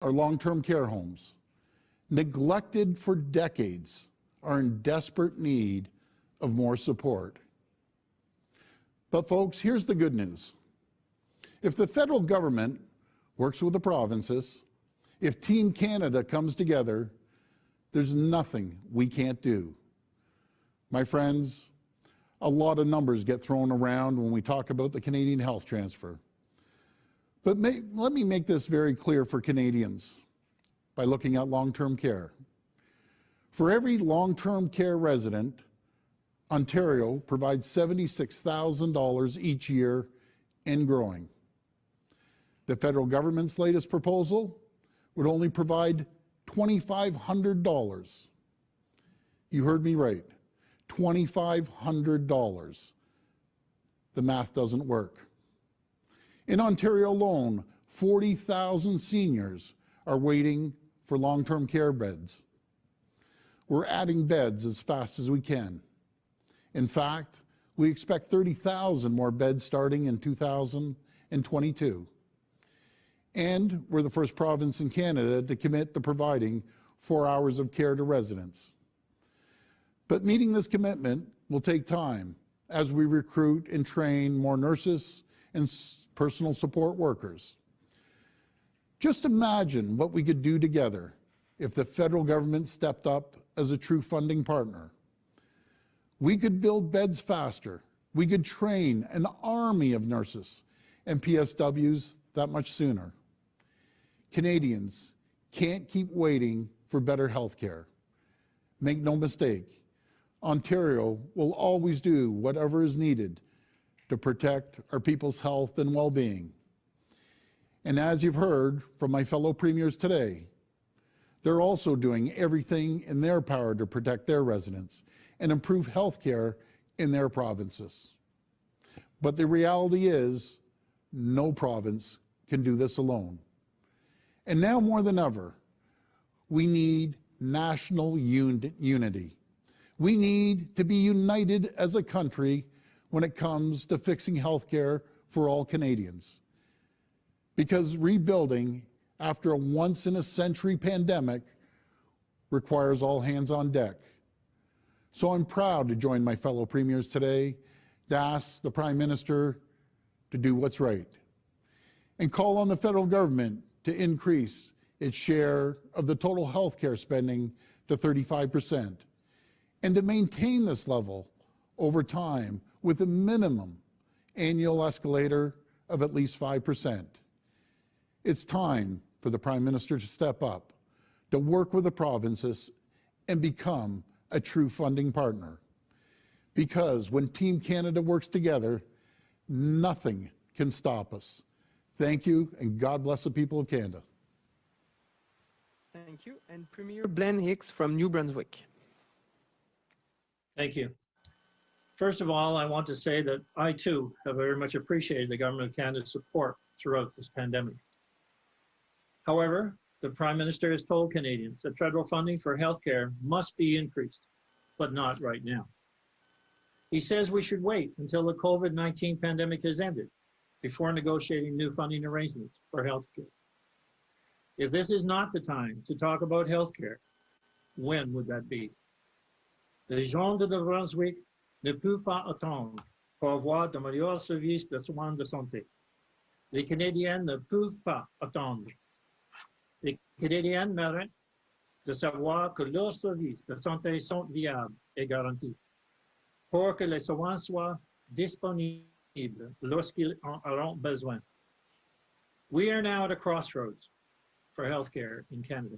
our long-term care homes, neglected for decades, are in desperate need of more support. But folks, here's the good news. If the federal government works with the provinces, if Team Canada comes together, there's nothing we can't do. My friends, a lot of numbers get thrown around when we talk about the Canadian health transfer. But let me make this very clear for Canadians by looking at long-term care. For every long-term care resident, Ontario provides $76,000 each year and growing. The federal government's latest proposal would only provide $2,500. You heard me right, $2,500. The math doesn't work. In Ontario alone, 40,000 seniors are waiting for long-term care beds. We're adding beds as fast as we can. In fact, we expect 30,000 more beds starting in 2022. And we're the first province in Canada to commit to providing 4 hours of care to residents. But meeting this commitment will take time as we recruit and train more nurses and personal support workers. Just imagine what we could do together if the federal government stepped up as a true funding partner. We could build beds faster. We could train an army of nurses and PSWs that much sooner. Canadians can't keep waiting for better health care. Make no mistake, Ontario will always do whatever is needed to protect our people's health and well-being. And as you've heard from my fellow premiers today, they're also doing everything in their power to protect their residents and improve health care in their provinces. But the reality is, no province can do this alone. And now more than ever, we need national unity. We need to be united as a country when it comes to fixing health care for all Canadians. Because rebuilding after a once-in-a-century pandemic requires all hands on deck. So I'm proud to join my fellow premiers today to ask the Prime Minister to do what's right and call on the federal government to increase its share of the total health care spending to 35% and to maintain this level over time with a minimum annual escalator of at least 5%. It's time for the Prime Minister to step up, to work with the provinces and become a true funding partner. Because when Team Canada works together, nothing can stop us. Thank you, and God bless the people of Canada. Thank you. And Premier Glenn Hicks from New Brunswick. Thank you. First of all, I want to say that I too have very much appreciated the Government of Canada's support throughout this pandemic. However, the Prime Minister has told Canadians that federal funding for healthcare must be increased, but not right now. He says we should wait until the COVID-19 pandemic has ended before negotiating new funding arrangements for healthcare. If this is not the time to talk about healthcare, when would that be? Les gens de Brunswick ne peuvent pas attendre pour avoir de meilleurs services de soins de santé. Les Canadiens ne peuvent pas attendre. Les Canadiens méritent de savoir que leurs services de santé sont viables et garantis pour que les soins soient disponibles lorsqu'ils en auront besoin. We are now at a crossroads for healthcare in Canada.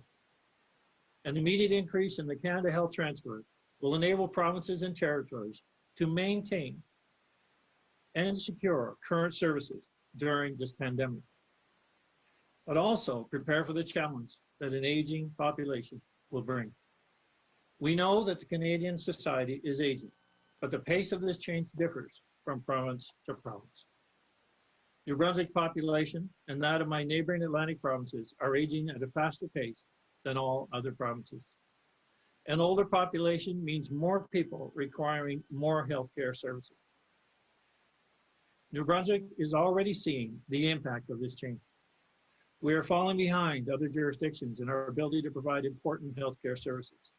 An immediate increase in the Canada Health Transfer will enable provinces and territories to maintain and secure current services during this pandemic, but also prepare for the challenge that an aging population will bring. We know that the Canadian society is aging, but the pace of this change differs from province to province. New Brunswick population and that of my neighboring Atlantic provinces are aging at a faster pace than all other provinces. An older population means more people requiring more healthcare services. New Brunswick is already seeing the impact of this change. We are falling behind other jurisdictions in our ability to provide important healthcare services.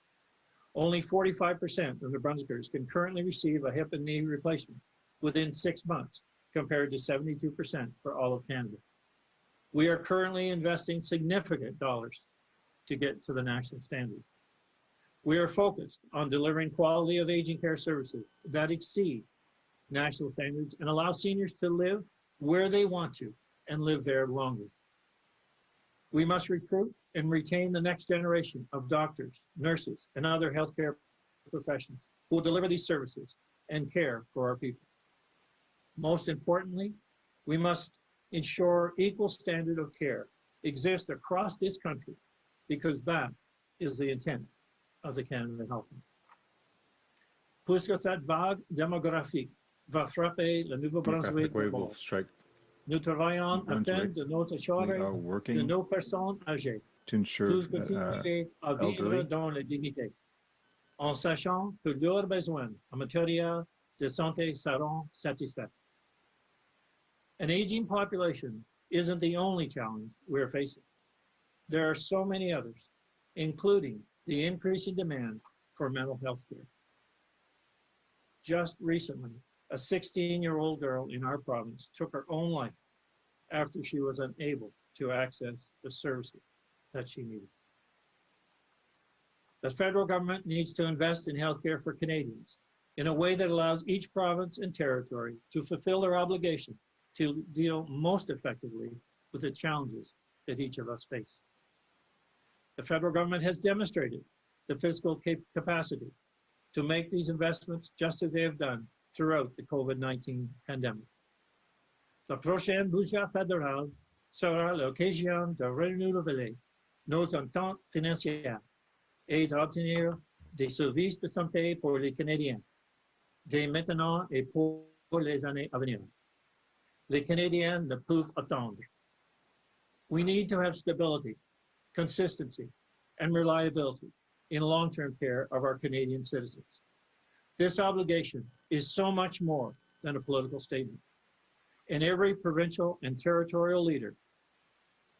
Only 45% of New Brunswickers can currently receive a hip and knee replacement within 6 months, compared to 72% for all of Canada. We are currently investing significant dollars to get to the national standard. We are focused on delivering quality of aging care services that exceed national standards and allow seniors to live where they want to and live there longer. We must recruit and retain the next generation of doctors, nurses, and other healthcare professionals who will deliver these services and care for our people. Most importantly, we must ensure equal standard of care exists across this country, because that is the intent of the Canada Health Act. Puisque cette vague démographique va frapper le Nouveau-Brunswick, nous travaillons afin de nous assurer de nos personnes âgées to ensure tous continuer à vivre elderly dans la dignité, en sachant que leurs besoins en matière de santé seront satisfaits. An aging population isn't the only challenge we're facing. There are so many others, including the increasing demand for mental health care. Just recently, a 16-year-old girl in our province took her own life after she was unable to access the services that she needed. The federal government needs to invest in healthcare for Canadians in a way that allows each province and territory to fulfill their obligation to deal most effectively with the challenges that each of us face. The federal government has demonstrated the fiscal capacity to make these investments, just as they have done throughout the COVID-19 pandemic. La prochaine budget fédéral sera l'occasion de renouveler nos ententes financières et d'obtenir des services de santé pour les Canadiens, dès maintenant et pour les années à venir. Les Canadiens ne peuvent attendre. We need to have stability, consistency, and reliability in long-term care of our Canadian citizens. This obligation is so much more than a political statement, and every provincial and territorial leader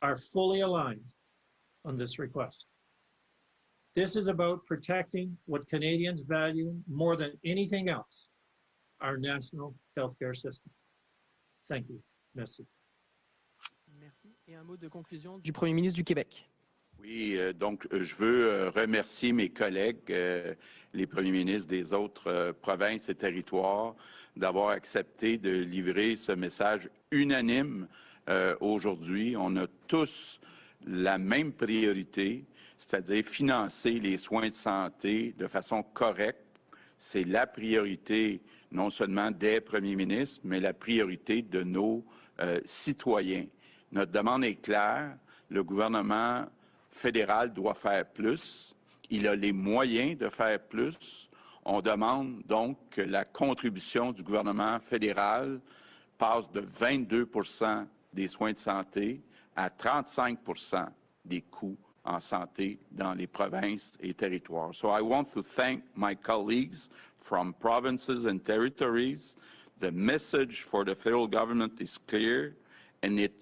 are fully aligned on this request. This is about protecting what Canadians value more than anything else, our national healthcare system. Thank you. Merci. Merci. Et un mot de conclusion du Premier ministre du Québec. Oui, donc je veux remercier mes collègues, les premiers ministres des autres provinces et territoires, d'avoir accepté de livrer ce message unanime aujourd'hui. On a tous la même priorité, c'est-à-dire financer les soins de santé de façon correcte. C'est la priorité non seulement des premiers ministres, mais la priorité de nos citoyens. Notre demande est claire. Le gouvernement fédéral doit faire plus. Il a les moyens de faire plus. On demande donc que la contribution du gouvernement fédéral passe de 22% des soins de santé à 35% des coûts en santé dans les provinces et territoires. So I want to thank my colleagues from provinces and territories. The message for the federal government is clear, and it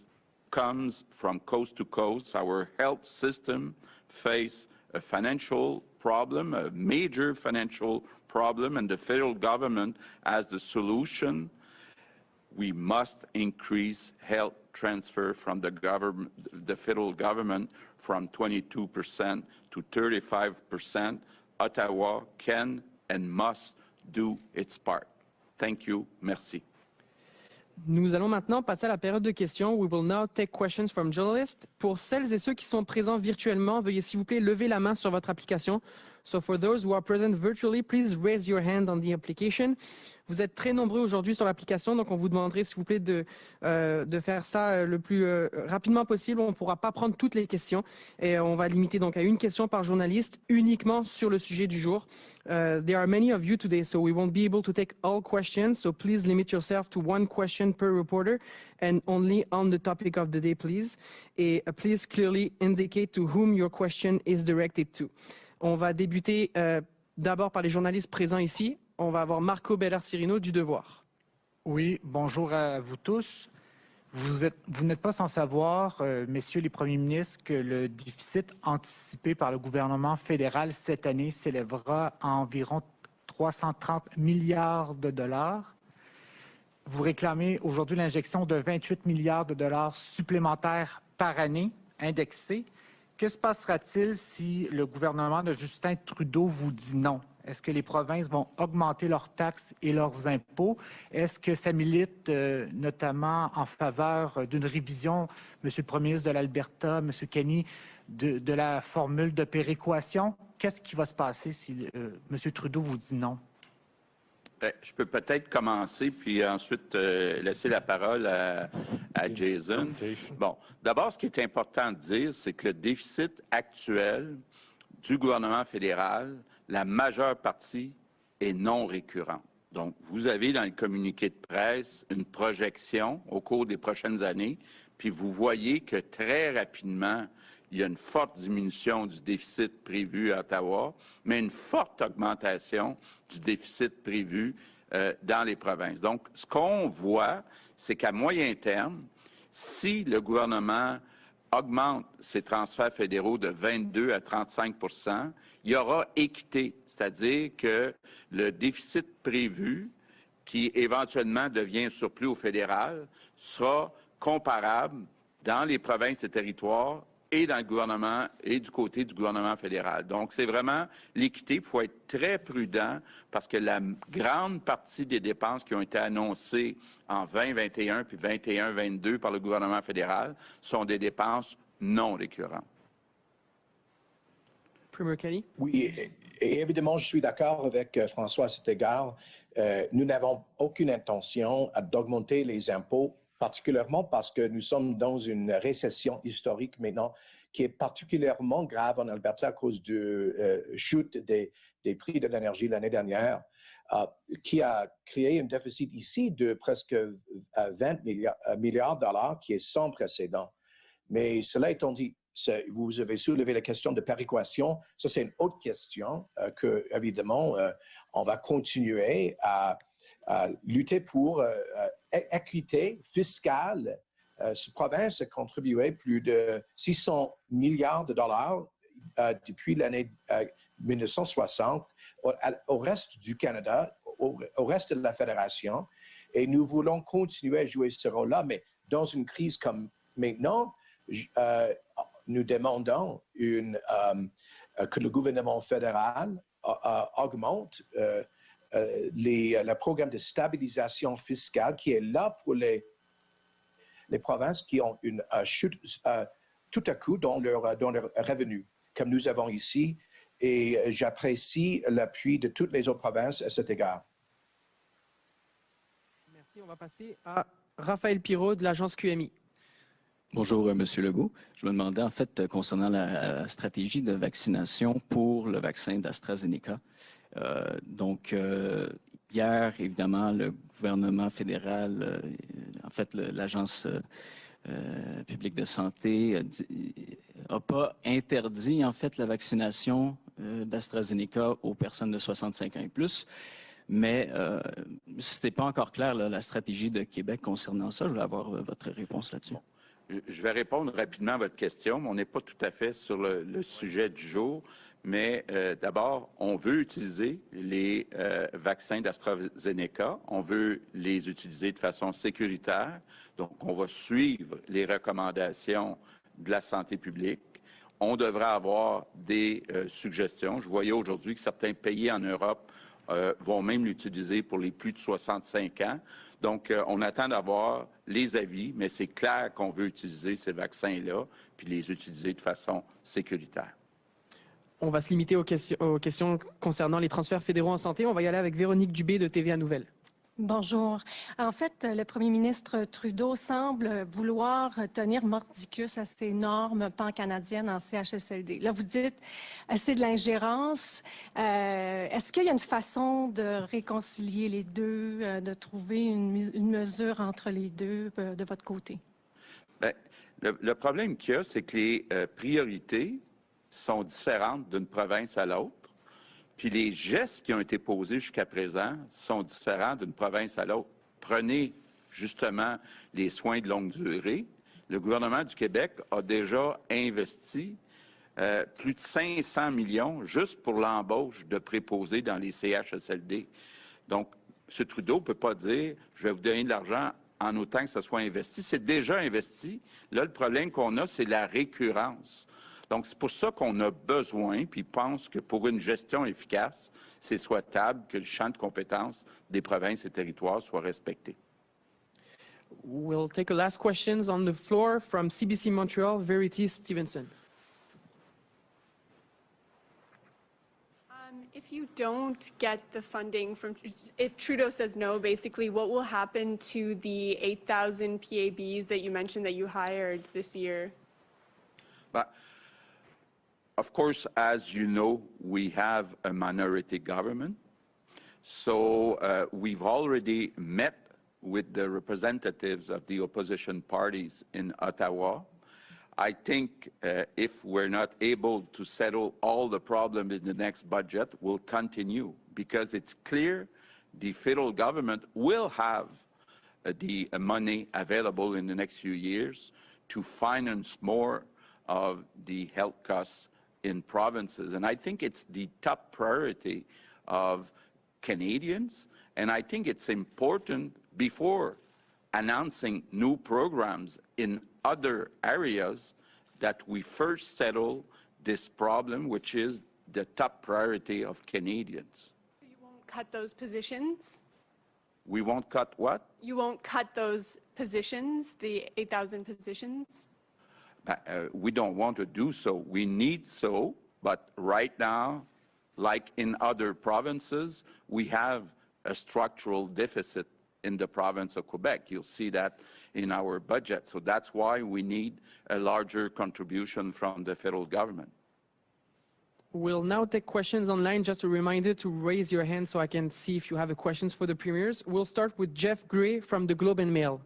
comes from coast to coast. Our health system faces a financial problem, a major financial problem, and the federal government has the solution. We must increase health transfer from the federal government from 22% to 35%. Ottawa can and must do its part. Thank you. Merci. Nous allons maintenant passer à la période de questions. We will now take questions from journalists. Pour celles et ceux qui sont présents virtuellement, veuillez s'il vous plaît lever la main sur votre application. So for those who are present virtually, please raise your hand on the application. Vous êtes très nombreux aujourd'hui sur l'application, donc on vous demanderait s'il vous plaît de faire ça le plus rapidement possible. On ne pourra pas prendre toutes les questions et on va limiter donc à une question par journaliste uniquement sur le sujet du jour. There are many of you today, so we won't be able to take all questions. So please limit yourself to one question per reporter and only on the topic of the day, please. Et please clearly indicate to whom your question is directed to. On va débuter d'abord par les journalistes présents ici. On va avoir Marco Beller-Cirino du Devoir. Oui, bonjour à vous tous. Vous n'êtes pas sans savoir, messieurs les premiers ministres, que le déficit anticipé par le gouvernement fédéral cette année s'élèvera à environ 330 milliards de dollars. Vous réclamez aujourd'hui l'injection de 28 milliards de dollars supplémentaires par année, indexés. Que se passera-t-il si le gouvernement de Justin Trudeau vous dit non? Est-ce que les provinces vont augmenter leurs taxes et leurs impôts? Est-ce que ça milite notamment en faveur d'une révision, Monsieur le Premier ministre de l'Alberta, Monsieur Kenney, de la formule de péréquation? Qu'est-ce qui va se passer si Monsieur Trudeau vous dit non? Je peux peut-être commencer, puis ensuite laisser la parole à Jason. Bon, d'abord, ce qui est important de dire, c'est que le déficit actuel du gouvernement fédéral, la majeure partie est non récurrente. Donc, vous avez dans le communiqué de presse une projection au cours des prochaines années, puis vous voyez que très rapidement, il y a une forte diminution du déficit prévu à Ottawa, mais une forte augmentation du déficit prévu dans les provinces. Donc, ce qu'on voit, c'est qu'à moyen terme, si le gouvernement augmente ses transferts fédéraux de 22 à 35 %, il y aura équité, c'est-à-dire que le déficit prévu, qui éventuellement devient surplus au fédéral, sera comparable dans les provinces et territoires et dans le gouvernement et du côté du gouvernement fédéral. Donc, c'est vraiment l'équité. Il faut être très prudent parce que la grande partie des dépenses qui ont été annoncées en 2021 puis 21-22 par le gouvernement fédéral sont des dépenses non récurrentes. Premier Kelly? Oui, et évidemment, je suis d'accord avec François à cet égard. Nous n'avons aucune intention d'augmenter les impôts, particulièrement parce que nous sommes dans une récession historique maintenant qui est particulièrement grave en Alberta à cause de chute des prix de l'énergie l'année dernière, qui a créé un déficit ici de presque 20 milliards de dollars qui est sans précédent. Mais cela étant dit, vous avez soulevé la question de péréquation. Ça, c'est une autre question que, évidemment, on va continuer à lutter pour équité fiscale. Cette province a contribué plus de 600 milliards de dollars depuis l'année 1960 au reste du Canada, au reste de la Fédération. Et nous voulons continuer à jouer ce rôle-là. Mais dans une crise comme maintenant, nous demandons que le gouvernement fédéral augmente le programme de stabilisation fiscale qui est là pour les provinces qui ont une chute tout à coup dans leurs revenus, comme nous avons ici. Et j'apprécie l'appui de toutes les autres provinces à cet égard. Merci. On va passer à Raphaël Pirot de l'agence QMI. Bonjour, M. Legault. Je me demandais, en fait, concernant la stratégie de vaccination pour le vaccin d'AstraZeneca. Hier, évidemment, le gouvernement fédéral, en fait, l'Agence publique de santé n'a pas interdit, en fait, la vaccination d'AstraZeneca aux personnes de 65 ans et plus. Mais ce n'était pas encore clair, là, la stratégie de Québec concernant ça. Je voulais avoir votre réponse là-dessus. Bon. Je vais répondre rapidement à votre question, mais on n'est pas tout à fait sur le sujet du jour. Mais d'abord, on veut utiliser les vaccins d'AstraZeneca. On veut les utiliser de façon sécuritaire. Donc, on va suivre les recommandations de la santé publique. On devrait avoir des suggestions. Je voyais aujourd'hui que certains pays en Europe vont même l'utiliser pour les plus de 65 ans. Donc, on attend d'avoir les avis, mais c'est clair qu'on veut utiliser ces vaccins-là puis les utiliser de façon sécuritaire. On va se limiter aux questions concernant les transferts fédéraux en santé. On va y aller avec Véronique Dubé de TVA Nouvelles. Bonjour. En fait, le premier ministre Trudeau semble vouloir tenir mordicus à ces normes pan-canadiennes en CHSLD. Là, vous dites, c'est de l'ingérence. Est-ce qu'il y a une façon de réconcilier les deux, de trouver une mesure entre les deux de votre côté? Bien, le problème qu'il y a, c'est que les priorités sont différentes d'une province à l'autre. Puis les gestes qui ont été posés jusqu'à présent sont différents d'une province à l'autre. Prenez justement les soins de longue durée, le gouvernement du Québec a déjà investi plus de 500 millions juste pour l'embauche de préposés dans les CHSLD. Donc, M. Trudeau ne peut pas dire « je vais vous donner de l'argent en autant que ça soit investi ». C'est déjà investi. Là, le problème qu'on a, c'est la récurrence. Donc, c'est pour ça qu'on a besoin, puis pense que pour une gestion efficace, c'est souhaitable que le champ de compétences des provinces et territoires soit respecté. We'll take a last questions on the floor from CBC Montreal, Verity Stevenson. If you don't get the funding if Trudeau says no, basically, what will happen to the 8,000 PABs that you mentioned that you hired this year? But, of course, as you know, we have a minority government. So we've already met with the representatives of the opposition parties in Ottawa. I think if we're not able to settle all the problems in the next budget, we'll continue because it's clear the federal government will have the money available in the next few years to finance more of the health costs in provinces. And I think it's the top priority of Canadians. And I think it's important before announcing new programs in other areas that we first settle this problem, which is the top priority of Canadians. You won't cut those positions? We won't cut what? You won't cut those positions, the 8,000 positions? We don't want to do so. We need so, but right now, like in other provinces, we have a structural deficit in the province of Quebec. You'll see that in our budget. So that's why we need a larger contribution from the federal government. We'll now take questions online. Just a reminder to raise your hand so I can see if you have questions for the premiers. We'll start with Jeff Gray from the Globe and Mail.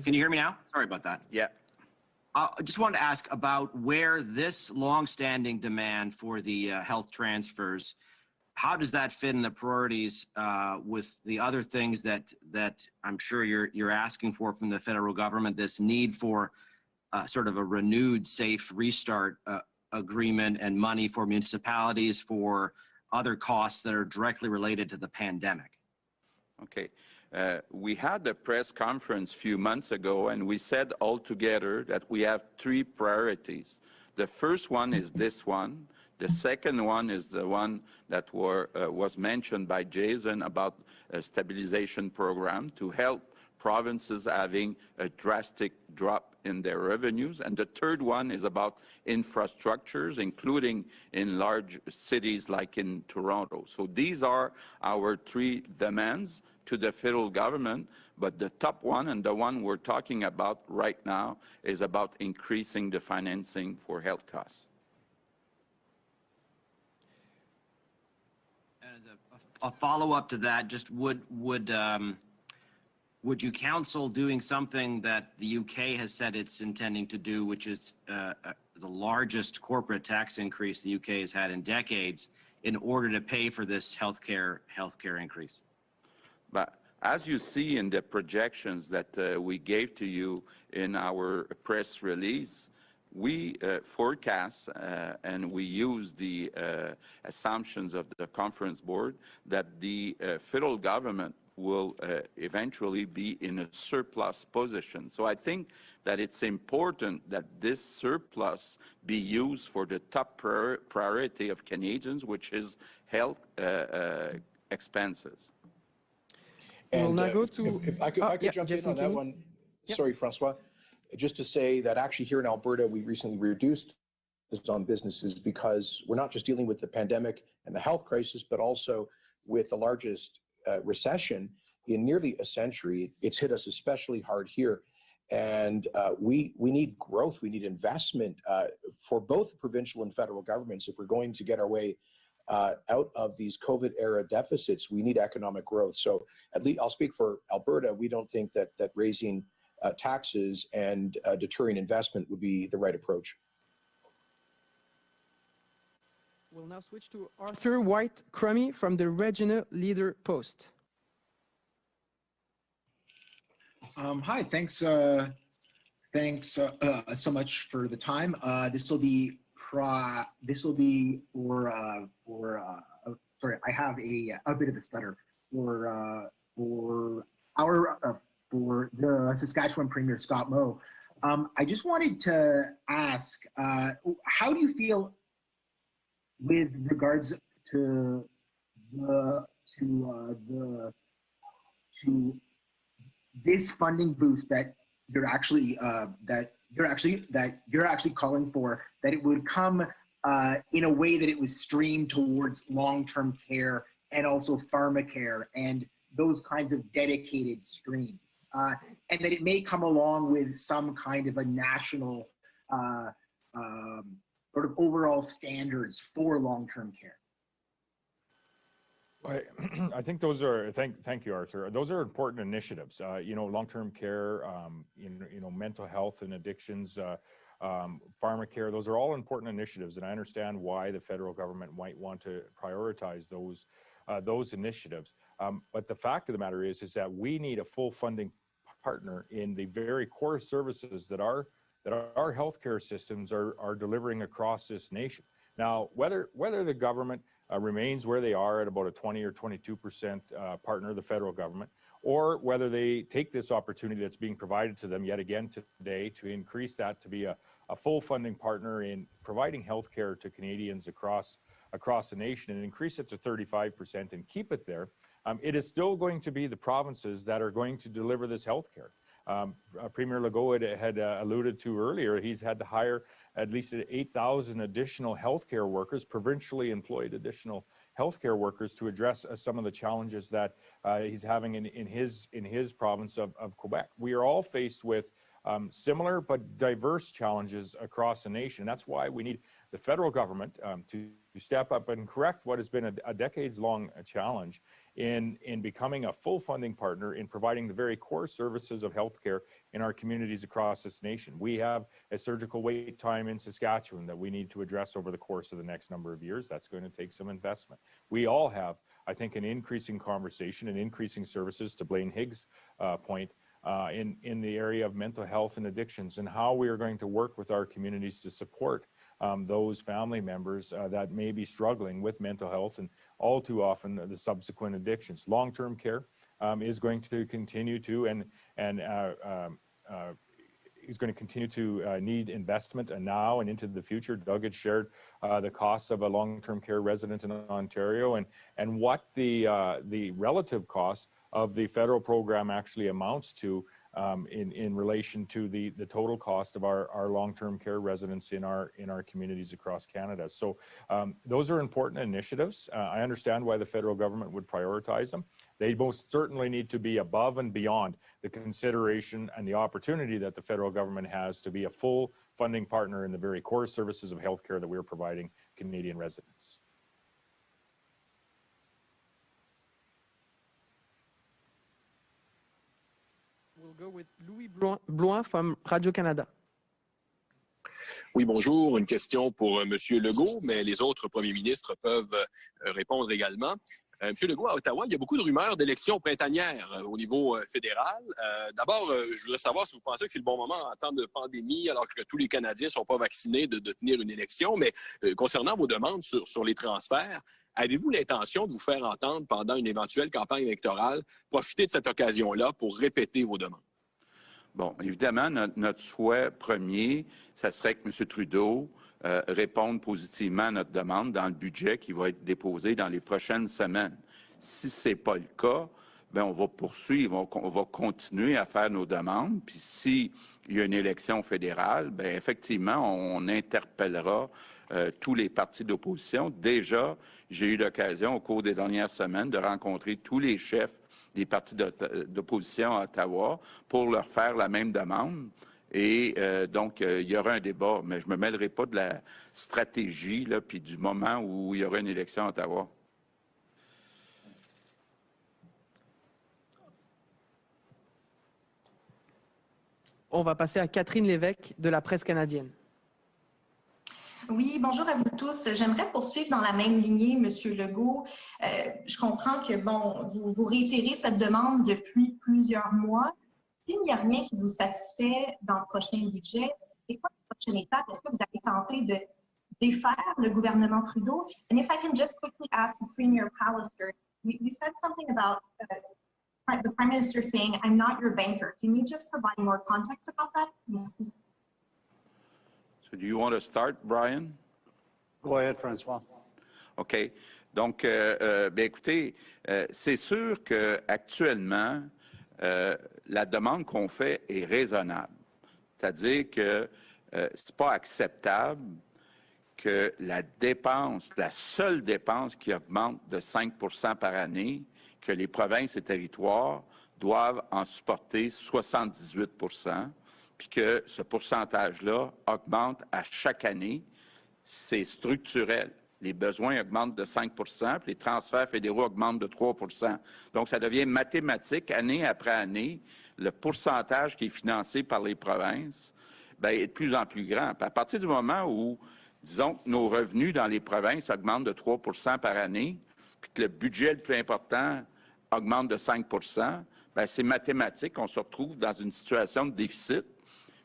Can you hear me now? Sorry about that. Yeah. I just wanted to ask about where this longstanding demand for the health transfers, how does that fit in the priorities with the other things that I'm sure you're asking for from the federal government, this need for sort of a renewed safe restart agreement and money for municipalities for other costs that are directly related to the pandemic? Okay. We had a press conference a few months ago, and we said all together that we have three priorities. The first one is this one. The second one is the one that was mentioned by Jason about a stabilization program to help provinces having a drastic drop in their revenues. And the third one is about infrastructures, including in large cities like in Toronto. So these are our three demands to the federal government, but the top one and the one we're talking about right now is about increasing the financing for health costs. As a follow-up to that, just would you counsel doing something that the UK has said it's intending to do, which is the largest corporate tax increase the UK has had in decades, in order to pay for this healthcare increase? But as you see in the projections that we gave to you in our press release, we forecast and we use the assumptions of the conference board that the federal government will eventually be in a surplus position. So I think that it's important that this surplus be used for the top priority of Canadians, which is health expenses. And we'll now go to, if I could jump Jason, in on that one. Yep. Sorry, Francois. Just to say that actually here in Alberta, we recently reduced this on businesses because we're not just dealing with the pandemic and the health crisis, but also with the largest recession in nearly a century. It's hit us especially hard here. And we need growth. We need investment for both provincial and federal governments. If we're going to get our way out of these COVID era deficits, we need economic growth. So at least I'll speak for Alberta. We don't think that raising taxes and deterring investment would be the right approach. We'll now switch to Arthur White Crummy from the Regina Leader Post. Hi, thanks so much for the time. This will be sorry, I have a bit of a stutter for the Saskatchewan Premier Scott Moe. I just wanted to ask, how do you feel with regards to this funding boost that you're actually calling for, that it would come in a way that it was streamed towards long-term care and also pharmacare and those kinds of dedicated streams, and that it may come along with some kind of a national sort of overall standards for long-term care. I think those are, thank you, Arthur. Those are important initiatives. Long-term care, mental health and addictions, pharmacare, those are all important initiatives. And I understand why the federal government might want to prioritize those initiatives. But the fact of the matter is that we need a full funding partner in the very core services that our healthcare systems are delivering across this nation. Now, whether the government remains where they are at about a 20 or 22% partner, the federal government, or whether they take this opportunity that's being provided to them yet again today to increase that to be a full funding partner in providing healthcare to Canadians across the nation and increase it to 35% and keep it there, it is still going to be the provinces that are going to deliver this healthcare. Premier Legault had alluded to earlier, he's had to hire at least 8,000 additional healthcare workers, provincially employed additional healthcare workers to address some of the challenges that he's having in his province of Quebec. We are all faced with similar but diverse challenges across the nation. That's why we need the federal government to step up and correct what has been a decades-long challenge in becoming a full funding partner in providing the very core services of healthcare in our communities across this nation. We have a surgical wait time in Saskatchewan that we need to address over the course of the next number of years. That's going to take some investment. We all have, I think, an increasing conversation and increasing services, to Blaine Higgs' point, in the area of mental health and addictions, and how we are going to work with our communities to support those family members that may be struggling with mental health and all too often the subsequent addictions. Long-term care is going to continue to is going to continue to need investment now and into the future. Doug had shared the costs of a long-term care resident in Ontario and what the relative cost of the federal program actually amounts to in relation to the total cost of our long-term care residents in our communities across Canada. So those are important initiatives. I understand why the federal government would prioritize them. They most certainly need to be above and beyond the consideration and the opportunity that the federal government has to be a full funding partner in the very core services of healthcare that we're providing Canadian residents. We'll go with Louis Bloin from Radio-Canada. Oui, bonjour. Une question pour M. Legault, mais les autres premiers ministres peuvent répondre également. M. Legault, à Ottawa, il y a beaucoup de rumeurs d'élections printanières au niveau fédéral. D'abord, je voudrais savoir si vous pensez que c'est le bon moment en temps de pandémie, alors que tous les Canadiens ne sont pas vaccinés, de tenir une élection. Mais concernant vos demandes sur les transferts, avez-vous l'intention de vous faire entendre pendant une éventuelle campagne électorale, profiter de cette occasion-là pour répéter vos demandes? Bon, évidemment, notre souhait premier, ça serait que M. Trudeau réponde positivement à notre demande dans le budget qui va être déposé dans les prochaines semaines. Si ce n'est pas le cas, bien, on va poursuivre, on va continuer à faire nos demandes. Puis s'il y a une élection fédérale, bien, effectivement, on interpellera tous les partis d'opposition. Déjà, j'ai eu l'occasion au cours des dernières semaines de rencontrer tous les chefs des partis d'opposition à Ottawa pour leur faire la même demande. Et donc, il y aura un débat, mais je ne me mêlerai pas de la stratégie là, puis du moment où il y aura une élection à Ottawa. On va passer à Catherine Lévesque de la Presse canadienne. Oui, bonjour à vous tous. J'aimerais poursuivre dans la même lignée, Monsieur Legault. Je comprends que, bon, vous réitérez cette demande depuis plusieurs mois. S'il n'y a rien qui vous satisfait dans le prochain budget, c'est quoi la prochaine étape? Est-ce que vous allez tenter de défaire le gouvernement Trudeau? And if I can just quickly ask Premier Pallister, you said something about the Prime Minister saying, I'm not your banker. Can you just provide more context about that? Merci. So do you want to start, Brian? Go ahead, François. OK. Donc, bien, écoutez, c'est sûr qu'actuellement, la demande qu'on fait est raisonnable. C'est-à-dire que c'est pas acceptable que la dépense, la seule dépense qui augmente de 5 % par année, que les provinces et territoires doivent en supporter 78 %, puis que ce pourcentage-là augmente à chaque année. C'est structurel. Les besoins augmentent de 5 % puis les transferts fédéraux augmentent de 3 %. Donc, ça devient mathématique, année après année. Le pourcentage qui est financé par les provinces bien, est de plus en plus grand. Puis à partir du moment où, disons, que nos revenus dans les provinces augmentent de 3 % par année, puis que le budget le plus important augmente de 5 % bien, c'est mathématique. On se retrouve dans une situation de déficit.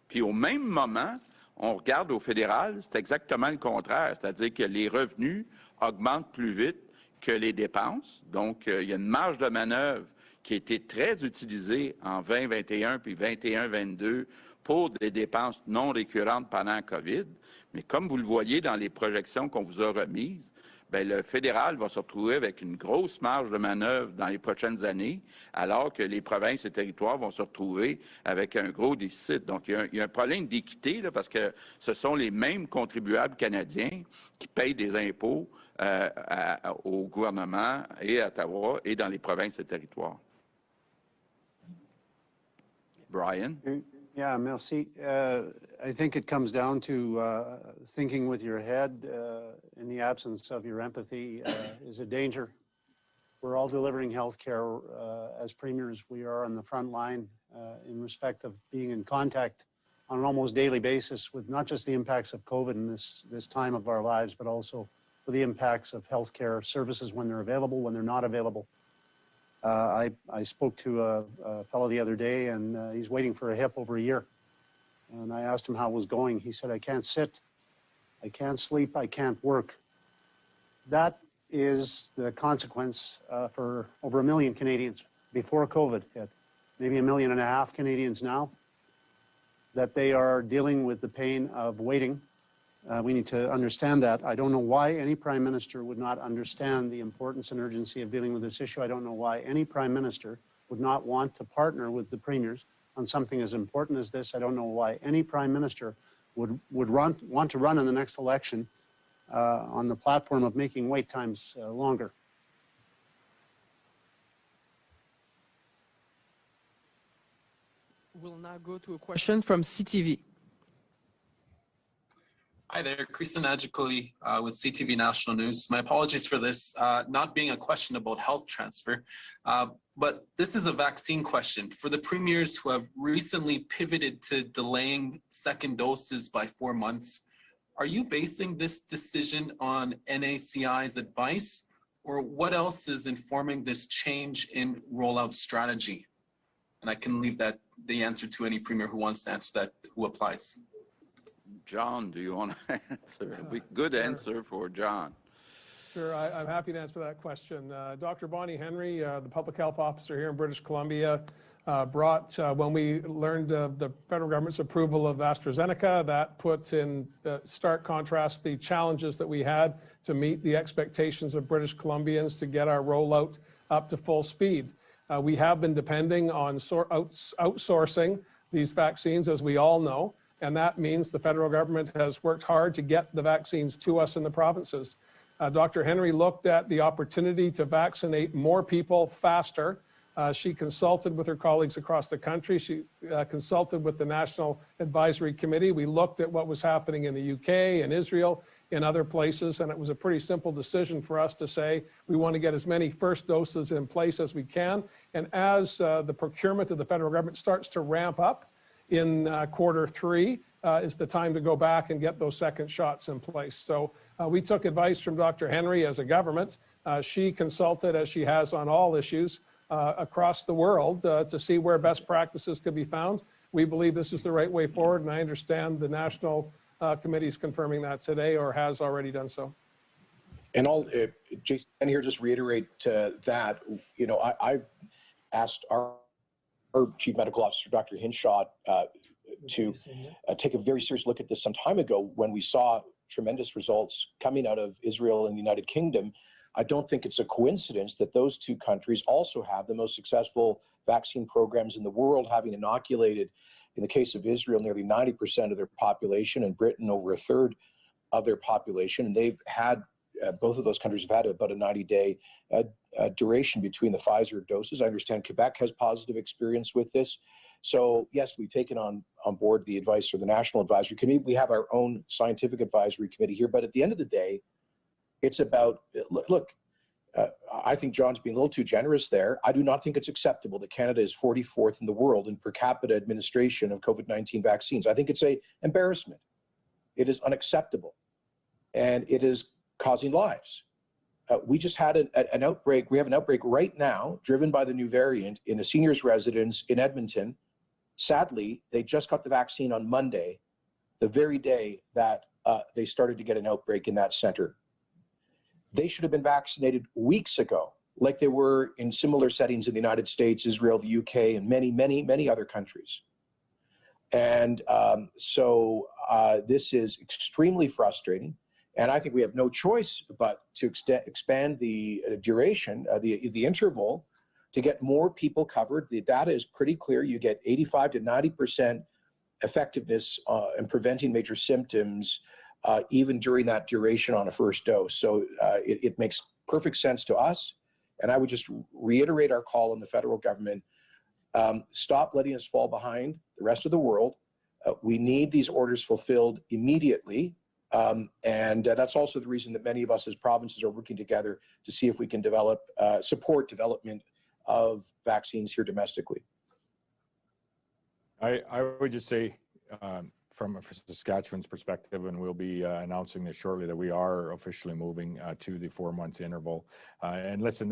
Puis au même moment, on regarde au fédéral, c'est exactement le contraire, c'est-à-dire que les revenus augmentent plus vite que les dépenses. Donc, il y a une marge de manœuvre qui a été très utilisée en 2021 puis 21-22 pour des dépenses non récurrentes pendant la COVID. Mais comme vous le voyez dans les projections qu'on vous a remises, bien, le fédéral va se retrouver avec une grosse marge de manœuvre dans les prochaines années, alors que les provinces et territoires vont se retrouver avec un gros déficit. Donc, il y a un problème d'équité, là, parce que ce sont les mêmes contribuables canadiens qui payent des impôts au gouvernement et à Ottawa et dans les provinces et territoires. Brian? Yeah, merci. I think it comes down to thinking with your head in the absence of your empathy is a danger. We're all delivering health care as premiers. We are on the front line in respect of being in contact on an almost daily basis with not just the impacts of COVID in this time of our lives, but also for the impacts of healthcare services when they're available, when they're not available. I spoke to a fellow the other day, and he's waiting for a hip over a year. And I asked him how it was going. He said, I can't sit, I can't sleep, I can't work. That is the consequence for over 1 million Canadians before COVID hit, maybe 1.5 million Canadians now, that they are dealing with the pain of waiting. We need to understand that. I don't know why any Prime Minister would not understand the importance and urgency of dealing with this issue. I don't know why any Prime Minister would not want to partner with the Premiers on something as important as this. I don't know why any Prime Minister would want to run in the next election on the platform of making wait times longer. We'll now go to a question from CTV. Hi there, Kristen Ajikoli with CTV National News. My apologies for this not being a question about health transfer, but this is a vaccine question. For the premiers who have recently pivoted to delaying second doses by 4 months, are you basing this decision on NACI's advice, or what else is informing this change in rollout strategy? And I can leave the answer to any premier who wants to answer that, who applies. John, do you want to answer? Good answer for John. Sure, I'm happy to answer that question. Dr. Bonnie Henry, the public health officer here in British Columbia, brought, when we learned the federal government's approval of AstraZeneca, that puts in stark contrast the challenges that we had to meet the expectations of British Columbians to get our rollout up to full speed. We have been depending on outsourcing these vaccines, as we all know. And that means the federal government has worked hard to get the vaccines to us in the provinces. Dr. Henry looked at the opportunity to vaccinate more people faster. She consulted with her colleagues across the country. She consulted with the National Advisory Committee. We looked at what was happening in the UK, in Israel, in other places, and it was a pretty simple decision for us to say we want to get as many first doses in place as we can. And as the procurement of the federal government starts to ramp up, in quarter 3, is the time to go back and get those second shots in place. So we took advice from Dr. Henry as a government. She consulted, as she has on all issues, across the world to see where best practices could be found. We believe this is the right way forward, and I understand the National Committee is confirming that today or has already done so. And I'll, Jason, here just reiterate that, you know, I've asked our Chief Medical Officer, Dr. Hinshaw, to take a very serious look at this some time ago when we saw tremendous results coming out of Israel and the United Kingdom. I don't think it's a coincidence that those two countries also have the most successful vaccine programs in the world, having inoculated, in the case of Israel, nearly 90% of their population, and Britain over a third of their population. And they've had, both of those countries have had about a 90-day duration between the Pfizer doses. I understand Quebec has positive experience with this. So yes, we've taken on board the advice of the National Advisory Committee. We have our own scientific advisory committee here, but at the end of the day, it's about, look, I think John's being a little too generous there. I do not think it's acceptable that Canada is 44th in the world in per capita administration of COVID-19 vaccines. I think it's an embarrassment. It is unacceptable, and it is causing lives. We just had an outbreak. We have an outbreak right now, driven by the new variant, in a seniors' residence in Edmonton. Sadly, they just got the vaccine on Monday, the very day that they started to get an outbreak in that center. They should have been vaccinated weeks ago, like they were in similar settings in the United States, Israel, the UK, and many, many, many other countries. And so this is extremely frustrating. And I think we have no choice but to expand the duration, the interval, to get more people covered. The data is pretty clear. You get 85 to 90% effectiveness in preventing major symptoms, even during that duration on a first dose. So it makes perfect sense to us. And I would just reiterate our call on the federal government. Stop letting us fall behind the rest of the world. We need these orders fulfilled immediately. And that's also the reason that many of us as provinces are working together to see if we can develop, support development of vaccines here domestically. I would just say, from Saskatchewan's perspective, and we'll be announcing this shortly, that we are officially moving to the 4-month interval. And listen,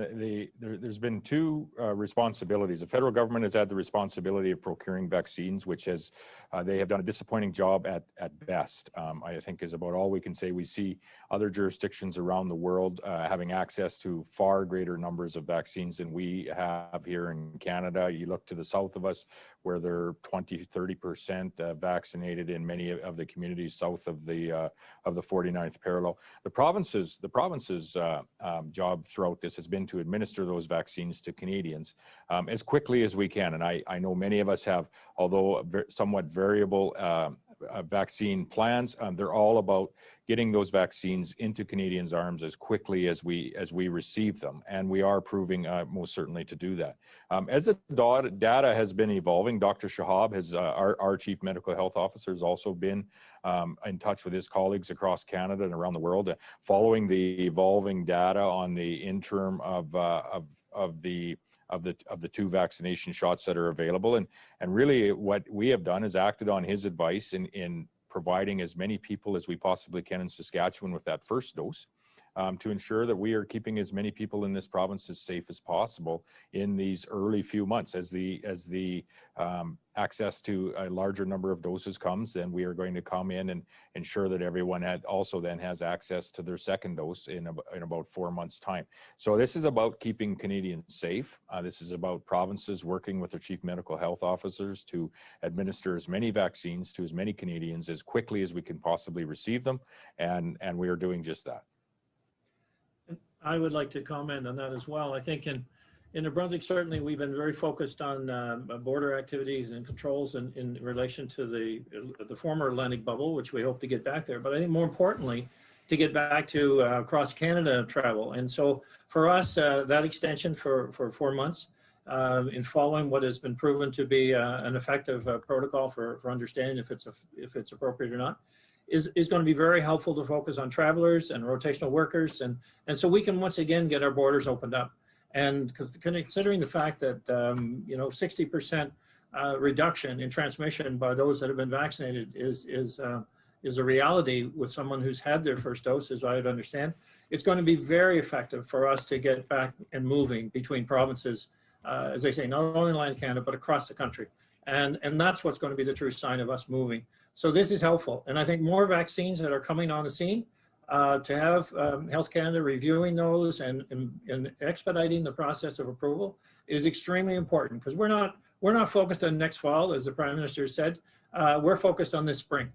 there's been two responsibilities. The federal government has had the responsibility of procuring vaccines, which has they have done a disappointing job at best. I think is about all we can say. We see other jurisdictions around the world having access to far greater numbers of vaccines than we have here in Canada. You look to the south of us, where they're 20, 30% vaccinated in many of the communities south of the 49th parallel. The province's job throughout this has been to administer those vaccines to Canadians as quickly as we can. And I know many of us have, although somewhat variable vaccine plans, they're all about getting those vaccines into Canadians' arms as quickly as we receive them, and we are proving most certainly to do that. As the data has been evolving, Dr. Shahab, our Chief Medical Health Officer, has also been in touch with his colleagues across Canada and around the world, following the evolving data on the interim of the two vaccination shots that are available. And really what we have done is acted on his advice in providing as many people as we possibly can in Saskatchewan with that first dose, to ensure that we are keeping as many people in this province as safe as possible in these early few months. As the access to a larger number of doses comes, then we are going to come in and ensure that everyone also then has access to their second dose in about 4 months' time. So this is about keeping Canadians safe. This is about provinces working with their chief medical health officers to administer as many vaccines to as many Canadians as quickly as we can possibly receive them, and we are doing just that. I would like to comment on that as well. I think in New Brunswick, certainly we've been very focused on border activities and controls in relation to the former Atlantic bubble, which we hope to get back there. But I think more importantly, to get back to cross-Canada travel. And so for us, that extension for 4 months, in following what has been proven to be an effective protocol for understanding if it's appropriate or not, is going to be very helpful to focus on travelers and rotational workers. And so we can once again get our borders opened up. And considering the fact that, 60% reduction in transmission by those that have been vaccinated is a reality with someone who's had their first dose, as I would understand. It's going to be very effective for us to get back and moving between provinces, as I say, not only in Atlantic Canada, but across the country. And that's what's going to be the true sign of us moving. So this is helpful. And I think more vaccines that are coming on the scene, to have Health Canada reviewing those and expediting the process of approval is extremely important, because we're not focused on next fall, as the Prime Minister said. We're focused on this spring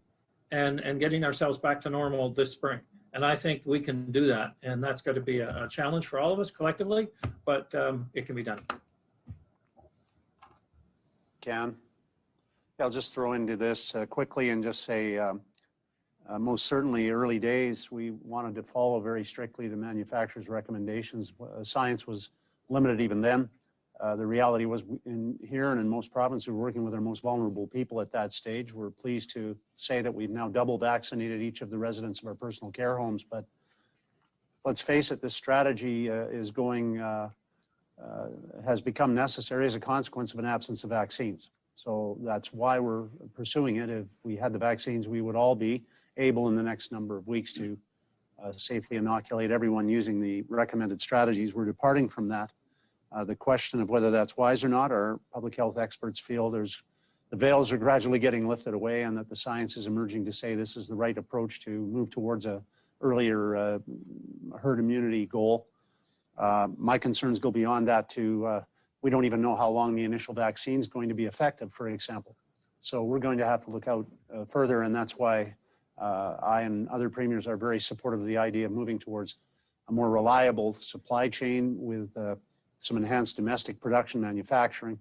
and getting ourselves back to normal this spring. And I think we can do that. And that's got to be a challenge for all of us collectively, but it can be done. I'll just throw into this quickly and just say, most certainly early days, we wanted to follow very strictly the manufacturer's recommendations. Science was limited even then. The reality was here and in most provinces, we're working with our most vulnerable people at that stage. We're pleased to say that we've now double vaccinated each of the residents of our personal care homes. But let's face it, this strategy is has become necessary as a consequence of an absence of vaccines. So that's why we're pursuing it. If we had the vaccines, we would all be able in the next number of weeks to safely inoculate everyone using the recommended strategies. We're departing from that. The question of whether that's wise or not, our public health experts feel the veils are gradually getting lifted away and that the science is emerging to say this is the right approach to move towards a earlier herd immunity goal. My concerns go beyond that to we don't even know how long the initial vaccine is going to be effective, for example. So we're going to have to look out further, and that's why I and other premiers are very supportive of the idea of moving towards a more reliable supply chain with some enhanced domestic production manufacturing,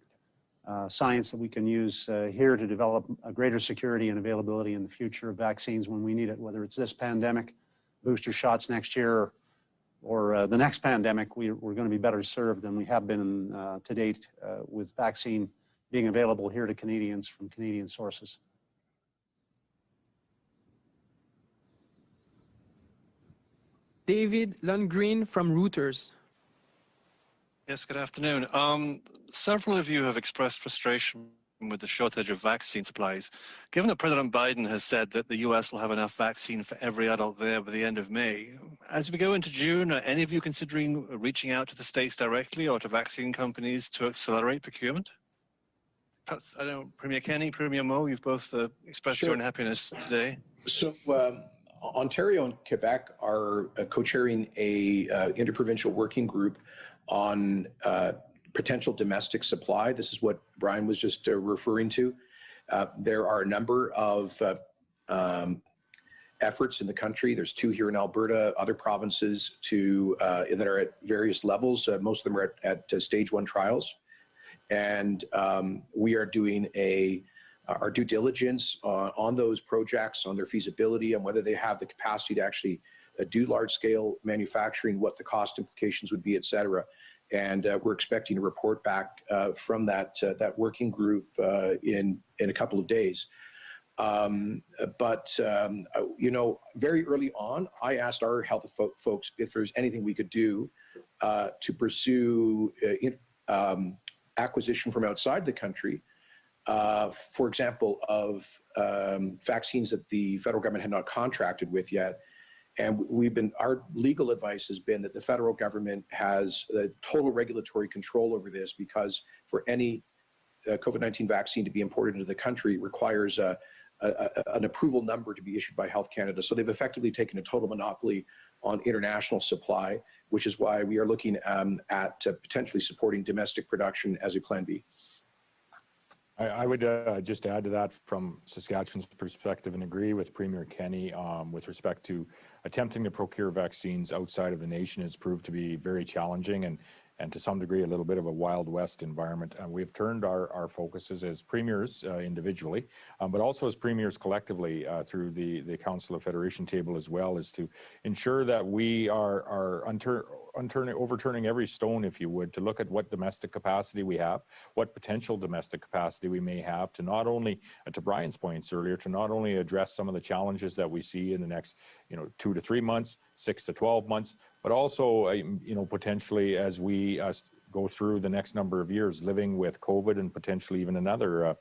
science that we can use here to develop a greater security and availability in the future of vaccines when we need it, whether it's this pandemic, booster shots next year, or the next pandemic. We're going to be better served than we have been to date with vaccine being available here to Canadians from Canadian sources. David Lundgren from Reuters. Yes, good afternoon. Several of you have expressed frustration with the shortage of vaccine supplies. Given that President Biden has said that the US will have enough vaccine for every adult there by the end of May, as we go into June, are any of you considering reaching out to the states directly or to vaccine companies to accelerate procurement? Perhaps, I don't know, Premier Kenney, Premier Moe, you've both expressed your unhappiness today. So Ontario and Quebec are co-chairing a interprovincial working group on potential domestic supply. This is what Brian was just referring to. There are a number of efforts in the country. There's 2 here in Alberta, other provinces that are at various levels. Most of them are at stage 1 trials. And we are doing our due diligence on those projects, on their feasibility, and whether they have the capacity to actually do large-scale manufacturing, what the cost implications would be, et cetera. And we're expecting a report back from that working group in a couple of days. You know, very early on, I asked our health folks if there's anything we could do to pursue acquisition from outside the country, for example, of vaccines that the federal government had not contracted with yet. And our legal advice has been that the federal government has the total regulatory control over this, because for any COVID-19 vaccine to be imported into the country requires an approval number to be issued by Health Canada. So they've effectively taken a total monopoly on international supply, which is why we are looking at potentially supporting domestic production as a plan B. I would just add to that from Saskatchewan's perspective and agree with Premier Kenney with respect to attempting to procure vaccines outside of the nation has proved to be very challenging and to some degree a little bit of a Wild West environment. We've turned our focuses as premiers individually, but also as premiers collectively through the Council of Federation table as well, is to ensure that we are overturning every stone, if you would, to look at what domestic capacity we have, what potential domestic capacity we may have to not only, to Brian's points earlier, to not only address some of the challenges that we see in the next 2 to 3 months, 6 to 12 months, but also, potentially as we go through the next number of years living with COVID and potentially even another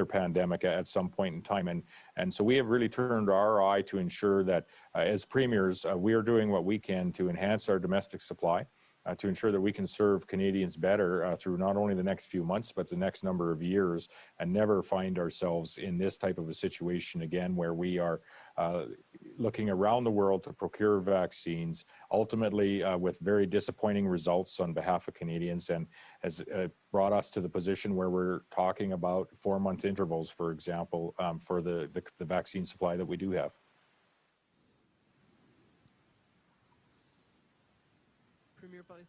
pandemic at some point in time. And so we have really turned our eye to ensure that as premiers, we are doing what we can to enhance our domestic supply, to ensure that we can serve Canadians better through not only the next few months, but the next number of years, and never find ourselves in this type of a situation again, where we are looking around the world to procure vaccines, ultimately with very disappointing results on behalf of Canadians, and has brought us to the position where we're talking about 4-month intervals, for example, for the vaccine supply that we do have.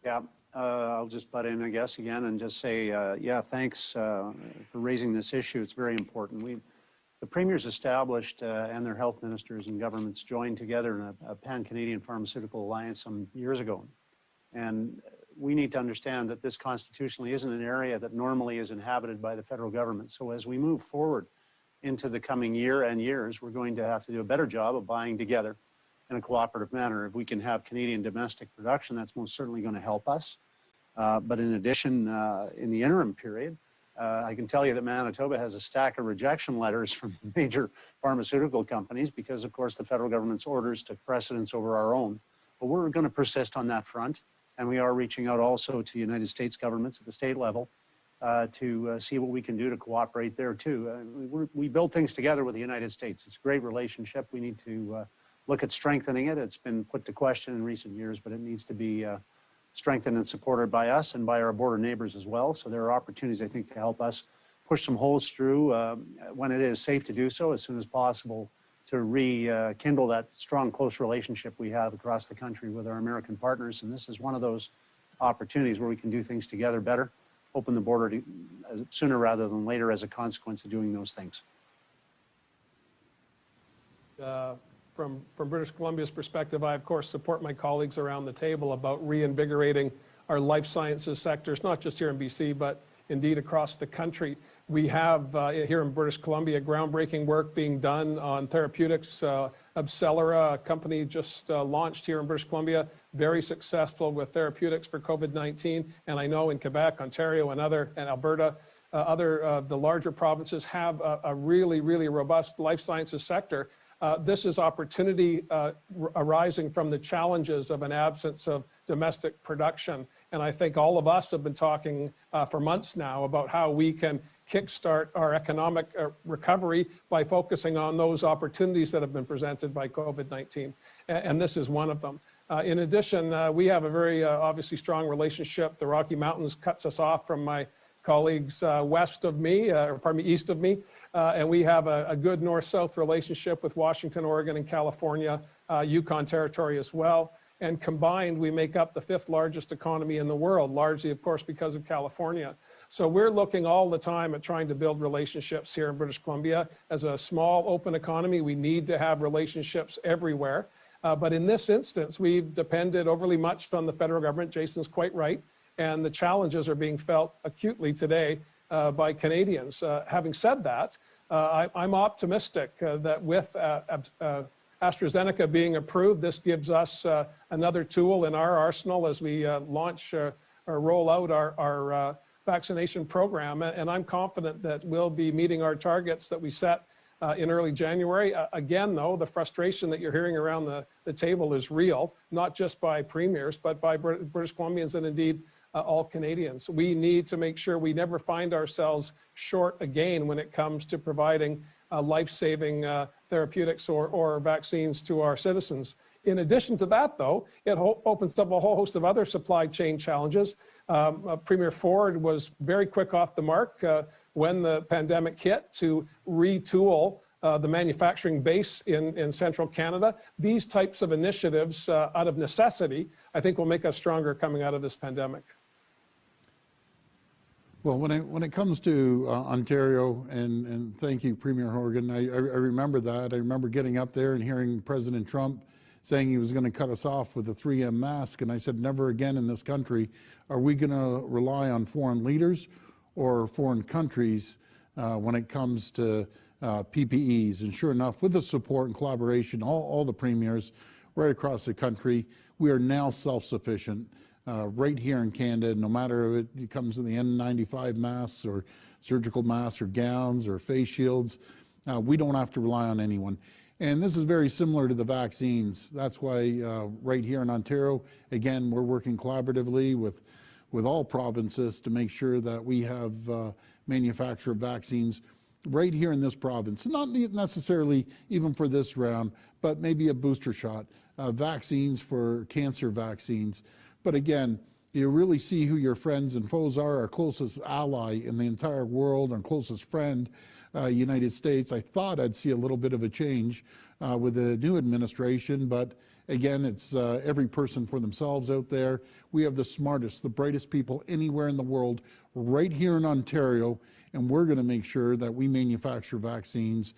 Yeah, I'll just butt in, I guess, again, and just say, yeah, thanks for raising this issue. It's very important. The premiers established and their health ministers and governments joined together in a pan-Canadian pharmaceutical alliance some years ago. And we need to understand that this constitutionally isn't an area that normally is inhabited by the federal government. So as we move forward into the coming year and years, we're going to have to do a better job of buying together in a cooperative manner. If we can have Canadian domestic production, that's most certainly going to help us. But in addition, in the interim period, I can tell you that Manitoba has a stack of rejection letters from major pharmaceutical companies because, of course, the federal government's orders took precedence over our own. But we're going to persist on that front, and we are reaching out also to United States governments at the state level to see what we can do to cooperate there too. We build things together with the United States. It's a great relationship. We need to look at strengthening it. It's been put to question in recent years, but it needs to be strengthened and supported by us and by our border neighbors as well. So there are opportunities, I think, to help us push some holes through when it is safe to do so as soon as possible, to rekindle that strong, close relationship we have across the country with our American partners. And this is one of those opportunities where we can do things together better, open the border sooner rather than later as a consequence of doing those things. From British Columbia's perspective, I, of course, support my colleagues around the table about reinvigorating our life sciences sectors, not just here in BC, but indeed across the country. We have here in British Columbia groundbreaking work being done on therapeutics. AbCellera, a company just launched here in British Columbia, very successful with therapeutics for COVID-19. And I know in Quebec, Ontario, and Alberta, the larger provinces have a really, really robust life sciences sector. This is opportunity arising from the challenges of an absence of domestic production. And I think all of us have been talking for months now about how we can kickstart our economic recovery by focusing on those opportunities that have been presented by COVID-19. And this is one of them. In addition, we have a very obviously strong relationship. The Rocky Mountains cuts us off from my colleagues east of me, and we have a good north-south relationship with Washington, Oregon, and California, Yukon Territory as well. And combined, we make up the 5th largest economy in the world, largely, of course, because of California. So we're looking all the time at trying to build relationships here in British Columbia. As a small, open economy, we need to have relationships everywhere. But in this instance, we've depended overly much on the federal government. Jason's quite right. And the challenges are being felt acutely today by Canadians. Having said that, I'm optimistic that with AstraZeneca being approved, this gives us another tool in our arsenal as we launch or roll out our vaccination program. And I'm confident that we'll be meeting our targets that we set in early January. Again, though, the frustration that you're hearing around the table is real, not just by premiers, but by British Columbians and indeed all Canadians. We need to make sure we never find ourselves short again when it comes to providing life-saving therapeutics or vaccines to our citizens. In addition to that, though, it opens up a whole host of other supply chain challenges. Premier Ford was very quick off the mark when the pandemic hit to retool the manufacturing base in central Canada. These types of initiatives, out of necessity, I think will make us stronger coming out of this pandemic. Well, when it comes to Ontario, and thank you, Premier Horgan, I remember that. I remember getting up there and hearing President Trump saying he was going to cut us off with a 3M mask, and I said, never again in this country are we going to rely on foreign leaders or foreign countries when it comes to PPEs. And sure enough, with the support and collaboration, all the premiers right across the country, we are now self-sufficient. right here in Canada, no matter if it comes to the N95 masks or surgical masks or gowns or face shields, we don't have to rely on anyone. And this is very similar to the vaccines. That's why right here in Ontario, again, we're working collaboratively with all provinces to make sure that we have manufacture of vaccines right here in this province. Not necessarily even for this round, but maybe a booster shot, vaccines for cancer vaccines. But again, you really see who your friends and foes are. Our closest ally in the entire world, our closest friend, United States. I thought I'd see a little bit of a change with the new administration, but again, it's every person for themselves out there. We have the smartest, the brightest people anywhere in the world right here in Ontario, and we're going to make sure that we manufacture vaccines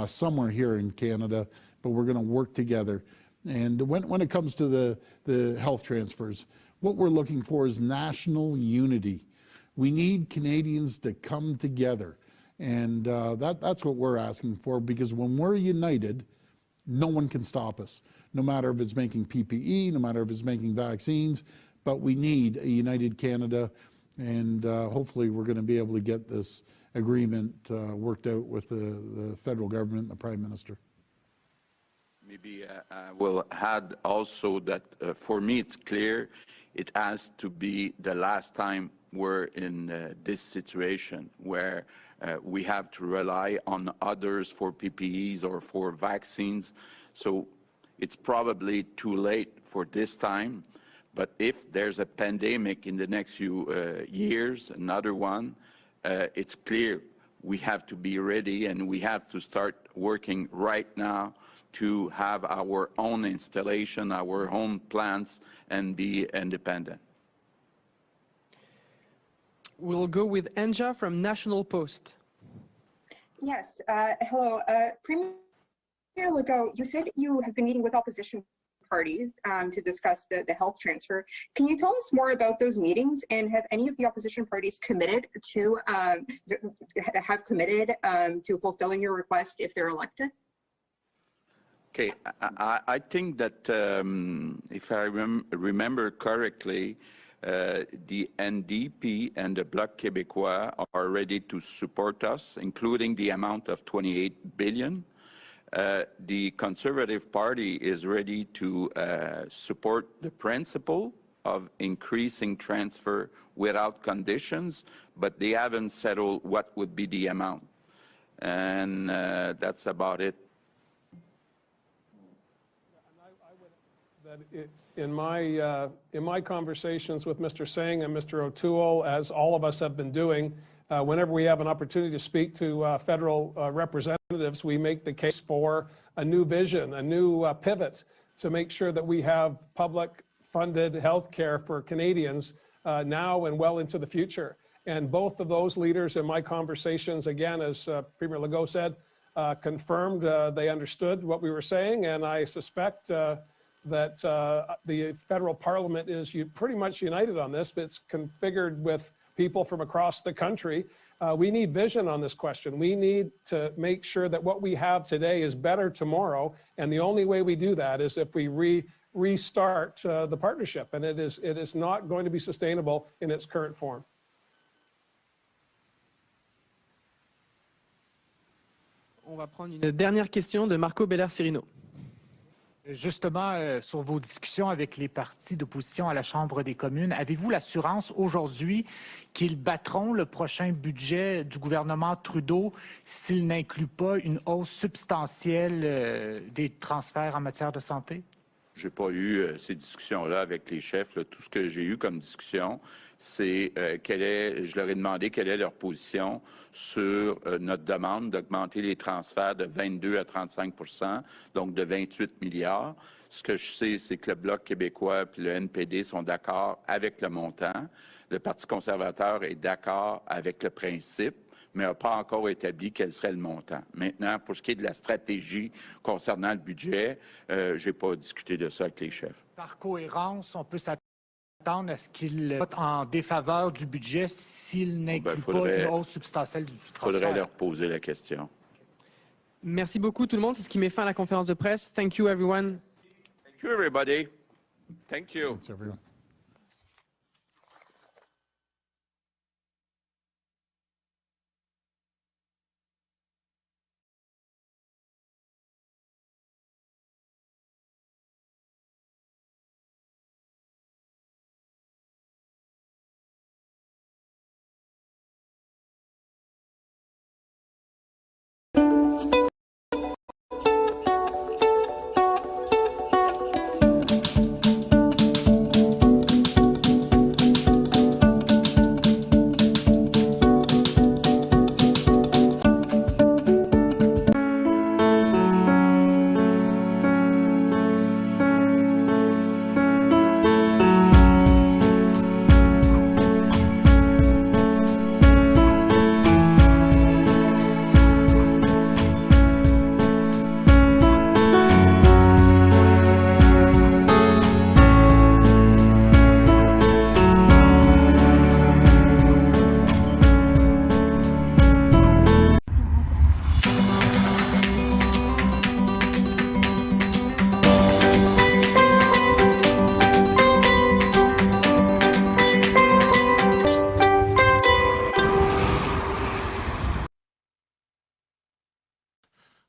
somewhere here in Canada, but we're going to work together. And when it comes to the health transfers, what we're looking for is national unity. We need Canadians to come together. And that's what we're asking for, because when we're united, no one can stop us, no matter if it's making PPE, no matter if it's making vaccines, but we need a united Canada, and hopefully we're going to be able to get this agreement worked out with the federal government and the Prime Minister. Maybe I will add also that for me it's clear it has to be the last time we're in this situation where we have to rely on others for PPEs or for vaccines. So it's probably too late for this time. But if there's a pandemic in the next few years, another one, it's clear we have to be ready, and we have to start working right now to have our own installation, our own plants, and be independent. We'll go with Anja from National Post. Yes, hello. Premier Legault, you said you have been meeting with opposition parties to discuss the health transfer. Can you tell us more about those meetings, and have any of the opposition parties committed to to fulfilling your request if they're elected? Okay, I think that if I remember correctly, the NDP and the Bloc Québécois are ready to support us, including the amount of $28 billion. The Conservative Party is ready to support the principle of increasing transfer without conditions, but they haven't settled what would be the amount. And that's about it. That in my conversations with Mr. Singh and Mr. O'Toole, as all of us have been doing, whenever we have an opportunity to speak to federal representatives, we make the case for a new vision, a new pivot to make sure that we have public-funded health care for Canadians now and well into the future. And both of those leaders in my conversations, again, as Premier Legault said, confirmed they understood what we were saying, and I suspect that the federal parliament is pretty much united on this, but it's configured with people from across the country. We need vision on this question. We need to make sure that what we have today is better tomorrow, and the only way we do that is if we restart the partnership, and it is not going to be sustainable in its current form. On va prendre une dernière question de Marco Beller-Cirino. Justement, sur vos discussions avec les partis d'opposition à la Chambre des communes, avez-vous l'assurance aujourd'hui qu'ils battront le prochain budget du gouvernement Trudeau s'il n'inclut pas une hausse substantielle des transferts en matière de santé? Je n'ai pas eu ces discussions-là avec les chefs. Là. Tout ce que j'ai eu comme discussion, c'est je leur ai demandé quelle est leur position sur notre demande d'augmenter les transferts de 22 à 35 %, donc de 28 milliards. Ce que je sais, c'est que le Bloc québécois et le NPD sont d'accord avec le montant. Le Parti conservateur est d'accord avec le principe, mais n'a pas encore établi quel serait le montant. Maintenant, pour ce qui est de la stratégie concernant le budget, je n'ai pas discuté de ça avec les chefs. Par cohérence, on peut s'attendre à ce qu'ils votent en défaveur du budget s'il n'inclut pas une hausse substantielle du transfert. Il faudrait leur poser la question. Merci beaucoup tout le monde. C'est ce qui met fin à la conférence de presse. Thank you everyone. Thank you everybody. Thank you. Thanks, everyone.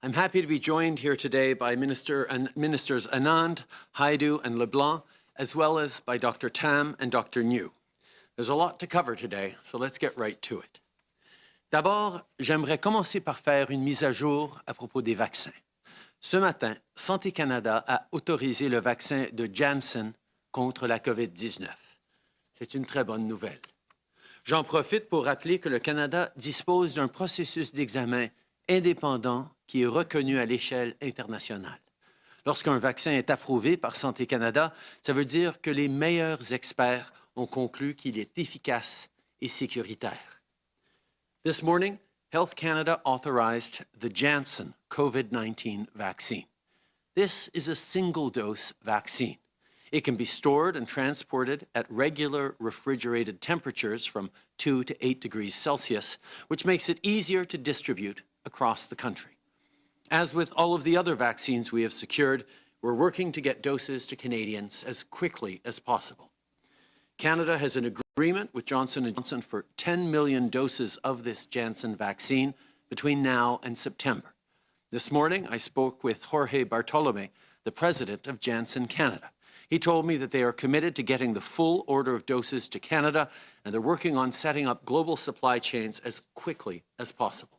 I'm happy to be joined here today by Ministers Anand, Hajdu, and LeBlanc, as well as by Dr. Tam and Dr. New. There's a lot to cover today, so let's get right to it. D'abord, j'aimerais commencer par faire une mise à jour à propos des vaccins. Ce matin, Santé Canada a autorisé le vaccin de Janssen contre la COVID-19. C'est une très bonne nouvelle. J'en profite pour rappeler que le Canada dispose d'un processus d'examen indépendant qui est reconnu à l'échelle internationale. Lorsqu'un vaccin est approuvé par Santé Canada, ça veut dire que les meilleurs experts ont conclu qu'il est efficace et sécuritaire. This morning, Health Canada authorized the Janssen COVID-19 vaccine. This is a single-dose vaccine. It can be stored and transported at regular refrigerated temperatures from 2 to 8 degrees Celsius, which makes it easier to distribute across the country. As with all of the other vaccines we have secured, we're working to get doses to Canadians as quickly as possible. Canada has an agreement with Johnson & Johnson for 10 million doses of this Janssen vaccine between now and September. This morning, I spoke with Jorge Bartolome, the president of Janssen Canada. He told me that they are committed to getting the full order of doses to Canada, and they're working on setting up global supply chains as quickly as possible.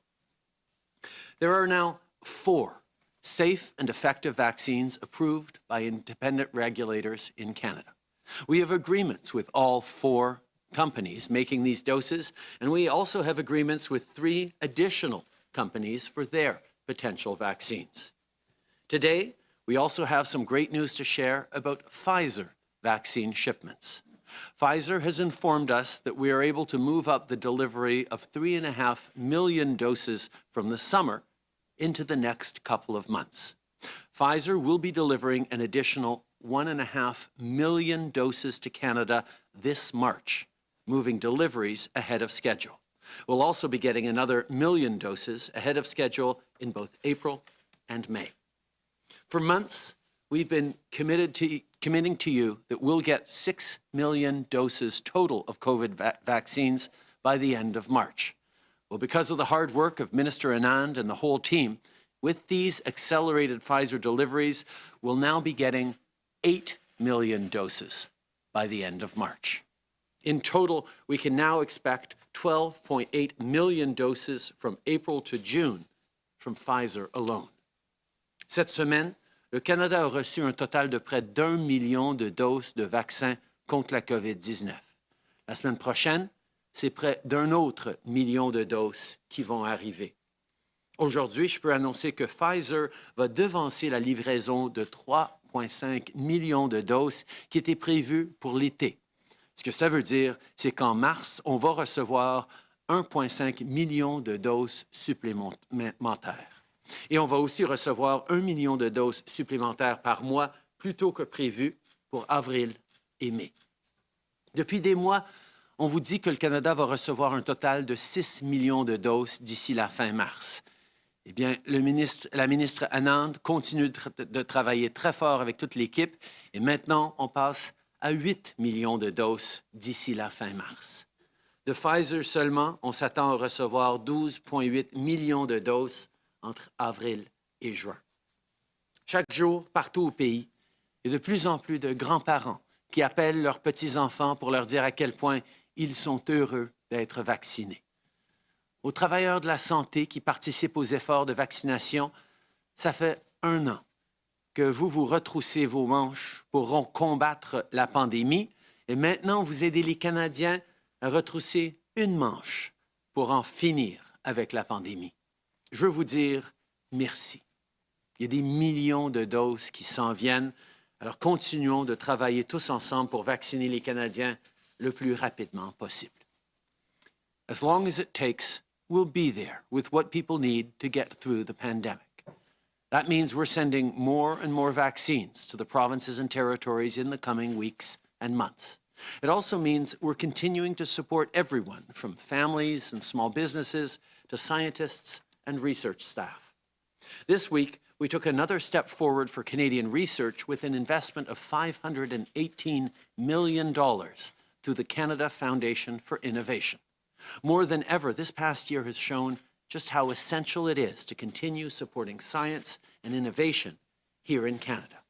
There are now 4 safe and effective vaccines approved by independent regulators in Canada. We have agreements with all 4 companies making these doses, and we also have agreements with 3 additional companies for their potential vaccines. Today, we also have some great news to share about Pfizer vaccine shipments. Pfizer has informed us that we are able to move up the delivery of 3.5 million doses from the summer into the next couple of months. Pfizer will be delivering an additional 1.5 million doses to Canada this March, moving deliveries ahead of schedule. We'll also be getting another 1 million doses ahead of schedule in both April and May. For months, we've been committing to you that we'll get 6 million doses total of COVID vaccines by the end of March. Well, because of the hard work of Minister Anand and the whole team, with these accelerated Pfizer deliveries, we'll now be getting 8 million doses by the end of March. In total, we can now expect 12.8 million doses from April to June from Pfizer alone. Cette semaine, le Canada a reçu un total de près d'1 million de doses de vaccins contre la COVID-19. La semaine prochaine, c'est près d'1 autre million de doses qui vont arriver. Aujourd'hui, je peux annoncer que Pfizer va devancer la livraison de 3,5 millions de doses qui étaient prévues pour l'été. Ce que ça veut dire, c'est qu'en mars, on va recevoir 1,5 million de doses supplémentaires. Et on va aussi recevoir 1 million de doses supplémentaires par mois, plus tôt que prévu pour avril et mai. Depuis des mois, on vous dit que le Canada va recevoir un total de 6 millions de doses d'ici la fin mars. Eh bien, la ministre Anand continue de travailler très fort avec toute l'équipe et maintenant, on passe à 8 millions de doses d'ici la fin mars. De Pfizer seulement, on s'attend à recevoir 12,8 millions de doses entre avril et juin. Chaque jour, partout au pays, il y a de plus en plus de grands-parents qui appellent leurs petits-enfants pour leur dire à quel point ils sont heureux d'être vaccinés. Aux travailleurs de la santé qui participent aux efforts de vaccination, ça fait 1 an que vous retroussez vos manches pour combattre la pandémie et maintenant vous aidez les Canadiens à retrousser une manche pour en finir avec la pandémie. Je veux vous dire merci. Il y a des millions de doses qui s'en viennent, alors continuons de travailler tous ensemble pour vacciner les Canadiens le plus rapidement possible. As long as it takes, we'll be there with what people need to get through the pandemic. That means we're sending more and more vaccines to the provinces and territories in the coming weeks and months. It also means we're continuing to support everyone, from families and small businesses to scientists and research staff. This week, we took another step forward for Canadian research with an investment of $518 million through the Canada Foundation for Innovation. More than ever, this past year has shown just how essential it is to continue supporting science and innovation here in Canada.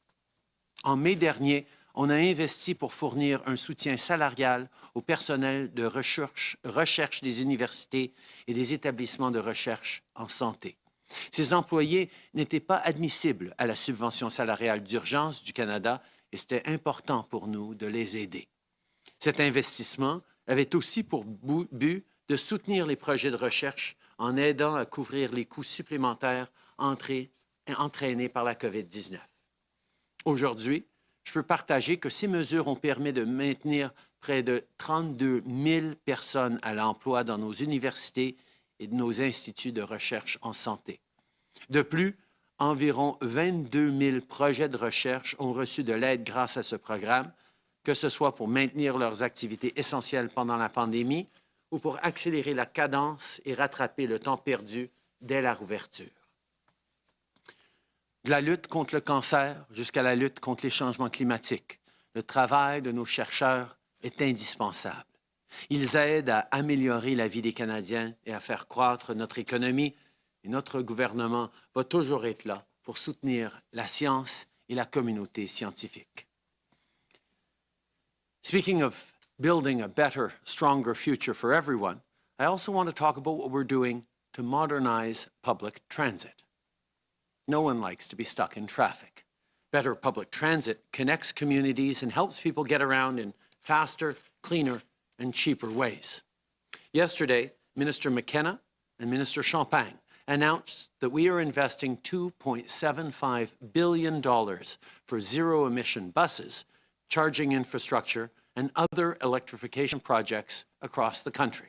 En mai dernier, on a investi pour fournir un soutien salarial au personnel de recherche des universités et des établissements de recherche en santé. Ces employés n'étaient pas admissibles à la subvention salariale d'urgence du Canada et c'était important pour nous de les aider. Cet investissement avait aussi pour but de soutenir les projets de recherche en aidant à couvrir les coûts supplémentaires entraînés par la COVID-19. Aujourd'hui, je peux partager que ces mesures ont permis de maintenir près de 32 000 personnes à l'emploi dans nos universités et de nos instituts de recherche en santé. De plus, environ 22 000 projets de recherche ont reçu de l'aide grâce à ce programme, que ce soit pour maintenir leurs activités essentielles pendant la pandémie ou pour accélérer la cadence et rattraper le temps perdu dès la rouverture. De la lutte contre le cancer jusqu'à la lutte contre les changements climatiques, le travail de nos chercheurs est indispensable. Ils aident à améliorer la vie des Canadiens et à faire croître notre économie. Et notre gouvernement va toujours être là pour soutenir la science et la communauté scientifique. Speaking of building a better, stronger future for everyone, I also want to talk about what we're doing to modernize public transit. No one likes to be stuck in traffic. Better public transit connects communities and helps people get around in faster, cleaner, and cheaper ways. Yesterday, Minister McKenna and Minister Champagne announced that we are investing $2.75 billion for zero-emission buses, charging infrastructure, and other electrification projects across the country.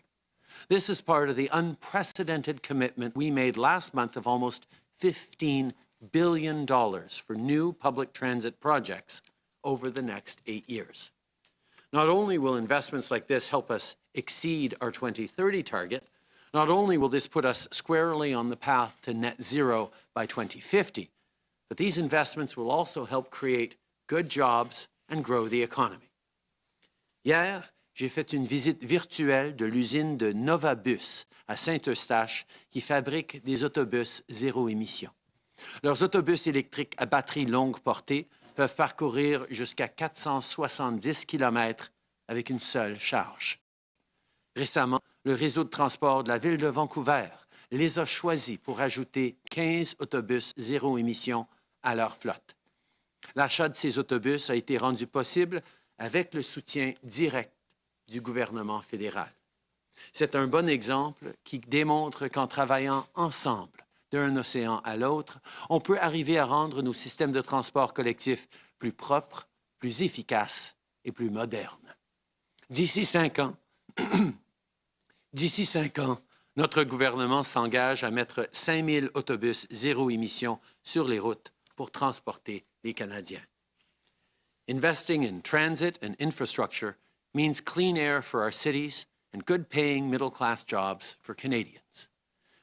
This is part of the unprecedented commitment we made last month of almost $15 billion for new public transit projects over the next 8 years. Not only will investments like this help us exceed our 2030 target, not only will this put us squarely on the path to net zero by 2050, but these investments will also help create good jobs and grow the economy. Hier, j'ai fait une visite virtuelle de l'usine de Novabus à Saint-Eustache qui fabrique des autobus zéro émission. Leurs autobus électriques à batterie longue portée peuvent parcourir jusqu'à 470 km avec une seule charge. Récemment, le réseau de transport de la ville de Vancouver les a choisis pour ajouter 15 autobus zéro émission à leur flotte. L'achat de ces autobus a été rendu possible avec le soutien direct du gouvernement fédéral. C'est un bon exemple qui démontre qu'en travaillant ensemble d'un océan à l'autre, on peut arriver à rendre nos systèmes de transport collectif plus propres, plus efficaces et plus modernes. D'ici 5 ans, notre gouvernement s'engage à mettre 5000 autobus zéro émission sur les routes pour transporter les Canadiens. Investing in transit and infrastructure means clean air for our cities and good-paying middle-class jobs for Canadians.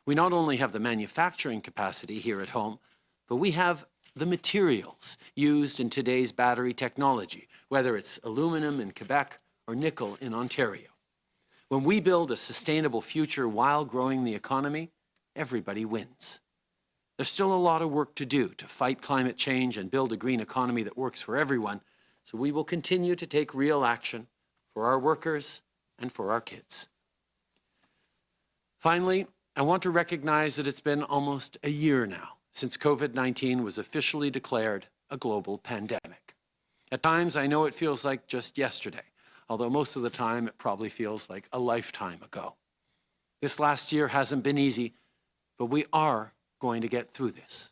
We not only have the manufacturing capacity here at home, but we have the materials used in today's battery technology, whether it's aluminum in Quebec or nickel in Ontario. When we build a sustainable future while growing the economy, everybody wins. There's still a lot of work to do to fight climate change and build a green economy that works for everyone, so we will continue to take real action for our workers and for our kids. Finally, I want to recognize that it's been almost a year now since COVID-19 was officially declared a global pandemic. At times, I know it feels like just yesterday, although most of the time it probably feels like a lifetime ago. This last year hasn't been easy, but we are going to get through this.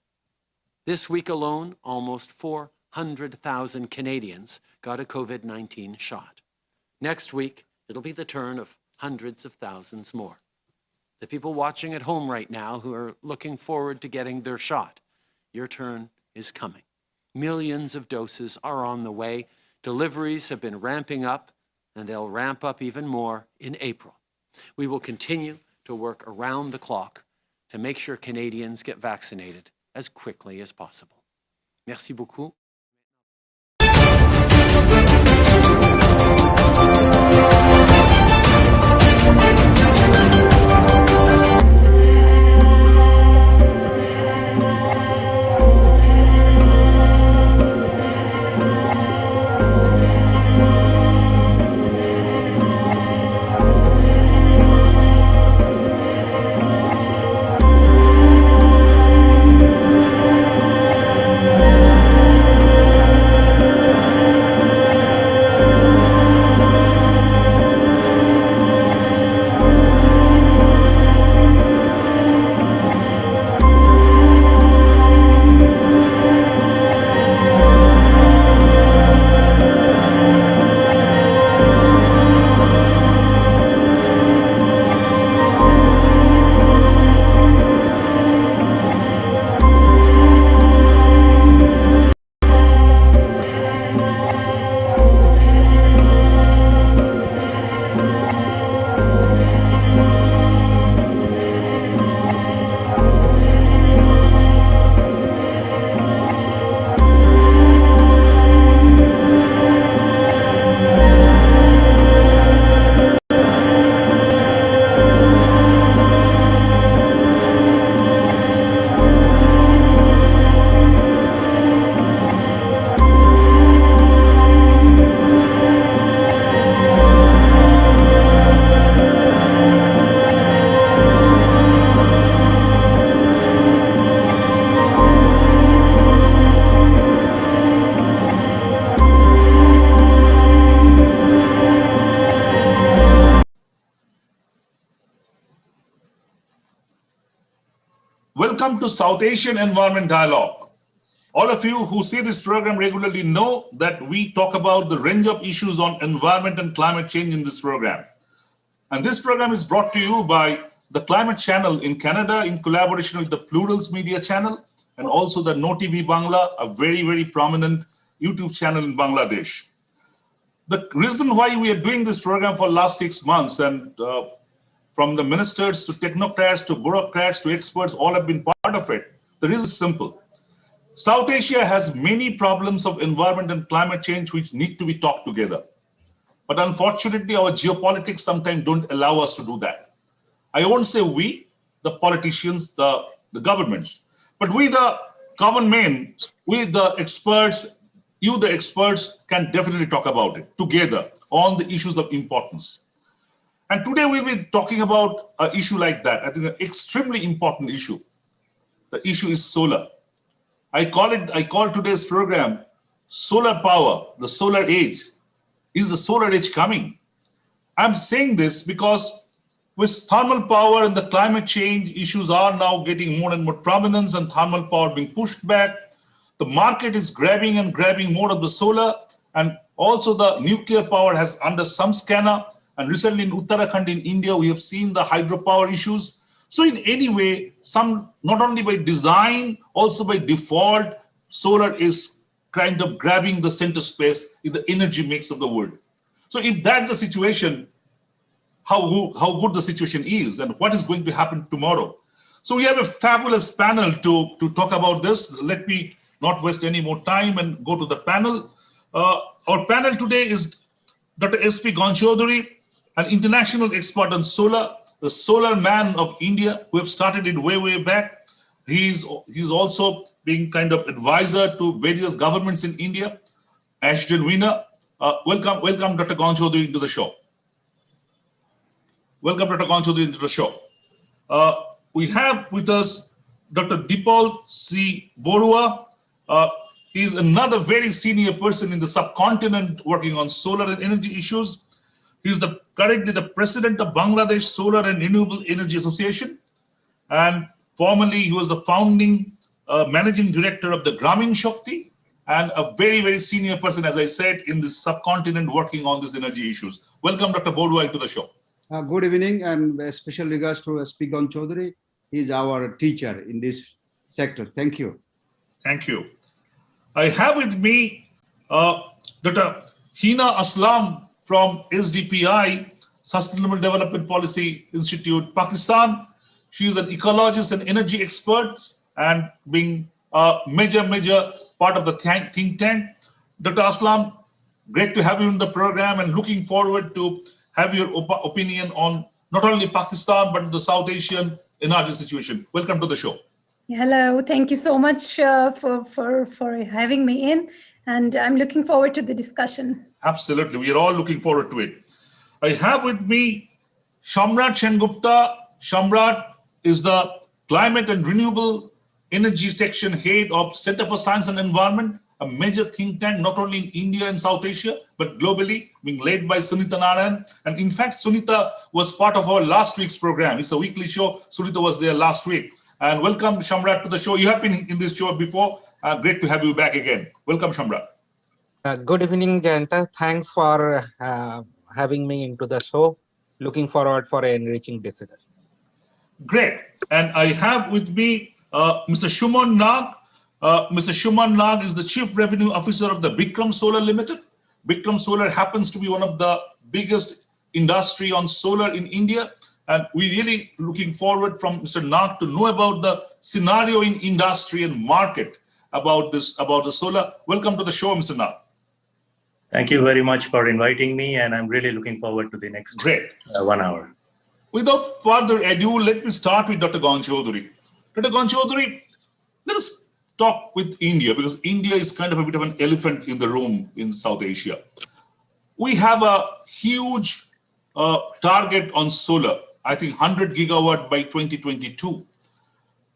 This week alone, almost 400,000 Canadians got a COVID-19 shot. Next week, it'll be the turn of hundreds of thousands more. The people watching at home right now who are looking forward to getting their shot, your turn is coming. Millions of doses are on the way. Deliveries have been ramping up, and they'll ramp up even more in April. We will continue to work around the clock to make sure Canadians get vaccinated as quickly as possible. Merci beaucoup. Welcome to South Asian Environment Dialogue. All of you who see this program regularly know that we talk about the range of issues on environment and climate change in this program. And this program is brought to you by the Climate Channel in Canada in collaboration with the Plurals Media Channel and also the No TV Bangla, a very, very prominent YouTube channel in Bangladesh. The reason why we are doing this program for the last 6 months, and from the ministers to technocrats to bureaucrats to experts, all have been part of it. The reason is simple. South Asia has many problems of environment and climate change which need to be talked together. But unfortunately, our geopolitics sometimes don't allow us to do that. I won't say we, the politicians, the governments, but we, the common men, we, the experts, you, the experts, can definitely talk about it together on the issues of importance. And today we'll be talking about an issue like that. I think an extremely important issue. The issue is solar. I call today's program Solar Power, the Solar Age. Is the solar age coming? I'm saying this because with thermal power and the climate change issues are now getting more and more prominence and thermal power being pushed back, the market is grabbing and grabbing more of the solar, and also the nuclear power has under some scanner. And recently in Uttarakhand in India, we have seen the hydropower issues. So in any way, not only by design, also by default, solar is kind of grabbing the center space in the energy mix of the world. So if that's the situation, how good the situation is and what is going to happen tomorrow. So we have a fabulous panel to talk about this. Let me not waste any more time and go to the panel. Our panel today is Dr. S.P. Ganchodhary, an international expert on solar, the solar man of India, who have started it way, way back. He's also being kind of advisor to various governments in India. Ashton Winner, welcome Dr. Ganchodhary into the show. Welcome Dr. Ganchodhary into the show. We have with us Dr. Dipal C. Borua. He's another very senior person in the subcontinent working on solar and energy issues. He's currently the president of Bangladesh Solar and Renewable Energy Association. And formerly, he was the founding managing director of the Grameen Shakti and a very, very senior person, as I said, in the subcontinent working on these energy issues. Welcome, Dr. Borua, to the show. Good evening, and special regards to S.P. Ganchodhary. He's our teacher in this sector. Thank you. Thank you. I have with me Dr. Hina Aslam from SDPI, Sustainable Development Policy Institute, Pakistan. She is an ecologist and energy expert and being a major part of the think tank. Dr. Aslam, great to have you in the program and looking forward to have your opinion on not only Pakistan, but the South Asian energy situation. Welcome to the show. Hello, thank you so much for having me in, and I'm looking forward to the discussion. Absolutely, we are all looking forward to it. I have with me Shamrat Sengupta. Shamrat is the Climate and Renewable Energy Section Head of Center for Science and Environment, a major think tank not only in India and South Asia, but globally, being led by Sunita Narayan. And in fact, Sunita was part of our last week's program. It's a weekly show. Sunita was there last week. And welcome, Shamrat, to the show. You have been in this show before. Great to have you back again. Welcome, Shamrat. Good evening, Jayanta. Thanks for having me into the show. Looking forward for an enriching discussion. Great. And I have with me Mr. Shuman Nag. Mr. Shuman Nag is the Chief Revenue Officer of the Bikram Solar Limited. Bikram Solar happens to be one of the biggest industry on solar in India. And we're really looking forward from Mr. Nag to know about the scenario in industry and market about the solar. Welcome to the show, Mr. Nag. Thank you very much for inviting me, and I'm really looking forward to the next 1 hour. Without further ado, let me start with Dr. Ganchodhary. Dr. Ganchodhary, let us talk with India, because India is kind of a bit of an elephant in the room in South Asia. We have a huge target on solar, I think 100 gigawatt by 2022.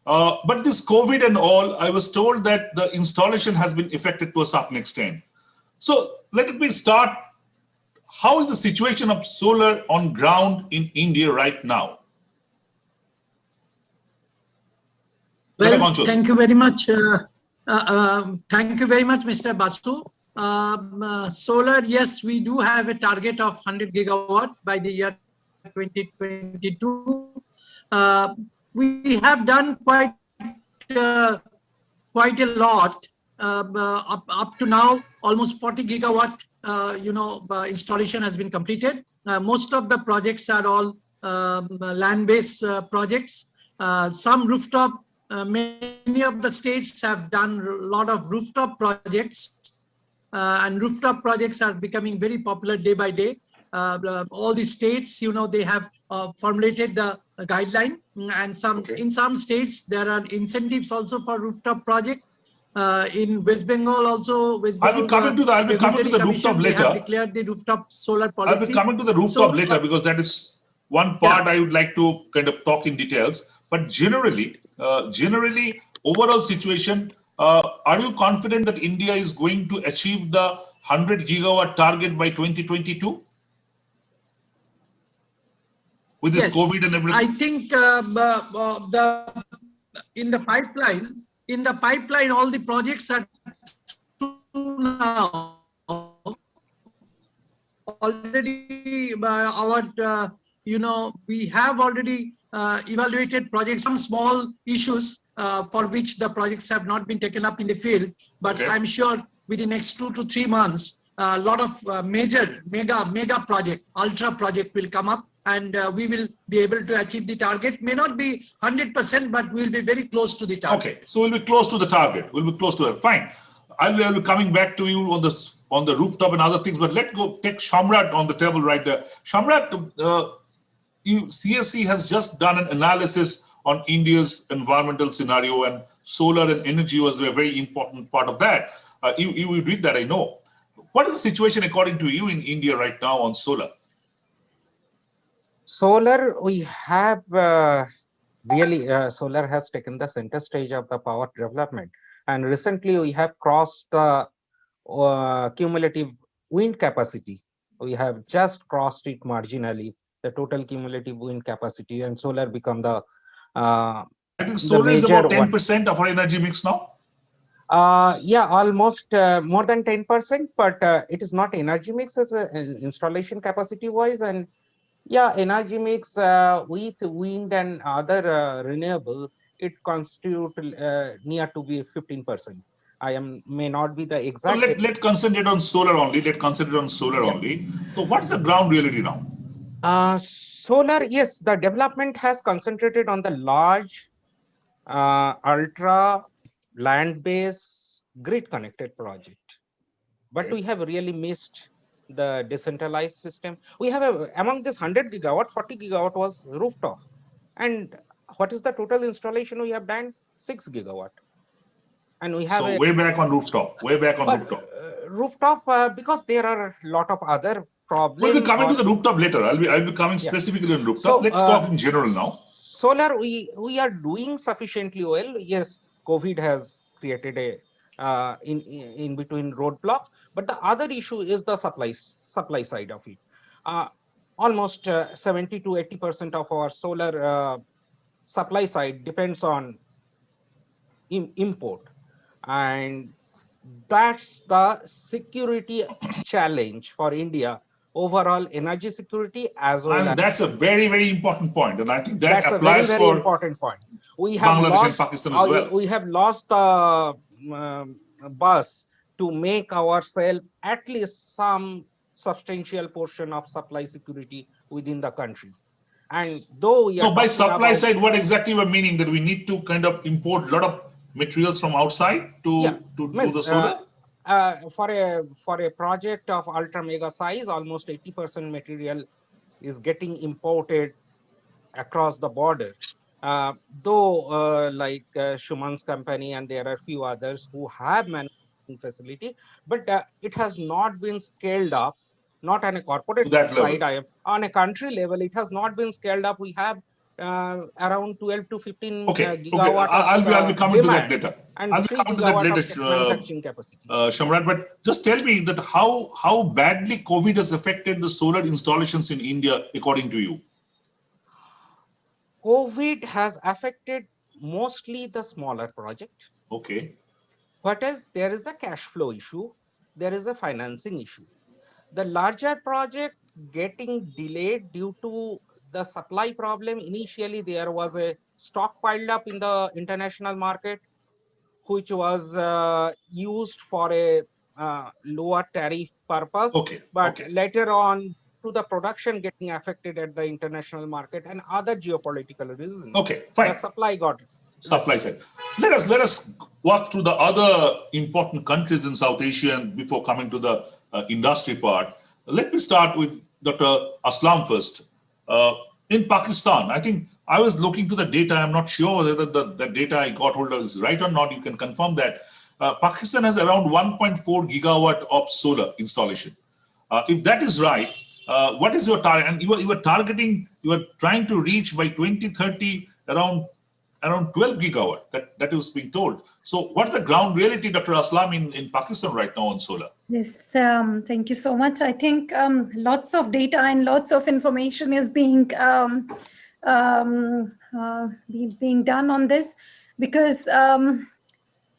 But this COVID and all, I was told that the installation has been affected to a certain extent. So let me start. How is the situation of solar on ground in India right now? Well, thank you very much. Thank you very much, Mr. Basu. Solar, yes, we do have a target of 100 gigawatt by the year 2022. We have done quite a lot. Up to now, almost 40 gigawatt, installation has been completed. Most of the projects are all land-based projects. Some rooftop, many of the states have done a lot of rooftop projects, and rooftop projects are becoming very popular day by day. All the states, they have formulated the guideline, and in some states there are incentives also for rooftop project. In West Bengal also, I'll be coming to the rooftop later. Have declared the rooftop solar policy. I'll be coming to the rooftop later, because that is one part I would like to kind of talk in details. But generally, overall situation, are you confident that India is going to achieve the 100 gigawatt target by 2022? With this COVID and everything? I think in the pipeline, all the projects are now already we have already evaluated projects, some small issues for which the projects have not been taken up in the field, but I'm sure within the next 2 to 3 months, a lot of mega project, ultra project will come up, and we will be able to achieve the target. May not be 100%, but we'll be very close to the target. Okay, so we'll be close to the target. We'll be close to it. Fine. I'll be coming back to you on the rooftop and other things, but let's go take Shamrat on the table right there. Shamrat, CSE has just done an analysis on India's environmental scenario, and solar and energy was a very important part of that. You read that, I know. What is the situation according to you in India right now on solar? Solar, we have solar has taken the center stage of the power development. And recently we have crossed the cumulative wind capacity. We have just crossed it marginally, the total cumulative wind capacity, and solar become the I think solar is about 10% of our energy mix now. Yeah, almost more than 10%, but it is not energy mix as installation capacity wise. And yeah, energy mix with wind and other renewable, it constitute near to be 15%. May not be the exact. So let's concentrate on solar only. So what's the ground reality now? Solar, yes, the development has concentrated on the large, ultra land-based grid-connected project. But we have really missed the decentralized system. We have among this 100 gigawatt, 40 gigawatt was rooftop. And what is the total installation we have done? 6 gigawatt. And we have way back on rooftop. Rooftop, because there are a lot of other problems. We'll be coming to the rooftop later. I'll be coming specifically on rooftop. So, let's talk in general now. Solar, we are doing sufficiently well. Yes, COVID has created a in between roadblock, but the other issue is the supply side of it. Almost 70 to 80% of our solar supply side depends on import, and that's the security challenge for India. Overall energy security as well. And that's a very, very important point. And I think that that's applies a very, very important point. We have Bangladesh lost, and Pakistan as well. We have lost the bus to make ourselves at least some substantial portion of supply security within the country. And though we are by supply side, what exactly we're meaning? That we need to kind of import a lot of materials from outside to do the solar? For a project of ultra mega size, almost 80% material is getting imported across the border. Though like Schuman's company and there are a few others who have manufacturing facility, but it has not been scaled up, not on a corporate side. On a country level, it has not been scaled up. We have around 12 to 15 gigawatt. I'll be coming to that later. And I'll be coming to that later, manufacturing capacity. Shamrat, but just tell me that how badly COVID has affected the solar installations in India, according to you? COVID has affected mostly the smaller project. Okay. But as there is a cash flow issue, there is a financing issue. The larger project getting delayed due to the supply problem. Initially, there was a stock piled up in the international market, which was used for a lower tariff purpose. Okay. But Okay. later on, to the production getting affected at the international market and other geopolitical reasons, Okay, fine. the supply got supply side. Let us walk through the other important countries in South Asia and before coming to the industry part. Let me start with Dr. Aslam first. In Pakistan, I think I was looking to the data. I'm not sure whether the data I got hold of is right or not. You can confirm that. Pakistan has around 1.4 gigawatt of solar installation. If that is right, what is your target? And you were trying to reach by 2030 around 12 gigawatt. That was being told. So what's the ground reality, Dr. Aslam, in Pakistan right now on solar? Yes, thank you so much. I think lots of data and lots of information is being done on this, because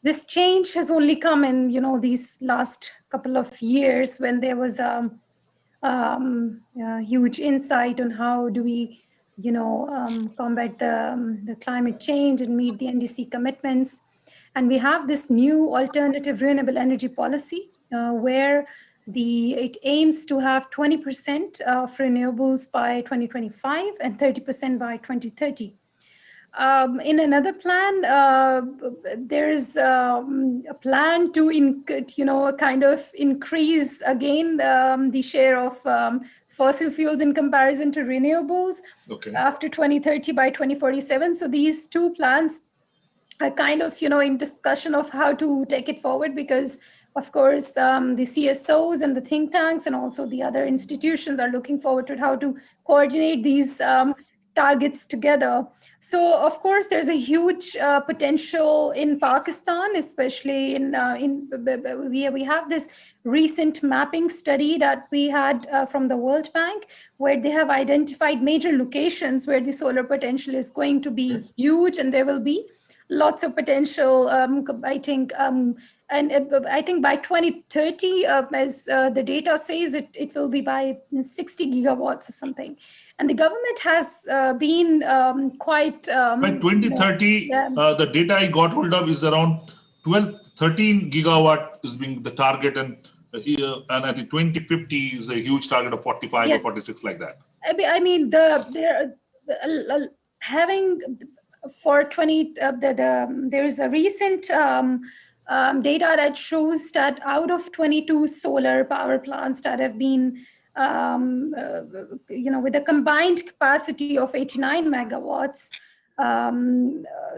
this change has only come in, these last couple of years, when there was a huge insight on how do we, combat the climate change and meet the NDC commitments. And we have this new alternative renewable energy policy where it aims to have 20% of renewables by 2025 and 30% by 2030. In another plan, there's a plan to, kind of increase again the share of fossil fuels in comparison to renewables after 2030 by 2047. So these two plans are kind of, in discussion of how to take it forward, because of course, the CSOs and the think tanks and also the other institutions are looking forward to how to coordinate these targets together. So, of course, there's a huge potential in Pakistan, especially we have this recent mapping study that we had from the World Bank, where they have identified major locations where the solar potential is going to be huge, and there will be lots of potential, I think, and I think by 2030, as the data says, it will be by 60 gigawatts or something. And the government has been quite... by 2030, the data I got hold of is around 13 gigawatt is being the target, and I think 2050 is a huge target of 45 or 46, like that. I mean, having for 20, there is a recent data that shows that out of 22 solar power plants that have been, with a combined capacity of 89 megawatts,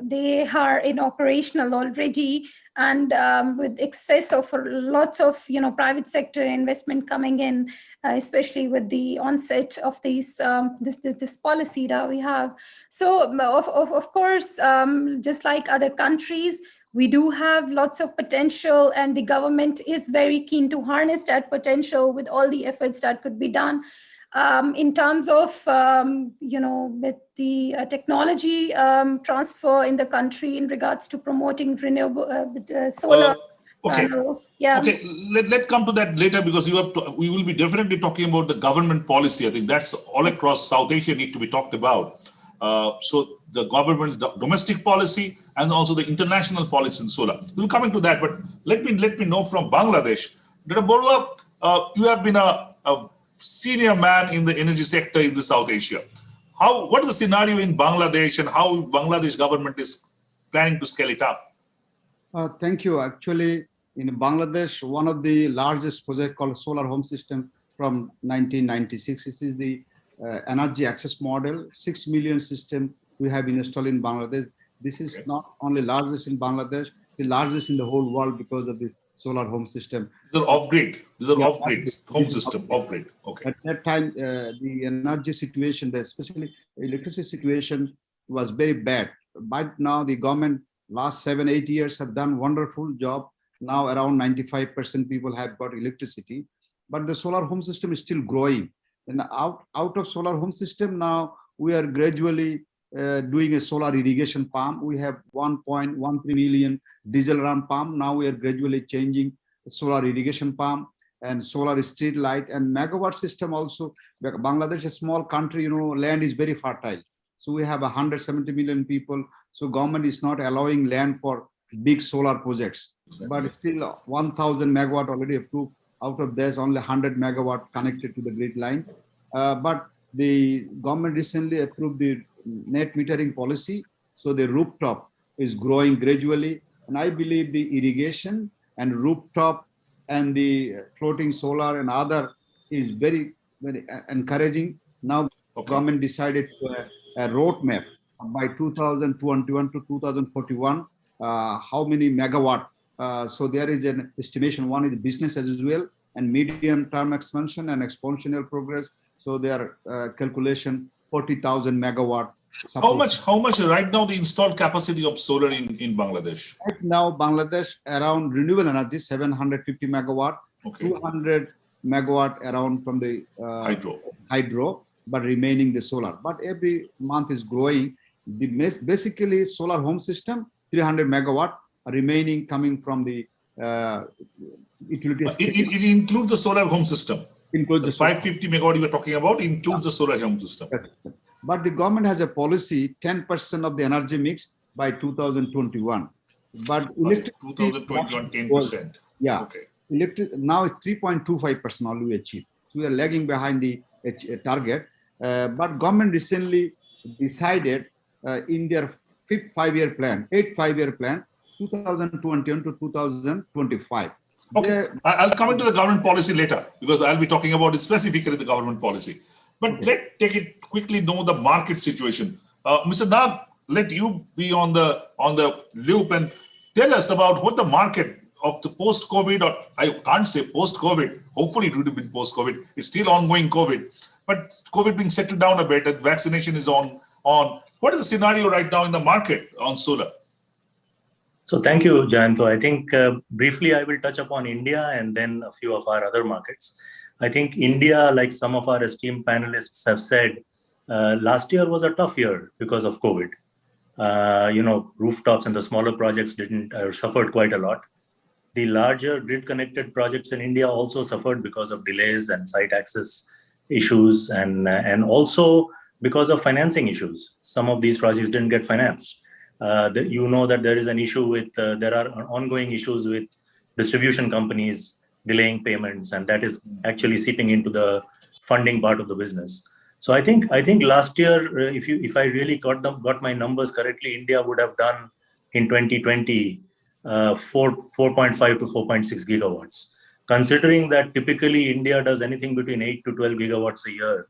they are in operational already, and with excess of lots of private sector investment coming in, especially with the onset of these this policy that we have. So of course, just like other countries, we do have lots of potential, and the government is very keen to harness that potential with all the efforts that could be done. In terms of, with the technology transfer in the country in regards to promoting renewable solar panels. Yeah. Okay, let's come to that later, because we will be definitely talking about the government policy. I think that's all across South Asia need to be talked about. So the government's domestic policy and also the international policy in solar. We'll come into that, but let me know from Bangladesh. Dr. Borua, you have been a senior man in the energy sector in the South Asia. What is the scenario in Bangladesh, and how Bangladesh government is planning to scale it up? Thank you. Actually, in Bangladesh, one of the largest projects called Solar Home System from 1996. This is the energy access model. 6 million system we have installed in Bangladesh. This is not only largest in Bangladesh, the largest in the whole world because of the solar home system. These are off-grid. These are off-grid home system, off-grid. Okay. At that time, the energy situation, especially electricity situation, was very bad. But now the government, last 7-8 years, have done wonderful job. Now around 95% people have got electricity, but the solar home system is still growing. And out of solar home system, now we are gradually doing a solar irrigation pump. We have 1.13 million diesel ram pump. Now we are gradually changing solar irrigation pump and solar street light and megawatt system also. Bangladesh is a small country, land is very fertile. So we have 170 million people. So government is not allowing land for big solar projects, but still 1,000 megawatt already approved. Out of this, only 100 megawatt connected to the grid line. But the government recently approved the net metering policy. So the rooftop is growing gradually. And I believe the irrigation and rooftop and the floating solar and other is very, very encouraging. Now government decided to a roadmap by 2021 to 2041, how many megawatt. So there is an estimation. One is business as usual and medium term expansion and exponential progress. So their calculation 40,000 megawatt. Support. How much right now the installed capacity of solar in Bangladesh? Right now, Bangladesh around renewable energy 750 megawatt, 200 megawatt around from the hydro, but remaining the solar. But every month is growing. Basically, solar home system 300 megawatt, remaining coming from the utility. It includes the solar home system. Includes the 550 megawatt you were talking about includes the solar home system. But the government has a policy 10% of the energy mix by 2021. But electricity 2021 10%. Yeah. Okay. Now it's 3.25% all we achieve. So we are lagging behind the target. But government recently decided in their 8th five-year plan, 2021 to 2025. Okay, I'll come into the government policy later because I'll be talking about it specifically the government policy. But let's take it quickly, know the market situation. Mr. Nag, let you be on the loop and tell us about what the market of the post-COVID, or I can't say post-COVID, hopefully it would have been post-COVID, it's still ongoing COVID, but COVID being settled down a bit, and vaccination is on. What is the scenario right now in the market on solar? So thank you, Jayanto. I think briefly I will touch upon India and then a few of our other markets. I think India, like some of our esteemed panelists have said, last year was a tough year because of COVID. Rooftops and the smaller projects suffered quite a lot. The larger grid-connected projects in India also suffered because of delays and site access issues and also because of financing issues. Some of these projects didn't get financed. You know that there is an issue with, there are ongoing issues with distribution companies delaying payments, and that is actually seeping into the funding part of the business. So I think last year, if I really got my numbers correctly, India would have done in 2020 4.5 to 4.6 gigawatts. Considering that typically India does anything between 8 to 12 gigawatts a year,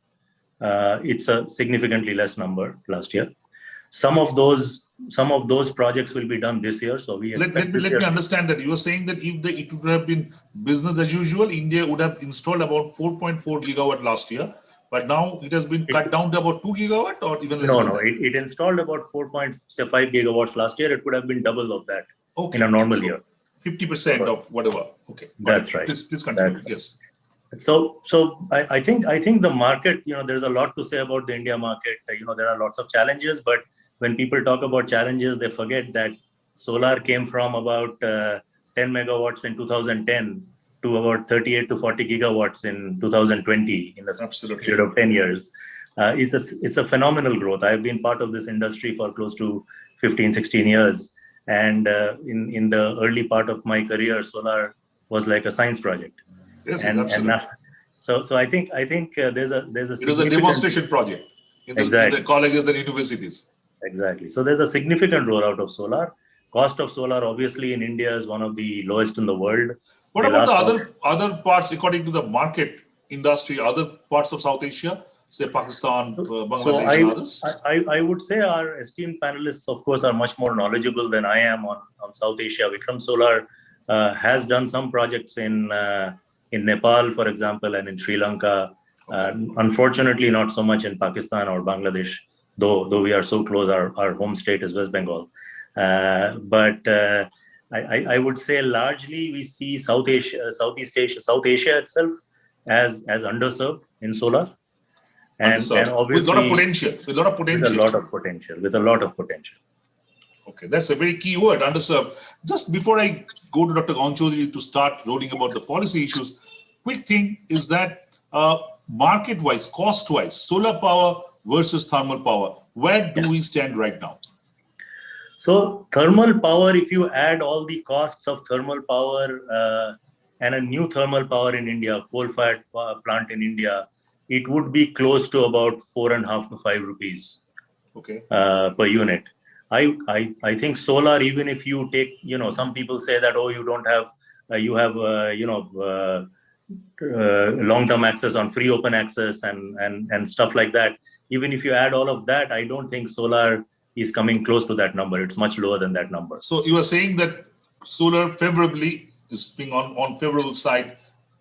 it's a significantly less number last year. Some of those projects will be done this year. So we expect let me understand that you are saying that if it would have been business as usual, India would have installed about 4.4 gigawatt last year, but now it has been cut down to about 2 gigawatt or even less. No, it installed about 4.5 gigawatts last year. It would have been double of that in a normal year. 50% of whatever. Okay, that's right. Please continue. Yes. So I think the market, there's a lot to say about the India market. There are lots of challenges, but when people talk about challenges, they forget that solar came from about 10 megawatts in 2010 to about 38 to 40 gigawatts in 2020 in the period of 10 years. It's a phenomenal growth. I've been part of this industry for close to 15, 16 years. And in the early part of my career, solar was like a science project. Yes, absolutely. So I think there's a it was a demonstration project in the colleges and universities. Exactly. So there's a significant rollout of solar. Cost of solar, obviously, in India is one of the lowest in the world. What about the other parts, according to the market industry, other parts of South Asia, say Pakistan, Bangladesh, and others? I would say our esteemed panelists, of course, are much more knowledgeable than I am on South Asia. Vikram Solar has done some projects in Nepal, for example, and in Sri Lanka. Unfortunately, not so much in Pakistan or Bangladesh, though we are so close. Our home state is West Bengal. But I would say largely we see South Asia itself as underserved in solar. And Understood. obviously, with a lot of potential. With a lot of potential. Okay, that's a very key word, underserved. Just before I go to Dr. Gaunchodhary to start rolling about the policy issues, quick thing is that market-wise, cost-wise, solar power versus thermal power, where do we stand right now? So thermal power, if you add all the costs of thermal power and a new thermal power in India, coal-fired plant in India, it would be close to about 4.5 to 5 rupees per unit. I think solar, even if you take, some people say that, oh, you don't have, you have, long-term access on free open access and stuff like that. Even if you add all of that, I don't think solar is coming close to that number. It's much lower than that number. So you are saying that solar favorably is being on favorable side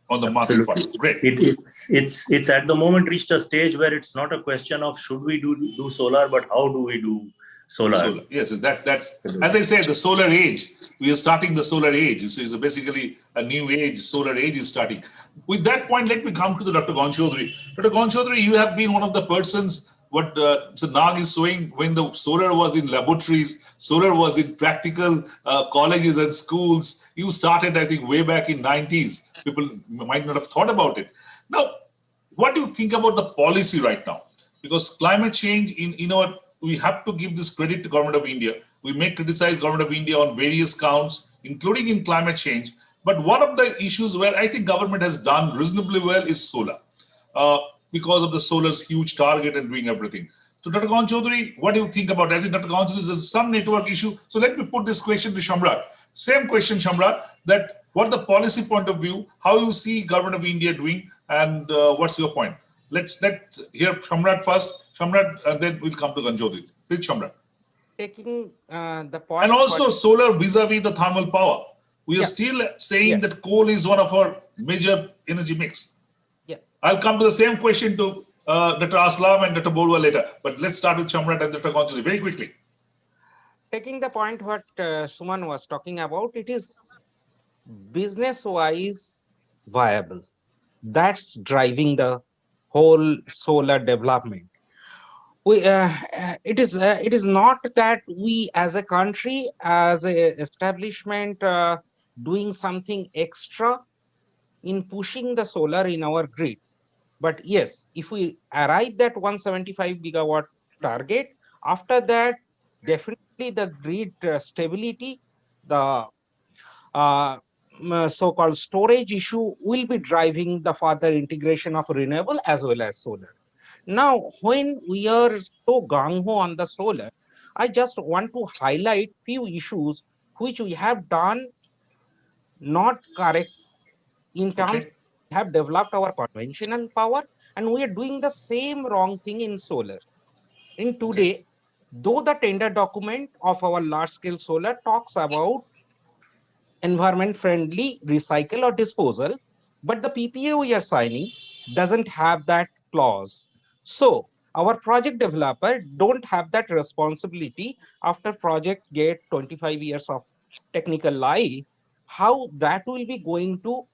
on the market part. Great. It's at the moment reached a stage where it's not a question of should we do solar, but how do we do solar. Yes, that's as I said, the solar age. We are starting the solar age. So basically a new age. Solar age is starting. With that point, let me come to the Dr. Gaunchodhary. Dr. Gaunchodhary, you have been one of the persons. What so Nag is showing, when the solar was in laboratories, solar was in practical colleges and schools. You started, I think, way back in 90s. People might not have thought about it. Now, what do you think about the policy right now? Because climate change, we have to give this credit to Government of India. We may criticize Government of India on various counts, including in climate change. But one of the issues where I think government has done reasonably well is solar. Because of the solar's huge target and doing everything. So Dr. Gaunchodhary, what do you think about that? I think Dr. Gaunchodhary, there's some network issue. So let me put this question to Shamrat. Same question, Shamrat, that what the policy point of view, how you see Government of India doing, and what's your point? Let's hear Shamrat first. Shamrat, and then we'll come to Gaunchodhary. Please, Shamrat. Taking the point. And also solar vis-a-vis the thermal power. We are still saying that coal is one of our major energy mix. I'll come to the same question to Dr. Aslam and Dr. Borua later, but let's start with Shamrat and Dr. Gaunchodhary very quickly. Taking the point what Suman was talking about, it is business-wise viable. That's driving the whole solar development. It is not that we as a country, as an establishment, doing something extra in pushing the solar in our grid. But yes, if we arrive at 175 gigawatt target, after that, definitely the grid stability, the so-called storage issue will be driving the further integration of renewable as well as solar. Now, when we are so gung-ho on the solar, I just want to highlight few issues which we have done not correct in terms have developed our conventional power, and we are doing the same wrong thing in solar. In today, though the tender document of our large-scale solar talks about environment-friendly recycle or disposal, but the PPA we are signing doesn't have that clause. So our project developer don't have that responsibility after project get 25 years of technical life, how that will be going to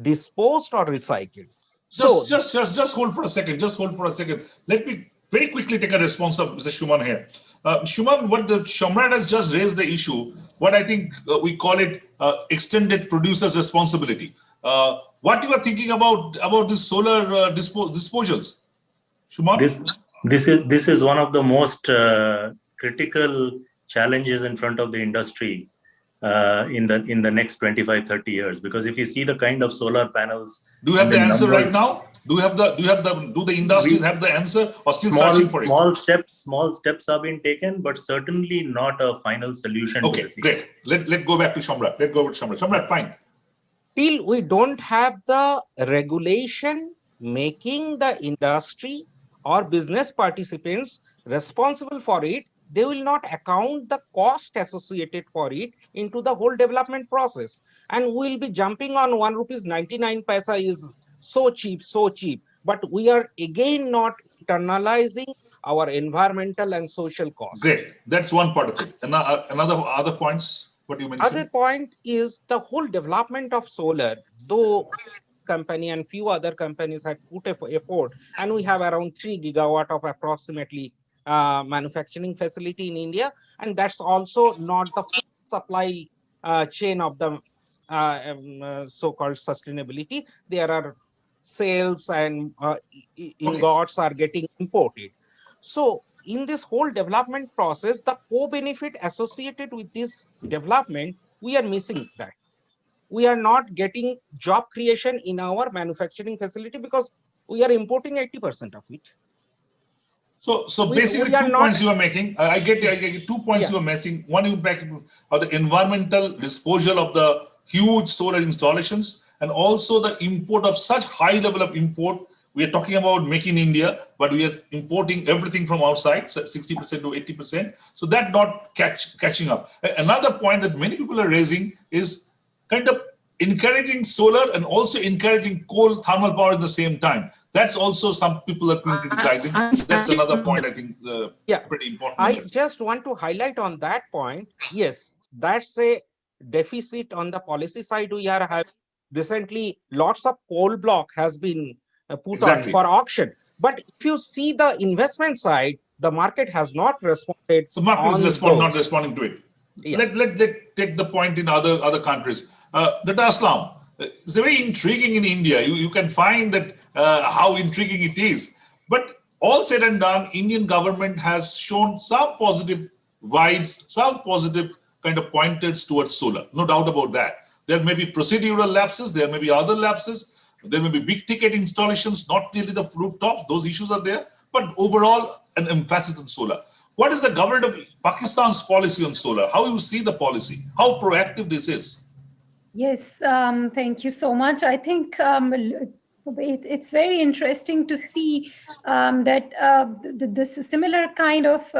disposed or recycled. Just hold for a second. Just hold for a second. Let me very quickly take a response of Mr. Shuman here. Shuman, what the Shamrat has just raised the issue, what I think we call it extended producer's responsibility. What you are thinking about this solar disposals, Shuman? This is one of the most critical challenges in front of the industry in the next 25-30 years, because if you see the kind of solar panels, do you have the answer right now? Do the industries have the answer, or still searching for it? Small steps are being taken, but certainly not a final solution. Okay, great. Let's go back to Shamrat. Let's go with Shamrat. Shamrat, fine. Till we don't have the regulation making the industry or business participants responsible for it, they will not account the cost associated for it into the whole development process. And we'll be jumping on 1.99 rupees is so cheap. But we are again not internalizing our environmental and social costs. Great. That's one part of it. And other points, what you mentioned? Other point is the whole development of solar, though company and few other companies had put effort, and we have around 3 gigawatt of approximately manufacturing facility in India, and that's also not the full supply chain of the so-called sustainability. There are sales and ingots are getting imported. So in this whole development process, the co-benefit associated with this development, we are missing that. We are not getting job creation in our manufacturing facility because we are importing 80% of it. So basically, 2 points you are making. I get 2 points you are missing. One impact of the environmental disposal of the huge solar installations, and also the import of such high level of import. We are talking about Make in India, but we are importing everything from outside, 60% to 80%. So that not catching up. Another point that many people are raising is kind of encouraging solar and also encouraging coal thermal power at the same time. That's also some people are criticizing. That's another point I think pretty important. I just want to highlight on that point. Yes, that's a deficit on the policy side. We are having recently lots of coal block has been put on for auction. But if you see the investment side, the market has not responded. So market is not responding to it. Yeah. Let take the point in other countries. Dr. Aslam, it's very intriguing in India. You can find that how intriguing it is. But all said and done, Indian government has shown some positive vibes, some positive kind of pointers towards solar. No doubt about that. There may be procedural lapses, there may be other lapses, there may be big ticket installations, not nearly the rooftops, those issues are there, but overall an emphasis on solar. What is the government of Pakistan's policy on solar? How you see the policy? How proactive this is? Yes, thank you so much. I think it's very interesting to see that this similar kind of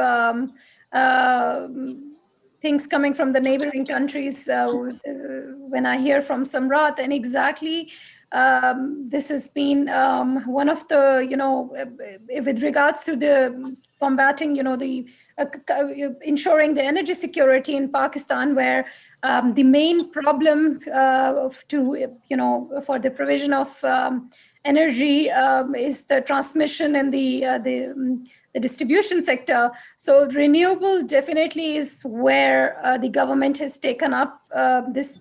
things coming from the neighboring countries. When I hear from Samrat, and exactly this has been one of the, with regards to the combating, the ensuring the energy security in Pakistan, where the main problem for the provision of energy is the transmission and the distribution sector. So renewable definitely is where the government has taken up this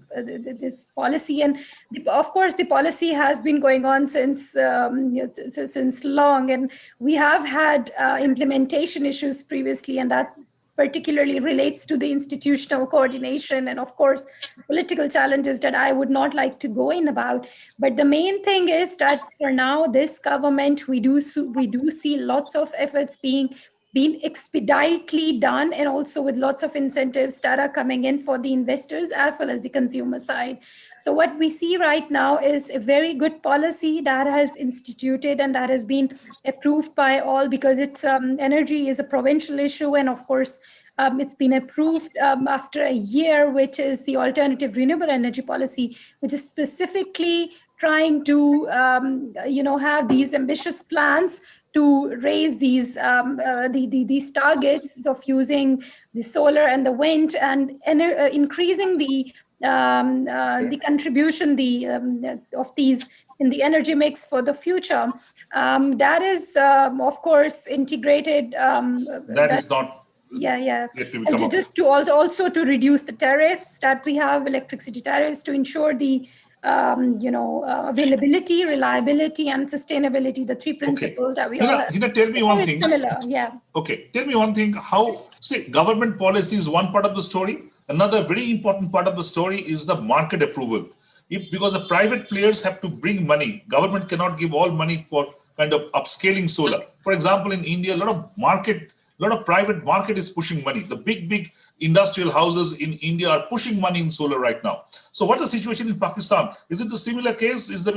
policy, and of course the policy has been going on since long, and we have had implementation issues previously, and that particularly relates to the institutional coordination and of course political challenges that I would not like to go in about. But the main thing is that for now, this government, we do see lots of efforts being expeditiously done, and also with lots of incentives that are coming in for the investors as well as the consumer side. So what we see right now is a very good policy that has instituted and that has been approved by all, because it's energy is a provincial issue, and of course it's been approved after a year, which is the alternative renewable energy policy, which is specifically trying to have these ambitious plans to raise these targets of using the solar and the wind, and increasing the contribution of these in the energy mix for the future. That is of course integrated. That is not. Yeah. And just to also to reduce the tariffs that we have, electricity tariffs, to ensure the availability, reliability, and sustainability, the three principles that we all have. Hina, tell me one thing. Similar, yeah. Okay, tell me one thing. Government policy is one part of the story. Another very important part of the story is the market approval. Because the private players have to bring money. Government cannot give all money for kind of upscaling solar. For example, in India, a lot of private market is pushing money. The big industrial houses in India are pushing money in solar right now. So what is the situation in Pakistan? Is it the similar case? Is there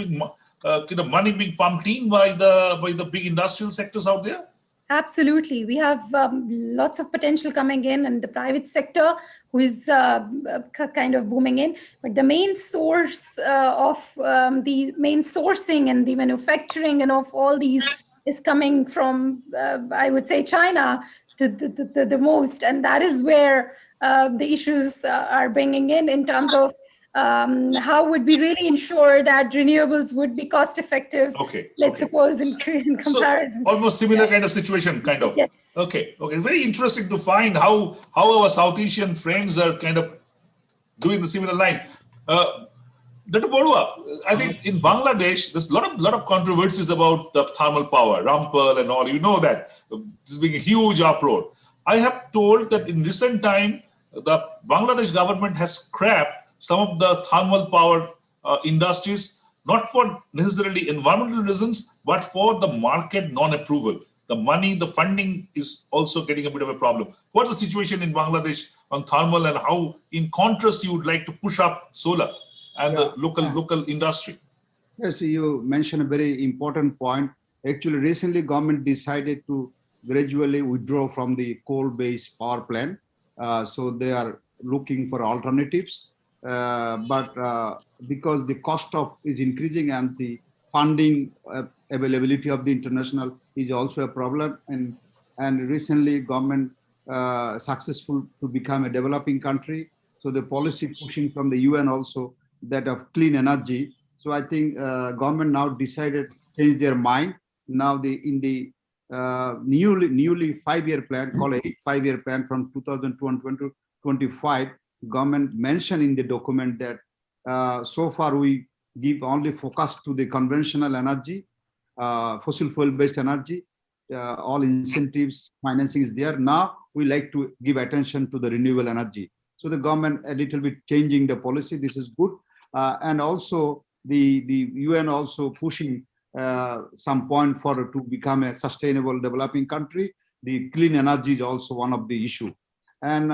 money being pumped in by the big industrial sectors out there? Absolutely. We have lots of potential coming in the private sector, who is kind of booming in. But the main source of the main sourcing and the manufacturing and of all these is coming from, I would say, China to the most. And that is where the issues are bringing in terms of how would we really ensure that renewables would be cost effective? Okay. Let's suppose in comparison. So almost similar kind of situation, kind of. Yes. Okay. It's very interesting to find how our South Asian friends are kind of doing the similar line. Dr. Borua, I think in Bangladesh, there's a lot of controversies about the thermal power, Rampal and all. You know that this is being a huge uproar. I have told that in recent time, the Bangladesh government has scrapped some of the thermal power industries, not for necessarily environmental reasons, but for the market non-approval. The money, the funding is also getting a bit of a problem. What's the situation in Bangladesh on thermal, and how, in contrast, you would like to push up solar and the local industry? Yes, you mentioned a very important point. Actually, recently government decided to gradually withdraw from the coal-based power plant. So they are looking for alternatives. But because the cost of is increasing and the funding availability of the international is also a problem. And recently government successful to become a developing country. So the policy pushing from the UN also that of clean energy. So I think government now decided change their mind. Now in the newly 5-year plan, called a 5-year plan from 2020 to 25, government mentioned in the document that so far we give only focus to the conventional energy, fossil fuel based energy, all incentives, financing is there. Now we like to give attention to the renewable energy. So the government a little bit changing the policy. This is good. And also the UN also pushing some point for to become a sustainable developing country. The clean energy is also one of the issue. And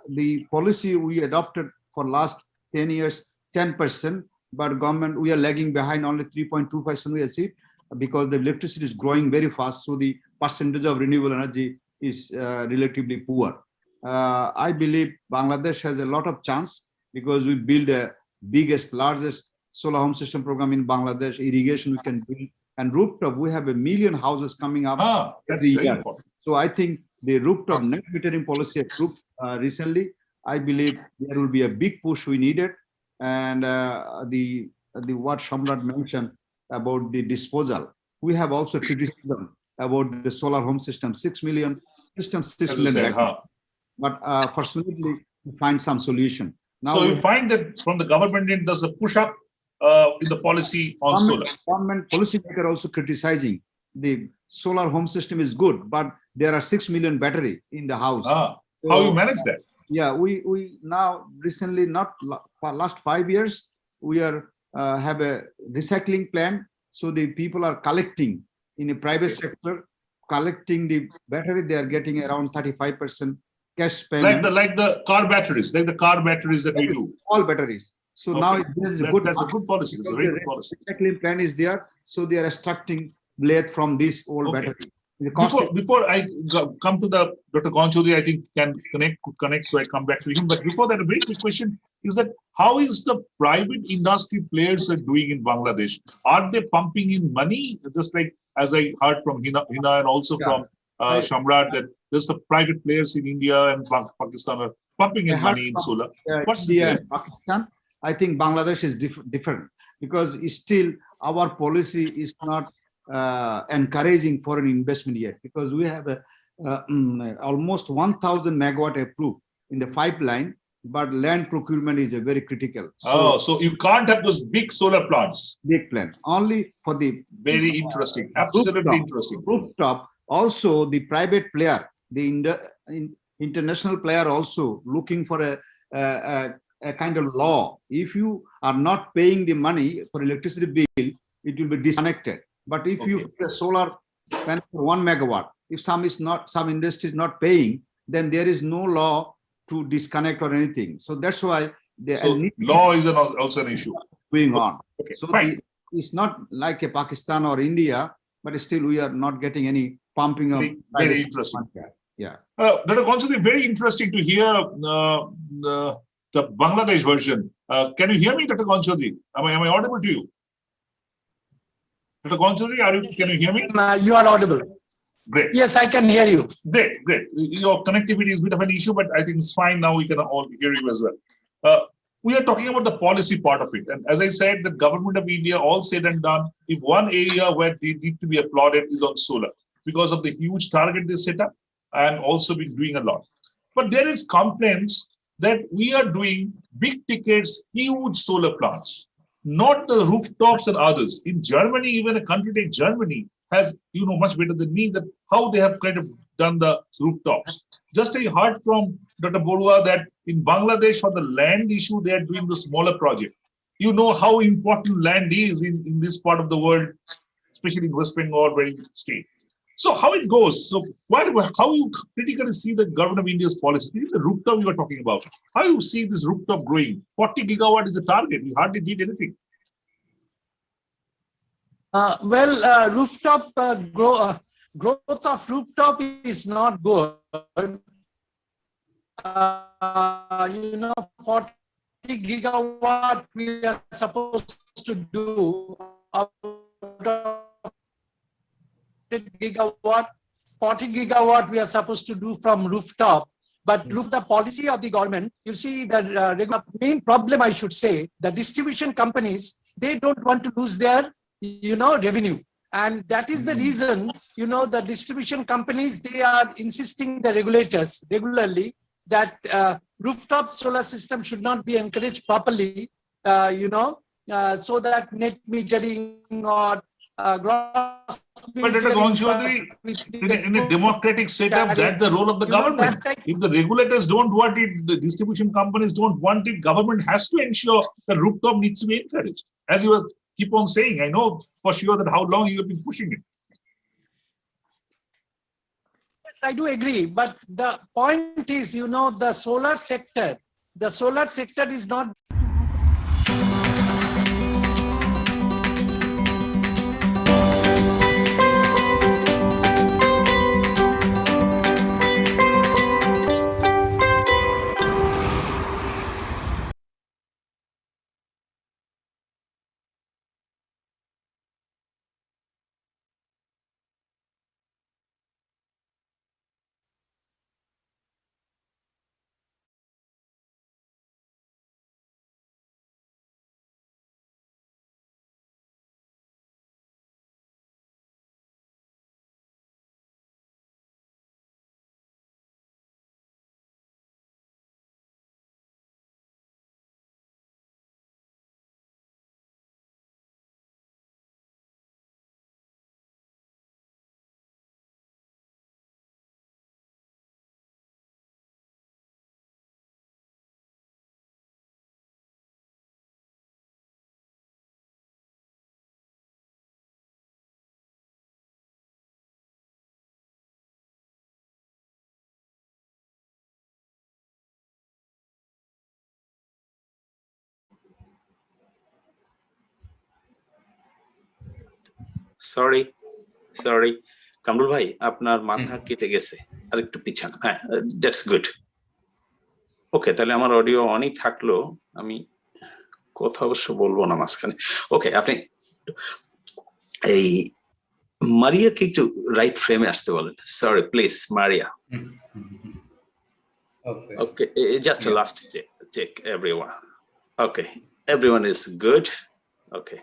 the policy we adopted for last 10 years, 10%, but government, we are lagging behind only 3.25% we see, because the electricity is growing very fast. So the percentage of renewable energy is relatively poor. I believe Bangladesh has a lot of chance because we build the biggest, largest solar home system program in Bangladesh. Irrigation we can build, and rooftop, we have 1 million houses coming up every year. So I think the rooftop net metering policy approved recently. I believe there will be a big push we needed. And the what Shamrat mentioned about the disposal, we have also criticism about the solar home system, 6 million systems, 6 million. But fortunately, we find some solution. Now so you find that from the government end, there's a push up in the policy on solar. Government policymaker also criticizing the solar home system is good, but there are 6 million battery in the house. How you manage that? Yeah, we now recently, not for last 5 years, we are have a recycling plan. So the people are collecting in a private sector, collecting the battery. They are getting around 35% cash payment. Like the car batteries, that we do. All batteries. So now there's that's a good policy. It's a very good policy. Recycling plan is there. So they are extracting lead from this old battery. Before I come to the Dr. Gonchodri, I think could connect, so I come back to him. But before that, a very quick question is that how is the private industry players are doing in Bangladesh? Are they pumping in money, just like as I heard from Hina and also from Shamrat, that there's the private players in India and Pakistan are pumping in money in solar? What's the Pakistan? I think Bangladesh is different because still our policy is not encouraging foreign investment yet, because we have almost 1,000 megawatt approved in the pipeline, but land procurement is a very critical. So you can't have those big solar plants. Big plant only for the very interesting, absolutely interesting rooftop. Also, the private player, the international player also looking for a kind of law. If you are not paying the money for electricity bill, it will be disconnected. But if you put a solar panel for 1 megawatt, if some industry is not paying, then there is no law to disconnect or anything. So that's why law is also an issue going on. Okay, so it's not like a Pakistan or India, but still we are not getting any pumping of. Very interesting. Yeah. Dr. Gonchodri, very interesting to hear the Bangladesh version. Can you hear me, Dr. Gonchodri? Am I audible to you? Dr. Gonchodri, can you hear me? You are audible. Great. Yes, I can hear you. Great. Your connectivity is a bit of an issue, but I think it's fine now. We can all hear you as well. We are talking about the policy part of it. And as I said, the government of India, all said and done, if one area where they need to be applauded is on solar, because of the huge target they set up and also been doing a lot. But there is complaints that we are doing big tickets, huge solar plants, not the rooftops and others. In Germany, even a country like Germany has, much better than me, that how they have kind of done the rooftops. Just I heard from Dr. Borua that in Bangladesh, for the land issue, they are doing the smaller project. You know how important land is in this part of the world, especially in West Bengal, very state. So how it goes? So how you critically see the government of India's policy? The rooftop you were talking about. How you see this rooftop growing? 40 gigawatt is the target. We hardly did anything. Rooftop growth of rooftop is not good. 40 gigawatt we are supposed to do. 40 gigawatt we are supposed to do from rooftop. But the policy of the government, you see the main problem, I should say, the distribution companies, they don't want to lose their revenue. And that is the reason, the distribution companies, they are insisting the regulators regularly that rooftop solar system should not be encouraged properly, so that net metering or gross But in a democratic setup, that's the role of the government. If the regulators don't want it, the distribution companies don't want it, government has to ensure the rooftop needs to be encouraged. As you keep on saying, I know for sure that how long you have been pushing it. I do agree, but the point is, the solar sector is not. Sorry Kamrul ভাই, আপনার মাথা কেটে গেছে, আর একটু পিছান। হ্যাঁ, that's good. ওকে, তাহলে আমার audio অনই থাকলো, আমি কথা অবশ্য বলবো না মাঝখানে। ওকে, আপনি এই মারিয়াকে একটু রাইট ফ্রেমে আসতে বলেন। Sorry please Maria. Okay, just a last check everyone. Okay, everyone is good. Okay.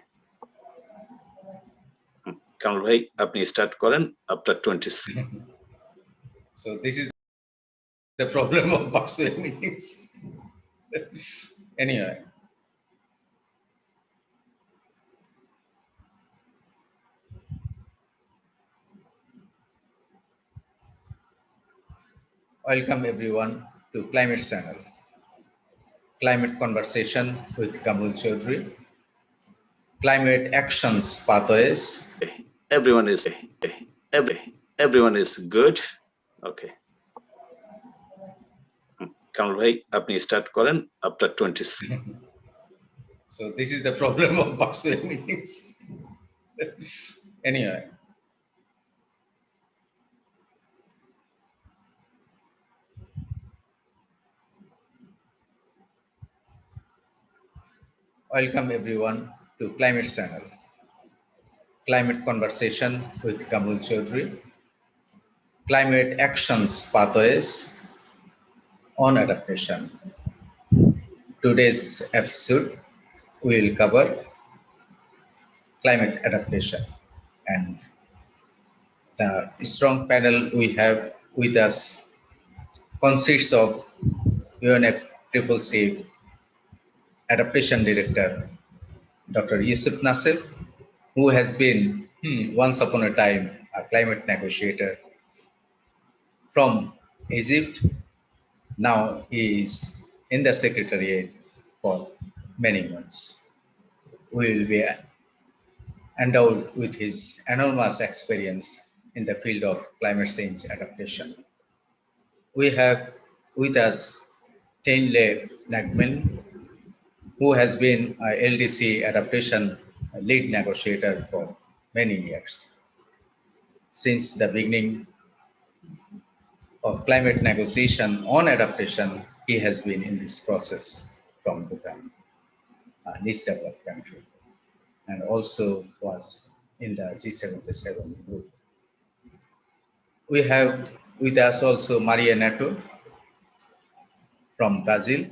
Kamrul ভাই, আপনি স্টার্ট করেন after 20. So this is the problem of virtual meetings. Anyway. Welcome everyone to Climate Channel. Climate Conversation with Kamrul Chaudhary. Climate Actions Pathways. Everyone is good. Okay. Kamrul ভাই, আপনি start করেন after 20. So this is the problem of virtual meetings. Anyway. Welcome everyone to Climate Channel. Climate Conversation with Kamrul Chaudhary. Climate Actions Pathways on Adaptation to today's episode, we will cover climate adaptation, and the strong panel we have with us consists of UNFCCC Adaptation Director, Dr. Yusuf Nasser, who has been once upon a time a climate negotiator from Egypt. Now he is in the Secretariat for many months. We will be endowed with his enormous experience in the field of climate change adaptation. We have with us Tainle Nagmin, who has been a LDC adaptation lead negotiator for many years. Since the beginning of climate negotiation on adaptation, he has been in this process from Bhutan, a least developed country, and also was in the G77 group. We have with us also Maria Neto from Brazil.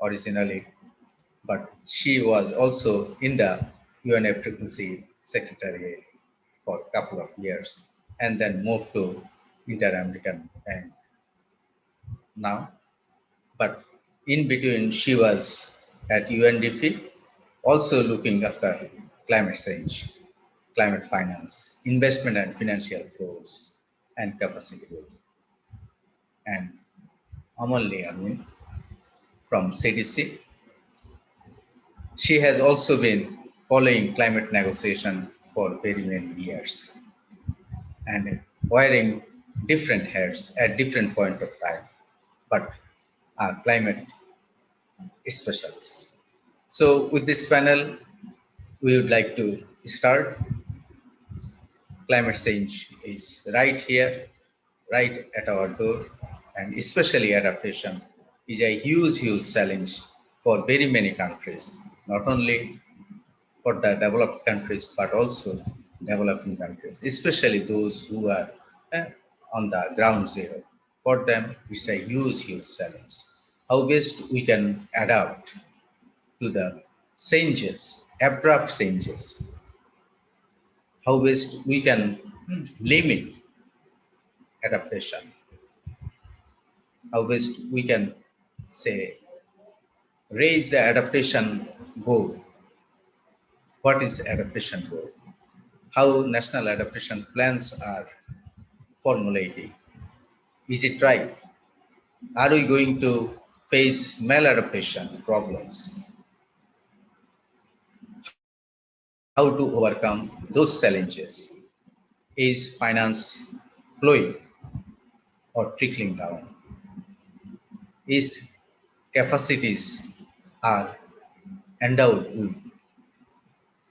Originally, but she was also in the UNFCCC Secretariat for a couple of years and then moved to Inter-American Bank now. But in between, she was at UNDP, also looking after climate change, climate finance, investment and financial flows, and capacity building. And Amalli Amin from CDC, she has also been following climate negotiation for very many years and wearing different hats at different point of time, but are climate specialist. So with this panel, we would like to start. Climate change is right here, right at our door, and especially adaptation is a huge, huge challenge for very many countries, not only for the developed countries, but also developing countries, especially those who are on the ground zero. For them, it's a huge, huge challenge. How best we can adapt to the changes, abrupt changes. How best we can limit adaptation. How best we can say, raise the adaptation goal. What is adaptation goal? How national adaptation plans are formulating. Is it right? Are we going to face maladaptation problems? How to overcome those challenges? Is finance flowing or trickling down? Is capacities are endowed with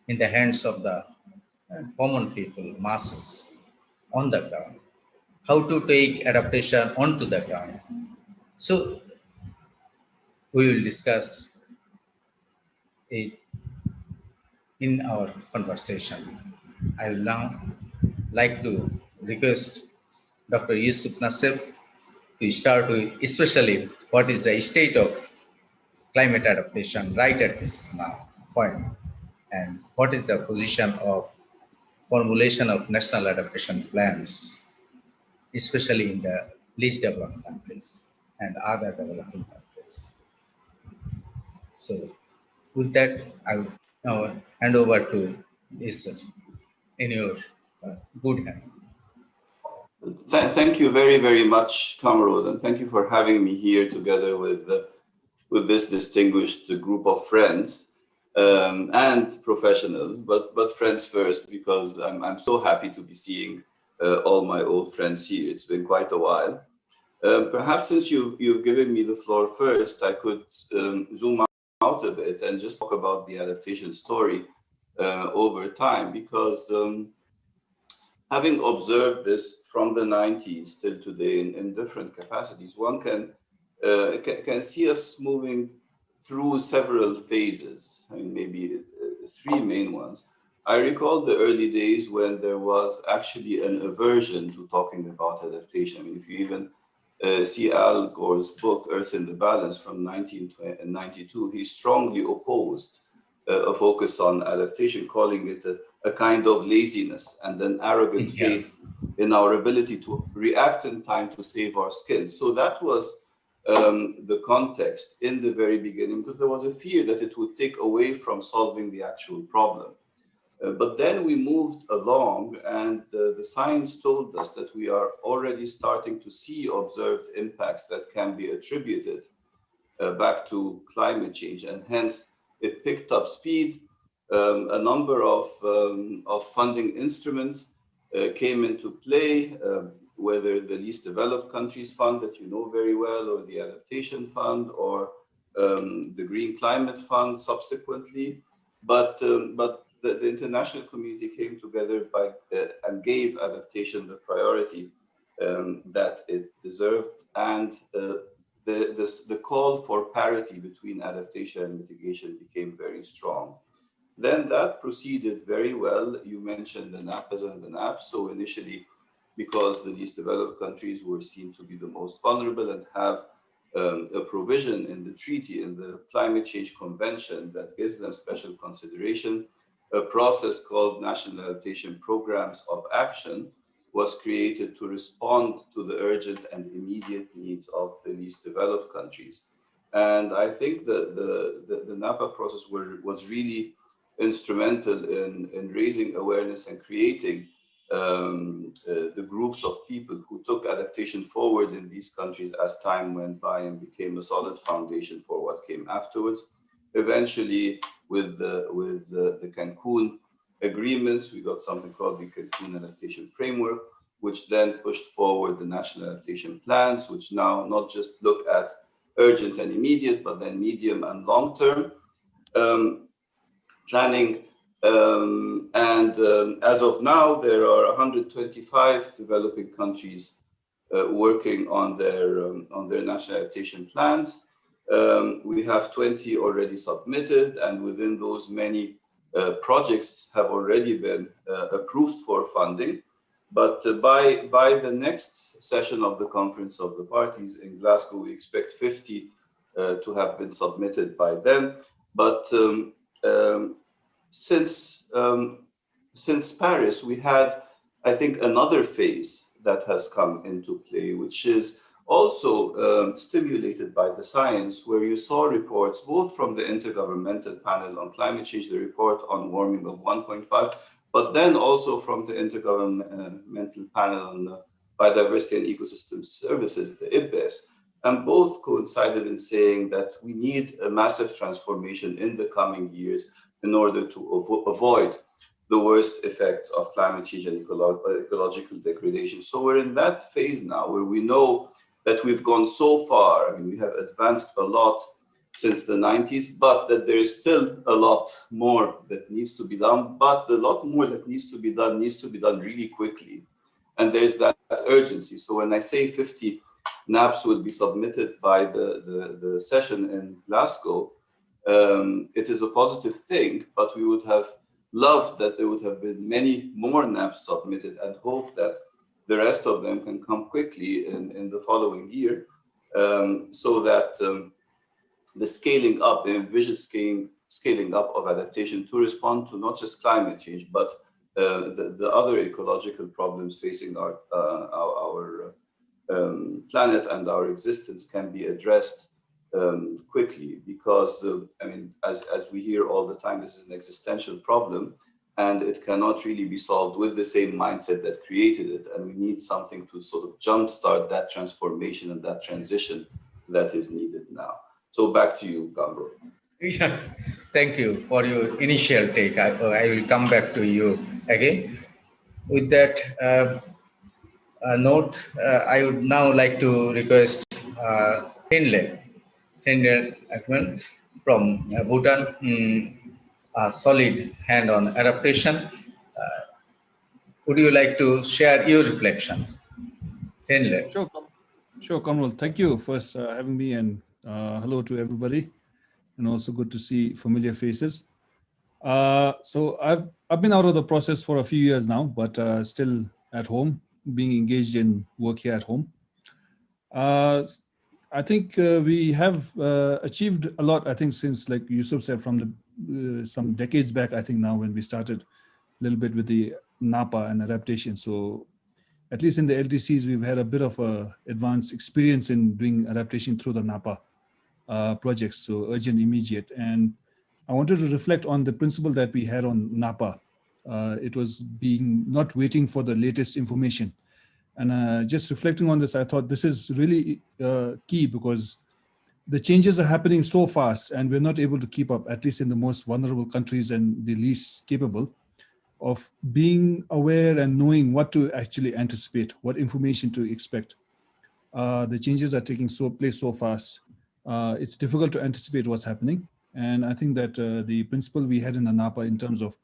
in the hands of the common people, masses on the ground? How to take adaptation onto the ground? So we will discuss it in our conversation. I will now like to request Dr. Yusuf Nasser to start with, especially what is the state of climate adaptation right at this point, and what is the position of formulation of national adaptation plans, especially in the least developed countries and other developing countries. So with that, I would now hand over to Yusuf in your good hand. Thank you very, very much, Kamrod, and thank you for having me here together with this distinguished group of friends and professionals, but friends first, because I'm so happy to be seeing all my old friends here. It's been quite a while. Perhaps since you've given me the floor first, I could zoom out a bit and just talk about the adaptation story over time, because having observed this from the 90s till today in different capacities, one can see us moving through several phases. I mean, maybe three main ones. I recall the early days when there was actually an aversion to talking about adaptation. I mean, if you even see Al Gore's book, Earth in the Balance from 1992, he strongly opposed a focus on adaptation, calling it a kind of laziness and an arrogant faith in our ability to react in time to save our skins. So that was the context in the very beginning, because there was a fear that it would take away from solving the actual problem. But then we moved along, and the science told us that we are already starting to see observed impacts that can be attributed back to climate change, and hence it picked up speed. A number of funding instruments came into play, whether the Least Developed Countries Fund that you know very well, or the Adaptation Fund, or the Green Climate Fund subsequently. But the international community came together and gave adaptation the priority that it deserved, and the call for parity between adaptation and mitigation became very strong. Then that proceeded very well. You mentioned the NAPAs and the NAPs. So initially, because the least developed countries were seen to be the most vulnerable and have a provision in the treaty, in the Climate Change Convention, that gives them special consideration, a process called National Adaptation Programs of Action was created to respond to the urgent and immediate needs of the least developed countries. And I think that the NAPA process was really instrumental in raising awareness and creating the groups of people who took adaptation forward in these countries as time went by and became a solid foundation for what came afterwards. Eventually, with the Cancun agreements, we got something called the Cancun Adaptation Framework, which then pushed forward the national adaptation plans, which now not just look at urgent and immediate, but then medium and long-term planning. As of now, there are 125 developing countries working on their national adaptation plans. We have 20 already submitted, and within those, many projects have already been approved for funding. But by the next session of the Conference of the Parties in Glasgow, we expect 50 to have been submitted by then. But since Paris, we had, I think, another phase that has come into play, which is also stimulated by the science, where you saw reports both from the Intergovernmental Panel on Climate Change, the report on warming of 1.5, but then also from the Intergovernmental Panel on Biodiversity and Ecosystem Services, the IPBES. And both coincided in saying that we need a massive transformation in the coming years in order to avoid the worst effects of climate change and ecological degradation. So we're in that phase now where we know that we've gone so far. I mean, we have advanced a lot since the 90s, but that there is still a lot more that needs to be done. But the lot more that needs to be done really quickly. And there's that urgency. So when I say 50 NAPs will be submitted by the session in Glasgow, it is a positive thing, but we would have loved that there would have been many more NAPs submitted, and hope that the rest of them can come quickly in the following year, so that the scaling up, the envisioned scaling up of adaptation to respond to not just climate change, but the other ecological problems facing our planet and our existence can be addressed quickly. Because, I mean, as we hear all the time, this is an existential problem, and it cannot really be solved with the same mindset that created it. And we need something to sort of jumpstart that transformation and that transition that is needed now. So back to you, Kamro. Yeah, thank you for your initial take. I will come back to you again. With that note, I would now like to request Thenle Akman from Bhutan, a solid hand on adaptation. Would you like to share your reflection? Thenle. Sure, Conwell. Thank you for having me, and hello to everybody, and also good to see familiar faces. So I've been out of the process for a few years now, but still at home, being engaged in work here at home. I think we have achieved a lot, I think, since, like Yusuf said, from the some decades back, I think now, when we started a little bit with the NAPA and adaptation. So at least in the LTCs, we've had a bit of a advanced experience in doing adaptation through the NAPA projects, so urgent, immediate. And I wanted to reflect on the principle that we had on NAPA. It was being not waiting for the latest information. And just reflecting on this, I thought this is really key, because the changes are happening so fast and we're not able to keep up, at least in the most vulnerable countries and the least capable of being aware and knowing what to actually anticipate, what information to expect. The changes are taking place so fast. It's difficult to anticipate what's happening. And I think that the principle we had in the NAPA in terms of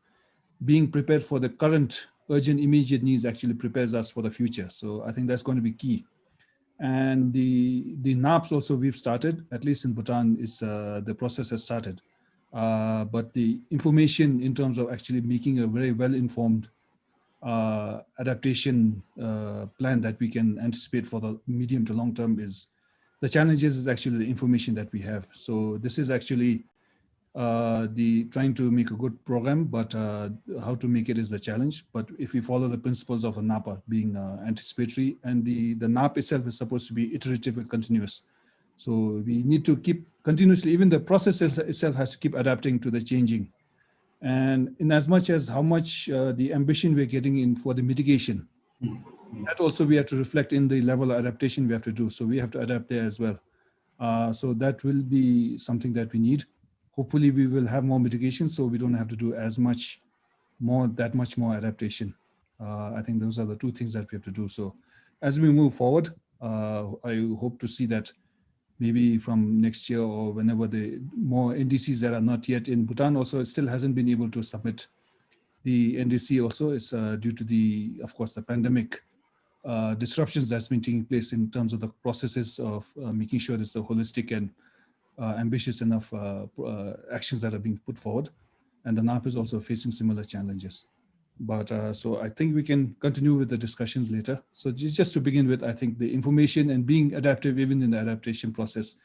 being prepared for the current urgent, immediate needs actually prepares us for the future. So I think that's going to be key. And the NAPs also we've started, at least in Bhutan, is the process has started. But the information in terms of actually making a very well-informed adaptation plan that we can anticipate for the medium to long term is, the challenges is actually the information that we have. So this is actually the trying to make a good program, but how to make it is the challenge. But if we follow the principles of a NAPA being anticipatory, and the NAP itself is supposed to be iterative and continuous. So we need to keep continuously, even the process itself has to keep adapting to the changing. And in as much as how much the ambition we're getting in for the mitigation, that also we have to reflect in the level of adaptation we have to do. So we have to adapt there as well. So that will be something that we need. Hopefully we will have more mitigation, so we don't have to do as much more, that much more adaptation. I think those are the two things that we have to do. So as we move forward, I hope to see that maybe from next year or whenever the more NDCs that are not yet in Bhutan also still hasn't been able to submit the NDC also. It's due to the, of course, the pandemic disruptions that's been taking place in terms of the processes of making sure it's a holistic and ambitious enough actions that are being put forward. And the NAP is also facing similar challenges. But so I think we can continue with the discussions later. So just to begin with, I think the information and being adaptive even in the adaptation process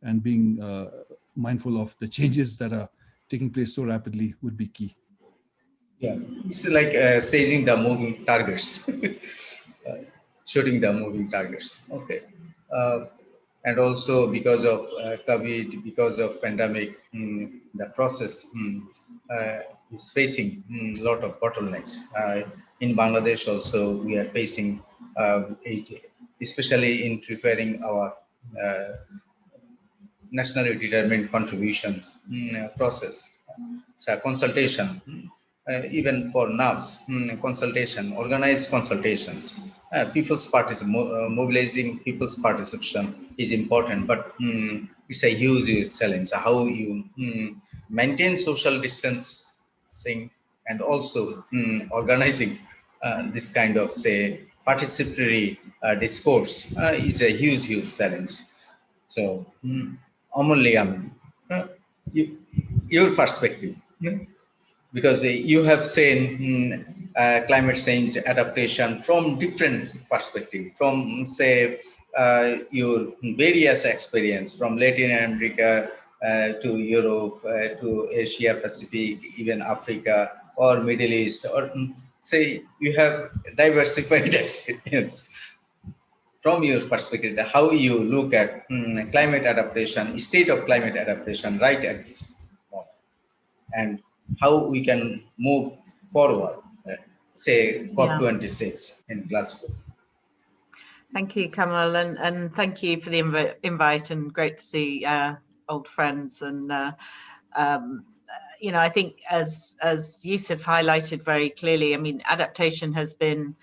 and being mindful of the changes that are taking place so rapidly would be key. Yeah, it's like seizing the moving targets, shooting the moving targets. Okay. And also because of COVID, because of pandemic, the process is facing a lot of bottlenecks. In Bangladesh also, we are facing it, especially in preparing our nationally determined contributions process. So consultation, even for NAVs, consultation, organized consultations, people's participation, mobilizing people's participation is important, but it's a huge challenge. How you maintain social distancing and also organizing this kind of, say, participatory discourse is a huge challenge. So, Amulya, your perspective. Because you have seen climate change adaptation from different perspective, from say your various experience from Latin America to Europe to Asia Pacific, even Africa or Middle East, or say you have diversified experience. From your perspective, how you look at climate adaptation, state of climate adaptation right at this moment, and how we can move forward, say COP26 in Glasgow. Thank you, Kamal, and thank you for the invite, and great to see old friends. And you know, I think as Yusuf highlighted very clearly, I mean, adaptation has been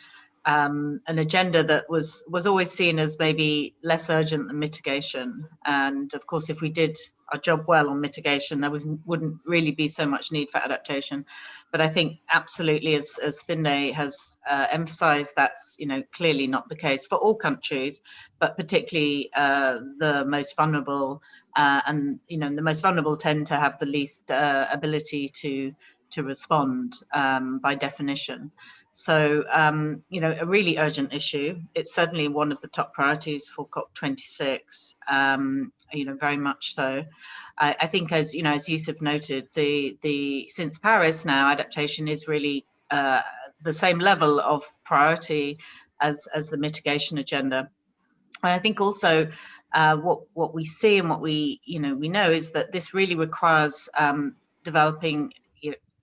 an agenda that was always seen as maybe less urgent than mitigation. And of course, if we did our job well on mitigation, there wouldn't really be so much need for adaptation. But I think absolutely, as Thinde has emphasized, that's, you know, clearly not the case for all countries, but particularly the most vulnerable. And, you know, the most vulnerable tend to have the least ability to respond by definition. So, you know, a really urgent issue. It's certainly one of the top priorities for COP26, you know, very much so. I think, as you know, as Yusuf noted, since Paris now, adaptation is really the same level of priority as the mitigation agenda. And I think also what we see and what we know is that this really requires developing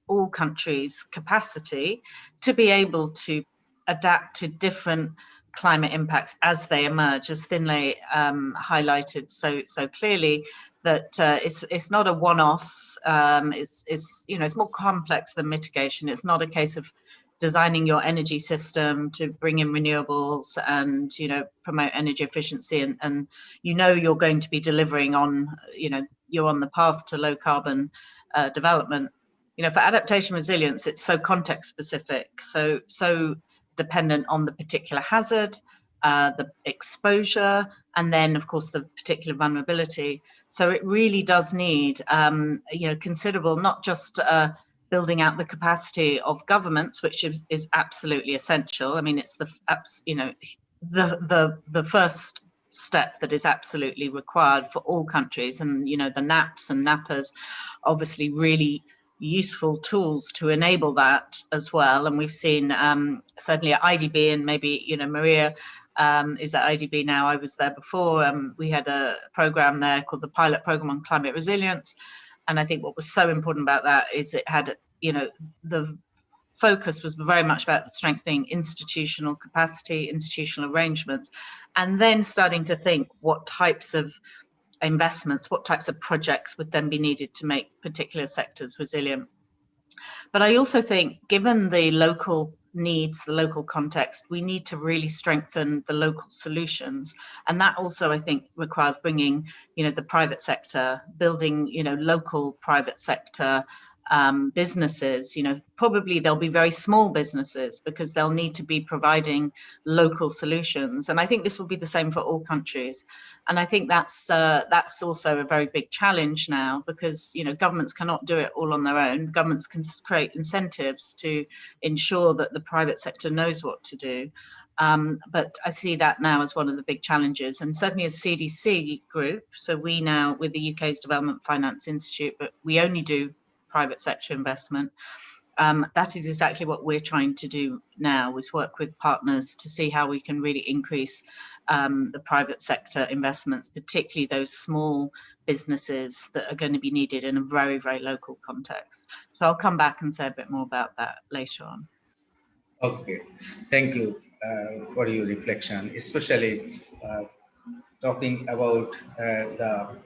all countries' capacity to be able to adapt to different climate impacts as they emerge, as Finlay highlighted so clearly, that it's not a one-off. It's more complex than mitigation. It's not a case of designing your energy system to bring in renewables and promote energy efficiency and you're going to be delivering on you're on the path to low carbon development. For adaptation resilience, it's so context specific, so dependent on the particular hazard, the exposure, and then of course the particular vulnerability. So it really does need considerable, not just building out the capacity of governments, which is absolutely essential. I mean, it's the first step that is absolutely required for all countries, and the NAPs and NAPAs obviously really useful tools to enable that as well. And we've seen certainly at IDB, and maybe Maria is at IDB now. I was there before. We had a program there called the Pilot Program on Climate Resilience, and I think what was so important about that is it had the focus was very much about strengthening institutional capacity, institutional arrangements, and then starting to think what types of investments, what types of projects would then be needed to make particular sectors resilient. But I also think, given the local needs, the local context, we need to really strengthen the local solutions. And that also, I think, requires bringing, the private sector, building, local private sector businesses. Probably they'll be very small businesses because they'll need to be providing local solutions. And I think this will be the same for all countries. And I think that's also a very big challenge now, because governments cannot do it all on their own. Governments can create incentives to ensure that the private sector knows what to do. But I see that now as one of the big challenges, and certainly as CDC group. So we now, with the UK's Development Finance Institute, but we only do private sector investment. That is exactly what we're trying to do now, is work with partners to see how we can really increase the private sector investments, particularly those small businesses that are going to be needed in a very, very local context. So I'll come back and say a bit more about that later on. Okay, thank you for your reflection, especially talking about the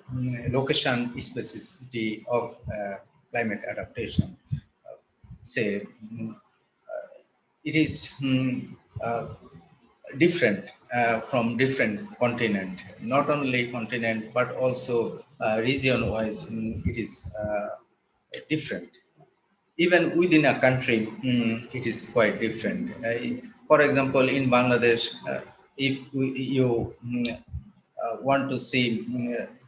location specificity of climate adaptation. It is different from different continent, not only continent, but also region-wise, it is different. Even within a country, it is quite different. For example, in Bangladesh, if you want to see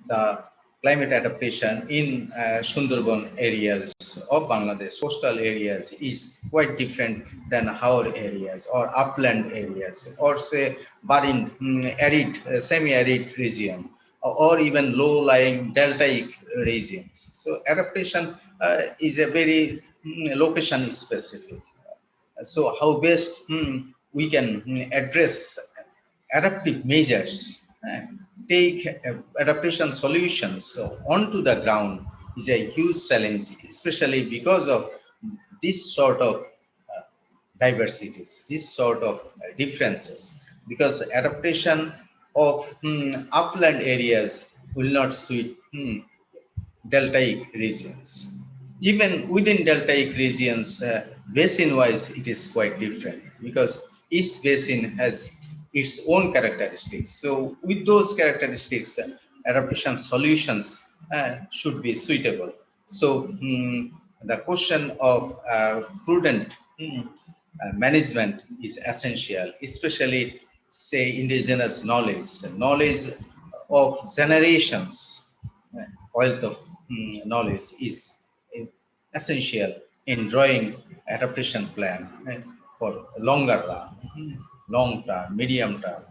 the climate adaptation in Sundarban areas of Bangladesh, coastal areas, is quite different than our areas or upland areas, or say barren, arid, semi-arid region, or even low-lying deltaic regions. So adaptation is a very location specific. So how best we can address adaptive measures, take adaptation solutions onto the ground is a huge challenge, especially because of this sort of diversities, this sort of differences, because adaptation of upland areas will not suit deltaic regions. Even within deltaic regions, basin-wise, it is quite different, because each basin has its own characteristics. So with those characteristics, adaptation solutions should be suitable. So the question of prudent management is essential, especially say indigenous knowledge of generations, wealth of knowledge is essential in drawing adaptation plan for longer run, long term, medium term,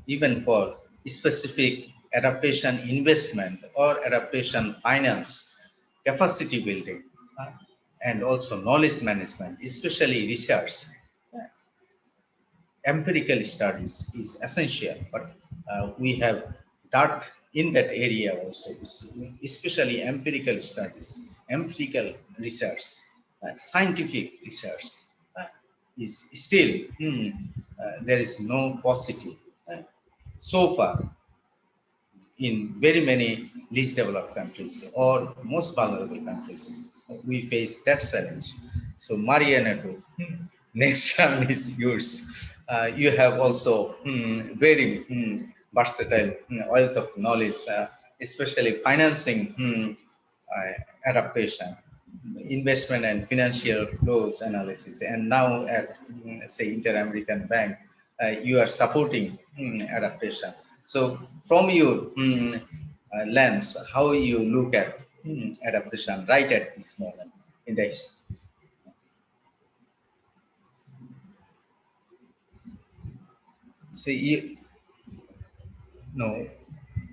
even for specific adaptation investment or adaptation finance, capacity building, and also knowledge management, especially research. Empirical studies is essential, but we have done in that area also, especially empirical studies, empirical research, scientific research is still, there is no positive. So far, in very many least developed countries or most vulnerable countries, we face that challenge. So Mariana, next term is yours. You have also very versatile wealth of knowledge, especially financing adaptation, investment and financial flows analysis, and now at say Inter-American Bank, you are supporting adaptation. So from your lens, how you look at adaptation right at this moment in the history? See, no,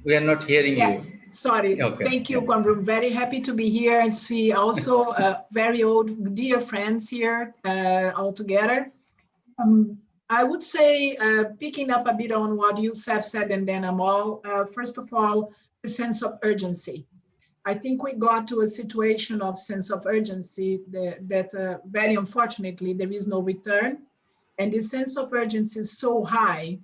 we are not hearing you. Sorry. Okay. Thank you, Kwamru. Very happy to be here and see also very old, dear friends here all together. I would say, picking up a bit on what Youssef said and then Amal, first of all, the sense of urgency. I think we got to a situation of sense of urgency that very unfortunately, there is no return. And the sense of urgency is so high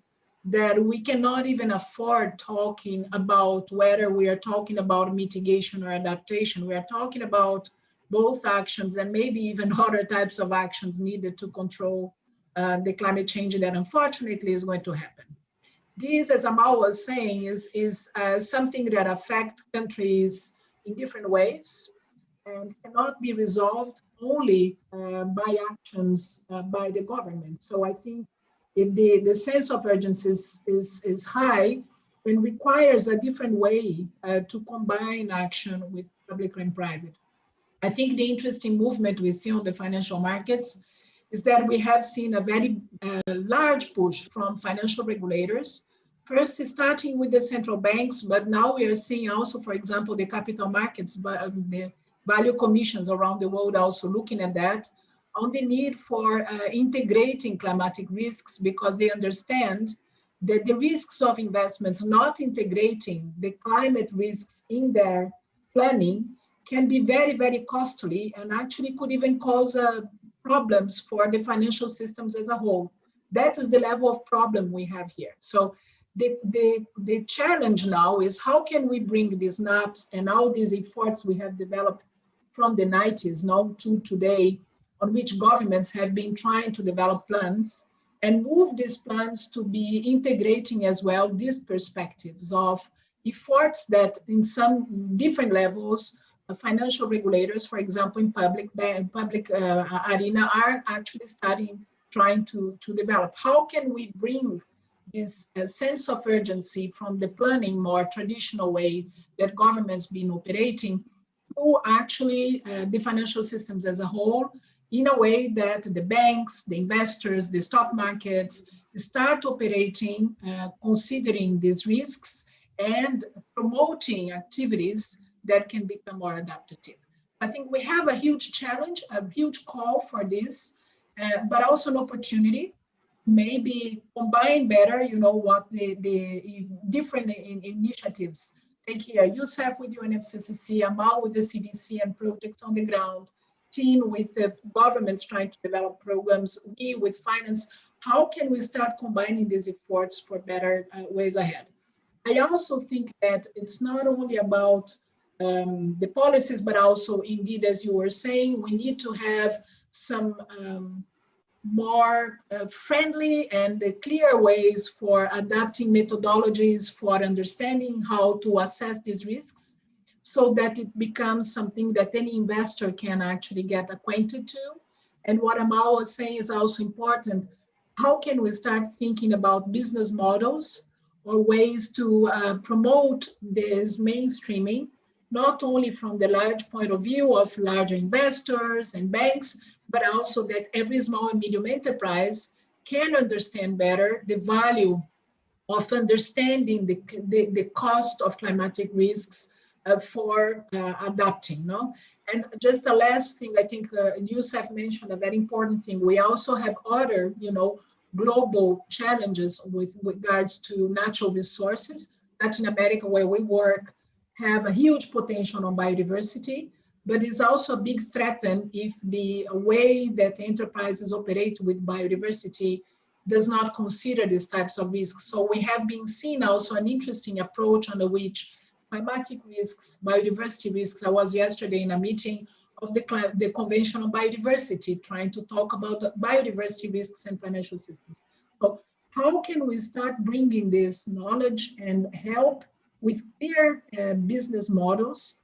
that we cannot even afford talking about whether we are talking about mitigation or adaptation. We are talking about both actions and maybe even other types of actions needed to control the climate change that unfortunately is going to happen. This, as Amal was saying, is something that affects countries in different ways and cannot be resolved only by actions by the government. So I think if the sense of urgency is high and requires a different way to combine action with public and private. I think the interesting movement we see on the financial markets is that we have seen a very large push from financial regulators, first starting with the central banks, but now we are seeing also, for example, the capital markets, the value commissions around the world also looking at that, on the need for integrating climatic risks, because they understand that the risks of investments not integrating the climate risks in their planning can be very, very costly and actually could even cause problems for the financial systems as a whole. That is the level of problem we have here. So the challenge now is how can we bring these NAPs and all these efforts we have developed from the 90s now to today, on which governments have been trying to develop plans and move these plans to be integrating as well these perspectives of efforts that in some different levels, financial regulators, for example, in public arena are actually trying to develop. How can we bring this sense of urgency from the planning more traditional way that governments been operating to actually the financial systems as a whole, in a way that the banks, the investors, the stock markets start operating, considering these risks and promoting activities that can become more adaptive. I think we have a huge challenge, a huge call for this, but also an opportunity, maybe combine better, you know, what the different initiatives take here. Youssef with UNFCCC, Amal with the CDC and projects on the ground, Tin with the governments trying to develop programs, we with finance. How can we start combining these efforts for better ways ahead? I also think that it's not only about the policies, but also indeed, as you were saying, we need to have some more friendly and clear ways for adapting methodologies for understanding how to assess these risks so that it becomes something that any investor can actually get acquainted to. And what Amal was saying is also important. How can we start thinking about business models or ways to promote this mainstreaming not only from the large point of view of larger investors and banks, but also that every small and medium enterprise can understand better the value of understanding the cost of climatic risks for adapting. No? And just the last thing, I think Youssef mentioned a very important thing. We also have other, global challenges with regards to natural resources. Latin America, where we work, have a huge potential on biodiversity, but it's also a big threat if the way that enterprises operate with biodiversity does not consider these types of risks. So we have been seeing also an interesting approach under which climatic risks, biodiversity risks. I was yesterday in a meeting of the Convention on Biodiversity, trying to talk about the biodiversity risks and financial systems. So how can we start bringing this knowledge and help with clear business models,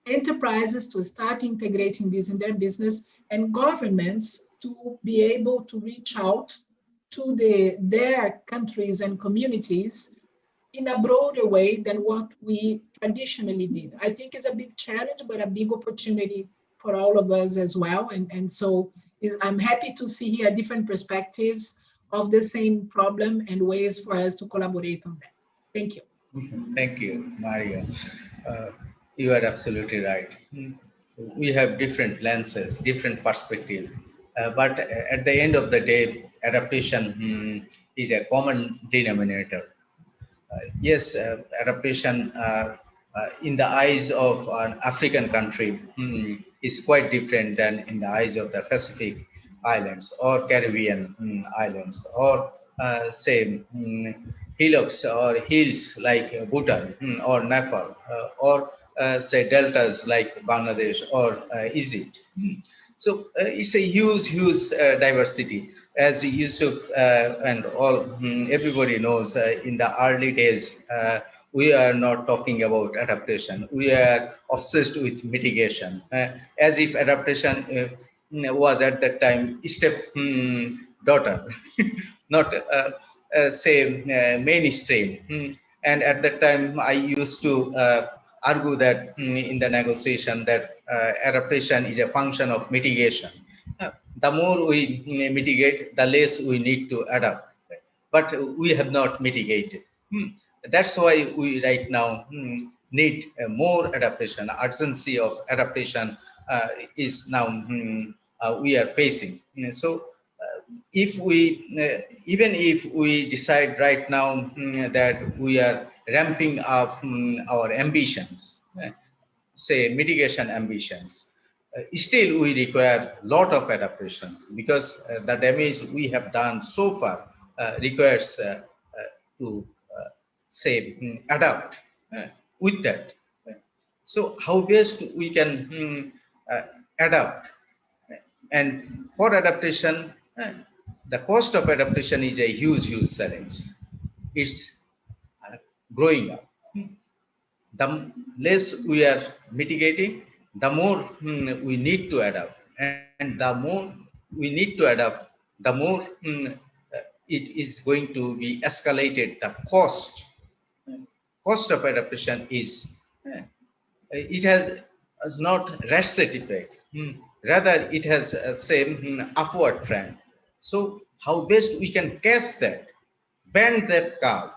enterprises to start integrating this in their business, and governments to be able to reach out to their countries and communities in a broader way than what we traditionally did. I think it's a big challenge, but a big opportunity for all of us as well. And so I'm happy to see here different perspectives of the same problem and ways for us to collaborate on that. Thank you. Thank you, Mario. You are absolutely right. We have different lenses, different perspectives, but at the end of the day, adaptation is a common denominator. Yes, adaptation in the eyes of an African country is quite different than in the eyes of the Pacific Islands or Caribbean islands, or say hillocks or hills like Bhutan or Nepal, or say deltas like Bangladesh or Egypt. So it's a huge diversity. As Yusuf and everybody knows, in the early days, we are not talking about adaptation. We are obsessed with mitigation, as if adaptation was at that time step daughter, not say mainstream. And at that time, I used to argue that in the negotiation that adaptation is a function of mitigation. The more we mitigate, the less we need to adapt. But we have not mitigated. That's why we right now need more adaptation. Urgency of adaptation is now we are facing. So if we, even if we decide right now that we are ramping up our ambitions, say mitigation ambitions, still we require a lot of adaptations, because the damage we have done so far requires to say adapt with that. So how best we can adapt, and for adaptation, the cost of adaptation is a huge challenge. It's growing up. The less we are mitigating, the more we need to adapt, and the more we need to adapt, the more it is going to be escalated. The cost of adaptation is, it has not ratchet effect, rather it has a same upward trend. So how best we can catch that, bend that curve,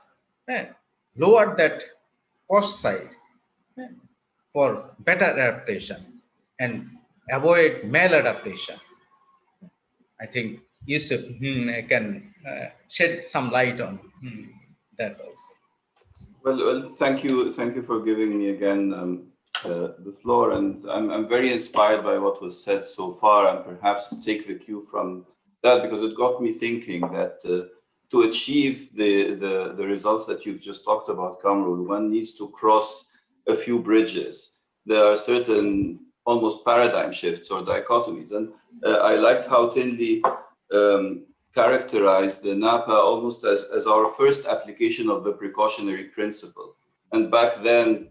lower that cost side for better adaptation and avoid maladaptation. I think Yusuf can shed some light on that also. Well, thank you for giving me again the floor, and I'm very inspired by what was said so far, and perhaps take the cue from that, because it got me thinking that to achieve the results that you've just talked about, Kamrul, one needs to cross a few bridges. There are certain almost paradigm shifts or dichotomies, and I liked how Tinley characterized the NAPA almost as our first application of the precautionary principle. And back then,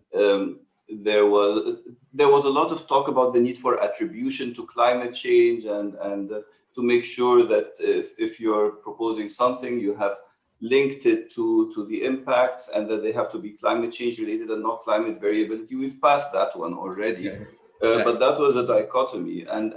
there was a lot of talk about the need for attribution to climate change, and to make sure that if you're proposing something, you have linked it to the impacts and that they have to be climate change related and not climate variability. We've passed that one already, but that was a dichotomy and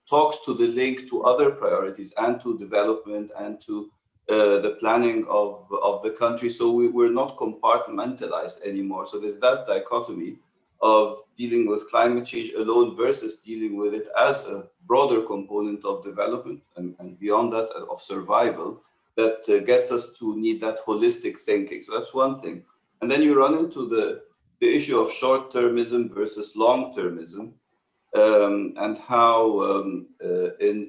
talks to the link to other priorities and to development and to the planning of the country. So we're not compartmentalized anymore. So there's that dichotomy of dealing with climate change alone versus dealing with it as a broader component of development and beyond that of survival that gets us to need that holistic thinking. So that's one thing. And then you run into the issue of short-termism versus long-termism, and how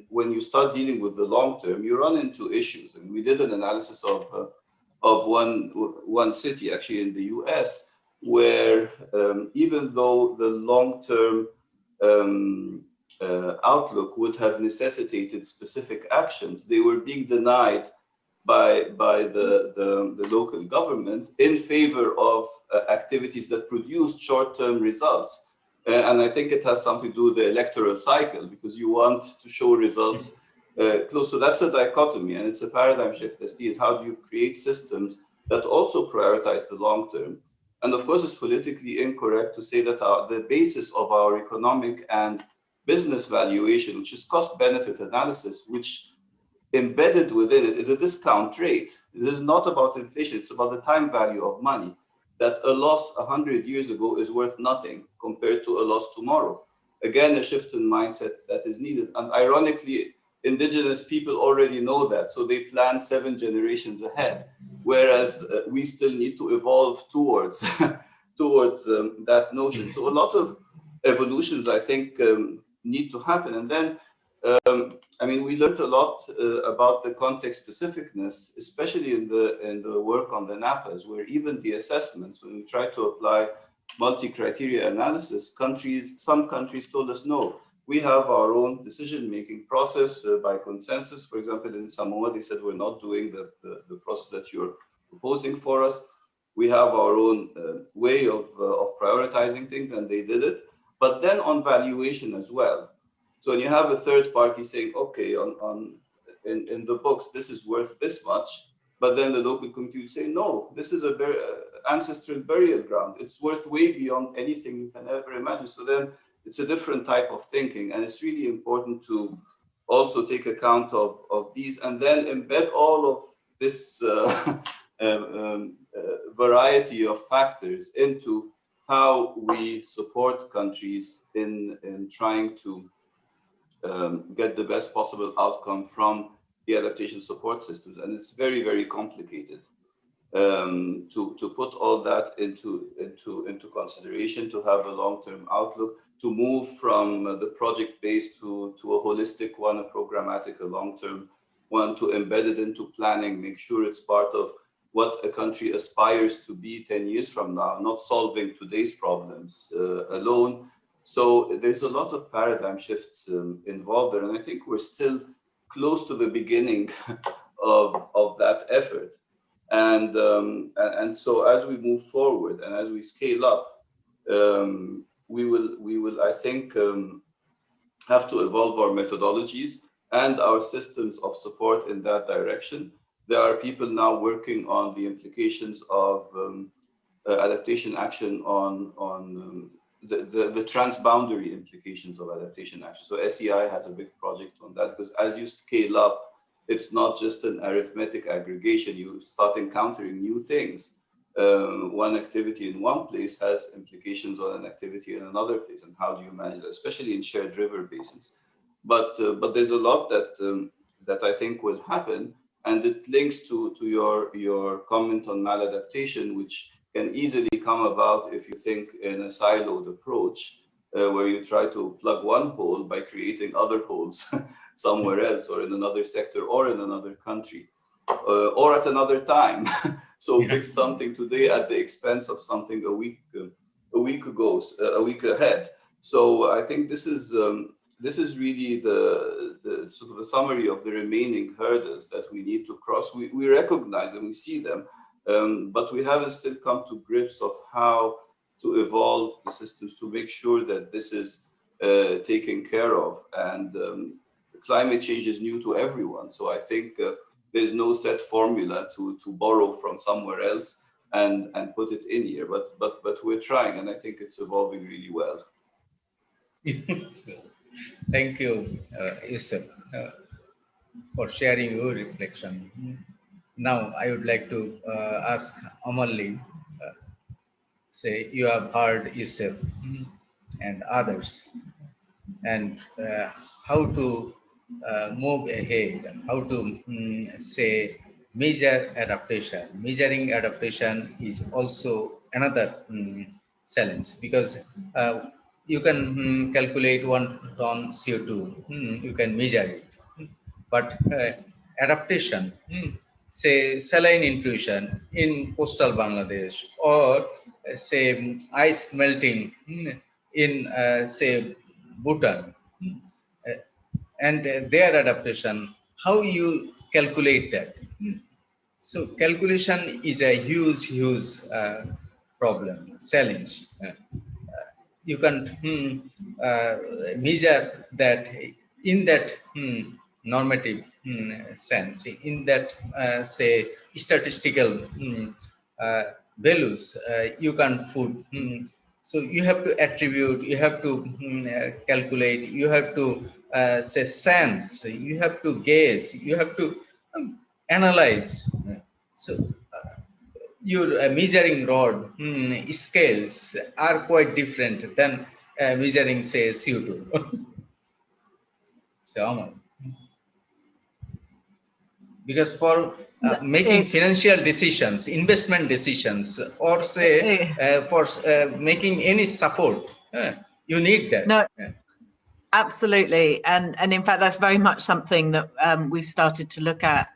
when you start dealing with the long term, you run into issues. And we did an analysis of one city actually in the US, where even though the long-term outlook would have necessitated specific actions, they were being denied by the local government in favor of activities that produced short-term results. And I think it has something to do with the electoral cycle, because you want to show results close. So that's a dichotomy, and it's a paradigm shift. How do you create systems that also prioritize the long term? And of course, it's politically incorrect to say that the basis of our economic and business valuation, which is cost-benefit analysis, which embedded within it is a discount rate. It is not about inflation, it's about the time value of money. That a loss 100 years ago is worth nothing compared to a loss tomorrow. Again, a shift in mindset that is needed. And ironically, indigenous people already know that, so they plan 7 generations ahead, whereas we still need to evolve towards that notion. So a lot of evolutions, I think, need to happen. And then, I mean, we learned a lot about the context specificness, especially in the work on the NAPAs, where even the assessments, when we try to apply multi-criteria analysis, some countries told us, no, we have our own decision-making process by consensus. For example, in Samoa, they said, we're not doing the process that you're proposing for us. We have our own way of prioritizing things, and they did it. But then on valuation as well. So when you have a third party saying, okay, in the books, this is worth this much, but then the local community would say, no, this is a ancestral burial ground. It's worth way beyond anything you can ever imagine. So then it's a different type of thinking. And it's really important to also take account of these and then embed all of this variety of factors into how we support countries in trying to get the best possible outcome from the adaptation support systems. And it's very, very complicated to put all that into consideration, to have a long-term outlook, to move from the project-based to a holistic one, a programmatic, a long-term one, to embed it into planning, make sure it's part of what a country aspires to be 10 years from now, not solving today's problems alone. So there's a lot of paradigm shifts involved there, and I think we're still close to the beginning of that effort. And so as we move forward and as we scale up, we will I think have to evolve our methodologies and our systems of support in that direction. There are people now working on the implications of adaptation action on the transboundary implications of adaptation action. So SEI has a big project on that, because as you scale up, it's not just an arithmetic aggregation. You start encountering new things. One activity in one place has implications on an activity in another place, and how do you manage that, especially in shared river basins. But there's a lot that I think will happen, and it links to your comment on maladaptation, which can easily come about if you think in a siloed approach, where you try to plug one hole by creating other holes somewhere else, or in another sector, or in another country, or at another time. So fix something today at the expense of something a week ahead. So I think this is really the sort of a summary of the remaining hurdles that we need to cross. We recognize them, we see them, but we haven't still come to grips of how to evolve the systems to make sure that this is taken care of. And climate change is new to everyone. So I think there's no set formula to borrow from somewhere else and put it in here. But we're trying, and I think it's evolving really well. Thank you, Yusuf, for sharing your reflection. Now, I would like to ask Amalli, say you have heard Yusuf and others, and how to move ahead, how to say measure adaptation. Measuring adaptation is also another challenge, because you can calculate 1 ton CO2, you can measure it, but adaptation, say saline intrusion in coastal Bangladesh, or say ice melting in say Bhutan, and their adaptation, how you calculate that? So calculation is a huge problem, challenge. You can measure that in that normative sense, in that say statistical values, you can put. So you have to attribute, you have to calculate, you have to say sense, you have to guess, you have to analyze. So your measuring rod scales are quite different than measuring, say, CO2. So, Amal. Because for making financial decisions, investment decisions, or say for making any support, you need that. No, absolutely, and in fact, that's very much something that we've started to look at,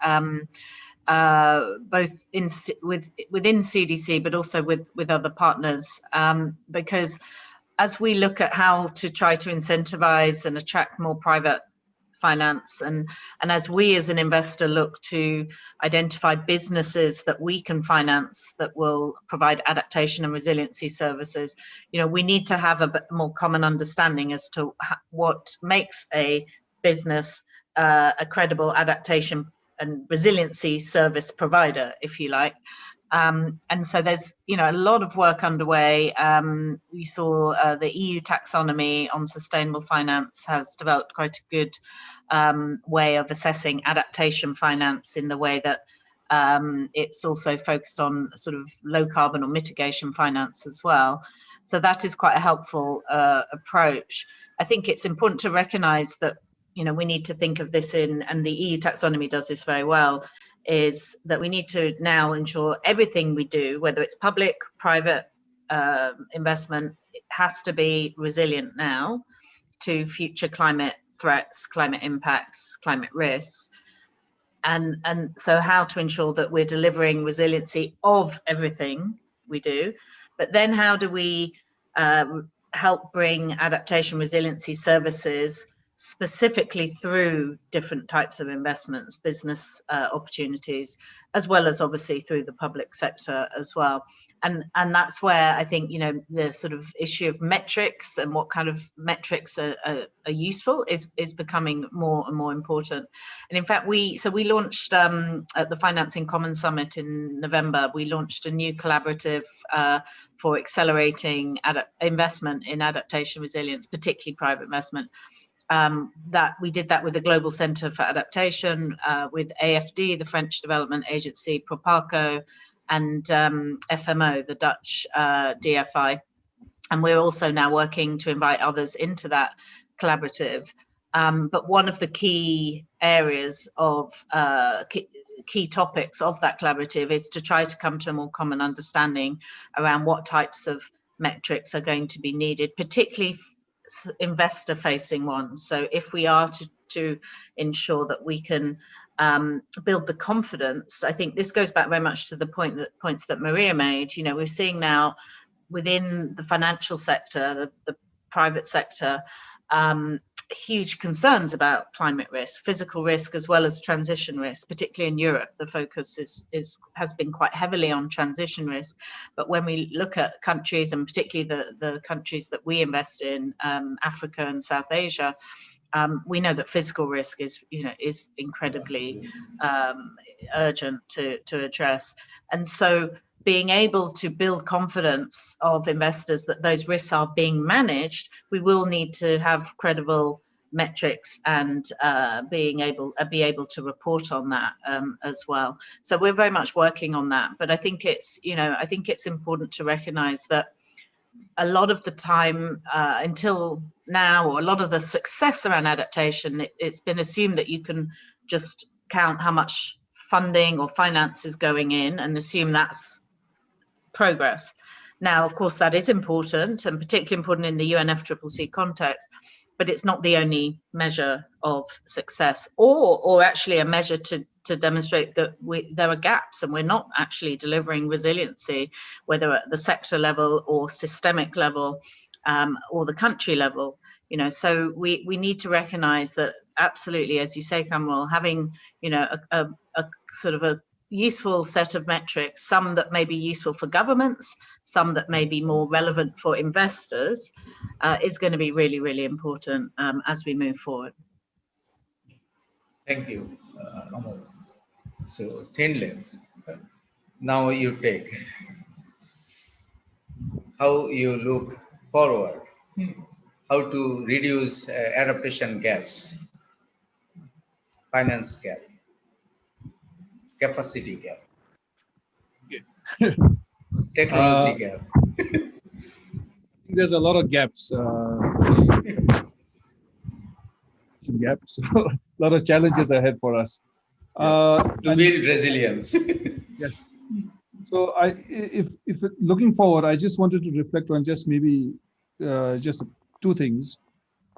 both within CDC, but also with other partners, because as we look at how to try to incentivize and attract more private finance, and as we as an investor look to identify businesses that we can finance that will provide adaptation and resiliency services, we need to have a bit more common understanding as to what makes a business a credible adaptation and resiliency service provider, if you like. And so there's, a lot of work underway. We saw the EU taxonomy on sustainable finance has developed quite a good way of assessing adaptation finance, in the way that it's also focused on sort of low carbon or mitigation finance as well. So that is quite a helpful approach. I think it's important to recognize that, we need to think of this and the EU taxonomy does this very well, is that we need to now ensure everything we do, whether it's public, private investment, it has to be resilient now to future climate threats, climate impacts, climate risks. And so how to ensure that we're delivering resiliency of everything we do, but then how do we help bring adaptation resiliency services specifically through different types of investments, business opportunities, as well as obviously through the public sector as well. And that's where I think, the sort of issue of metrics and what kind of metrics are useful is becoming more and more important. And in fact, we launched at the Financing Commons Summit in November, we launched a new collaborative for accelerating investment in adaptation resilience, particularly private investment. That we did that with the Global Centre for Adaptation, with AFD, the French Development Agency, Proparco, and FMO, the Dutch DFI. And we're also now working to invite others into that collaborative. But one of the key areas of key topics of that collaborative is to try to come to a more common understanding around what types of metrics are going to be needed, particularly investor facing ones. So if we are to ensure that we can build the confidence, I think this goes back very much to the points that Maria made. We're seeing now within the financial sector, the private sector, huge concerns about climate risk, physical risk, as well as transition risk, particularly in Europe. The focus has been quite heavily on transition risk. But when we look at countries, and particularly the countries that we invest in, Africa and South Asia, we know that physical risk is incredibly urgent to address. And so being able to build confidence of investors that those risks are being managed, we will need to have credible metrics and be able to report on that as well. So we're very much working on that. But I think it's important to recognize that a lot of the time until now, or a lot of the success around adaptation, it's been assumed that you can just count how much funding or finance is going in and assume that's progress. Now, of course, that is important, and particularly important in the UNFCCC context, but it's not the only measure of success, or actually a measure to demonstrate that there are gaps and we're not actually delivering resiliency, whether at the sector level or systemic level or the country level. So we need to recognize that absolutely, as you say, Kamal, having a sort of a useful set of metrics, some that may be useful for governments, some that may be more relevant for investors, is going to be really, really important as we move forward. Thank you, Amol. So, Thinley, now you take how you look forward, how to reduce adaptation gaps, finance gap, capacity gap, technology gap. There's a lot of gaps. Gaps. A lot of challenges ahead for us. To build resilience. Yes. So if looking forward, I just wanted to reflect on just maybe just two things.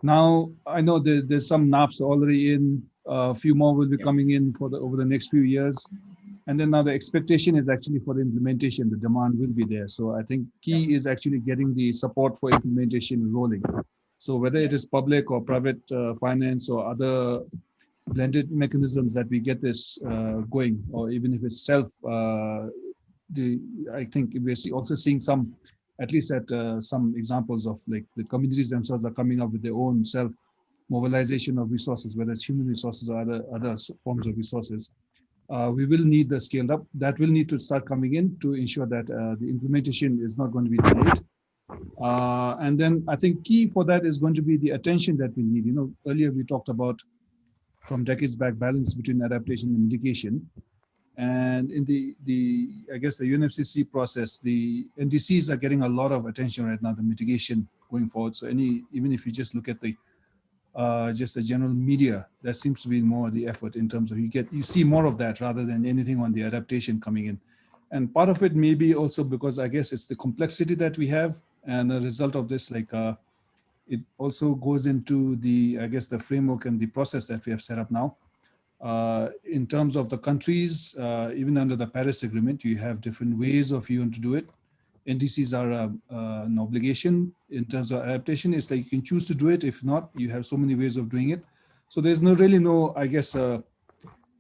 Now I know there's some NAPs already in. A few more will be coming in over the next few years, and then now the expectation is actually for the implementation. The demand will be there. So I think key is actually getting the support for implementation rolling. So whether it is public or private finance or other blended mechanisms that we get this going, or even if it's self, I think we're also seeing some, at least at some examples of like the communities themselves are coming up with their own self mobilization of resources, whether it's human resources or other forms of resources. We will need the scaled up. That will need to start coming in to ensure that the implementation is not going to be delayed. And then I think key for that is going to be the attention that we need. Earlier we talked about, from decades back, balance between adaptation and mitigation. And in I guess the UNFCCC process, the NDCs are getting a lot of attention right now, the mitigation going forward. So even if you just look at just the general media, there seems to be more the effort in terms of you see more of that rather than anything on the adaptation coming in. And part of it may be also because I guess it's the complexity that we have, and a result of this, it also goes into I guess the framework and the process that we have set up now. In terms of the countries, even under the Paris Agreement, you have different ways of you want to do it. NDCs are an obligation. In terms of adaptation, it's like you can choose to do it. If not, you have so many ways of doing it. So there's really no, I guess,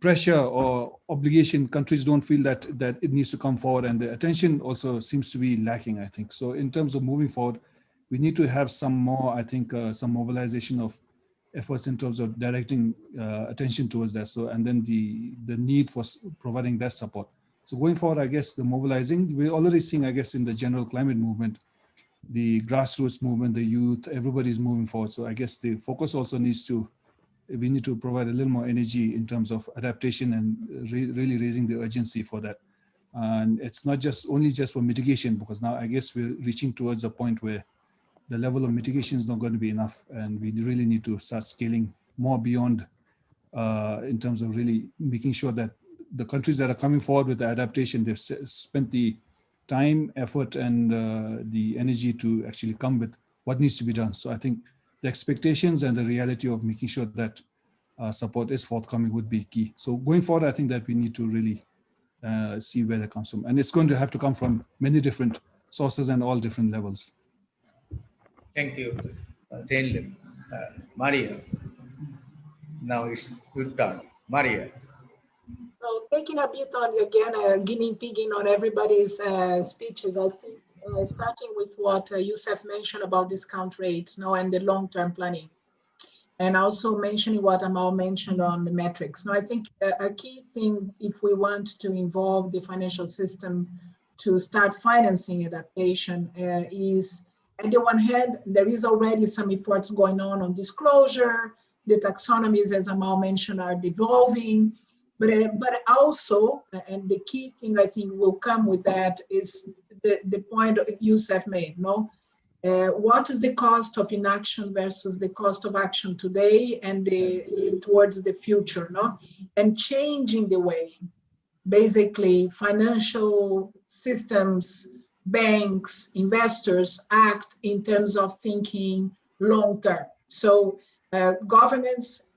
pressure or obligation. Countries don't feel that it needs to come forward, and the attention also seems to be lacking, I think. So in terms of moving forward, we need to have some more, I think, some mobilization of efforts in terms of directing attention towards that. So, and then the need for providing that support. So going forward, I guess the mobilizing, we're already seeing, I guess, in the general climate movement, the grassroots movement, the youth, everybody's moving forward. So I guess the focus also we need to provide a little more energy in terms of adaptation and really raising the urgency for that. And it's not only just for mitigation, because now I guess we're reaching towards a point where the level of mitigation is not going to be enough. And we really need to start scaling more beyond in terms of really making sure that the countries that are coming forward with the adaptation, they've spent the time, effort, and the energy to actually come with what needs to be done. So I think the expectations and the reality of making sure that support is forthcoming would be key. So going forward, I think that we need to really see where that comes from. And it's going to have to come from many different sources and all different levels. Thank you, Thinley. Maria, now it's your turn. Maria. So taking a bit on, again, guinea pigging on everybody's speeches, I think starting with what Youssef mentioned about discount rate and the long-term planning. and also mentioning what Amal mentioned on the metrics. Now, I think a key thing, if we want to involve the financial system to start financing adaptation, is on the one hand, there is already some efforts going on disclosure. The taxonomies, as Amal mentioned, are devolving. But also, and the key thing I think will come with that is the point Youssef made, no? What is the cost of inaction versus the cost of action today and towards the future, no? And changing the way, basically, financial systems, banks, investors act in terms of thinking long-term. So governments,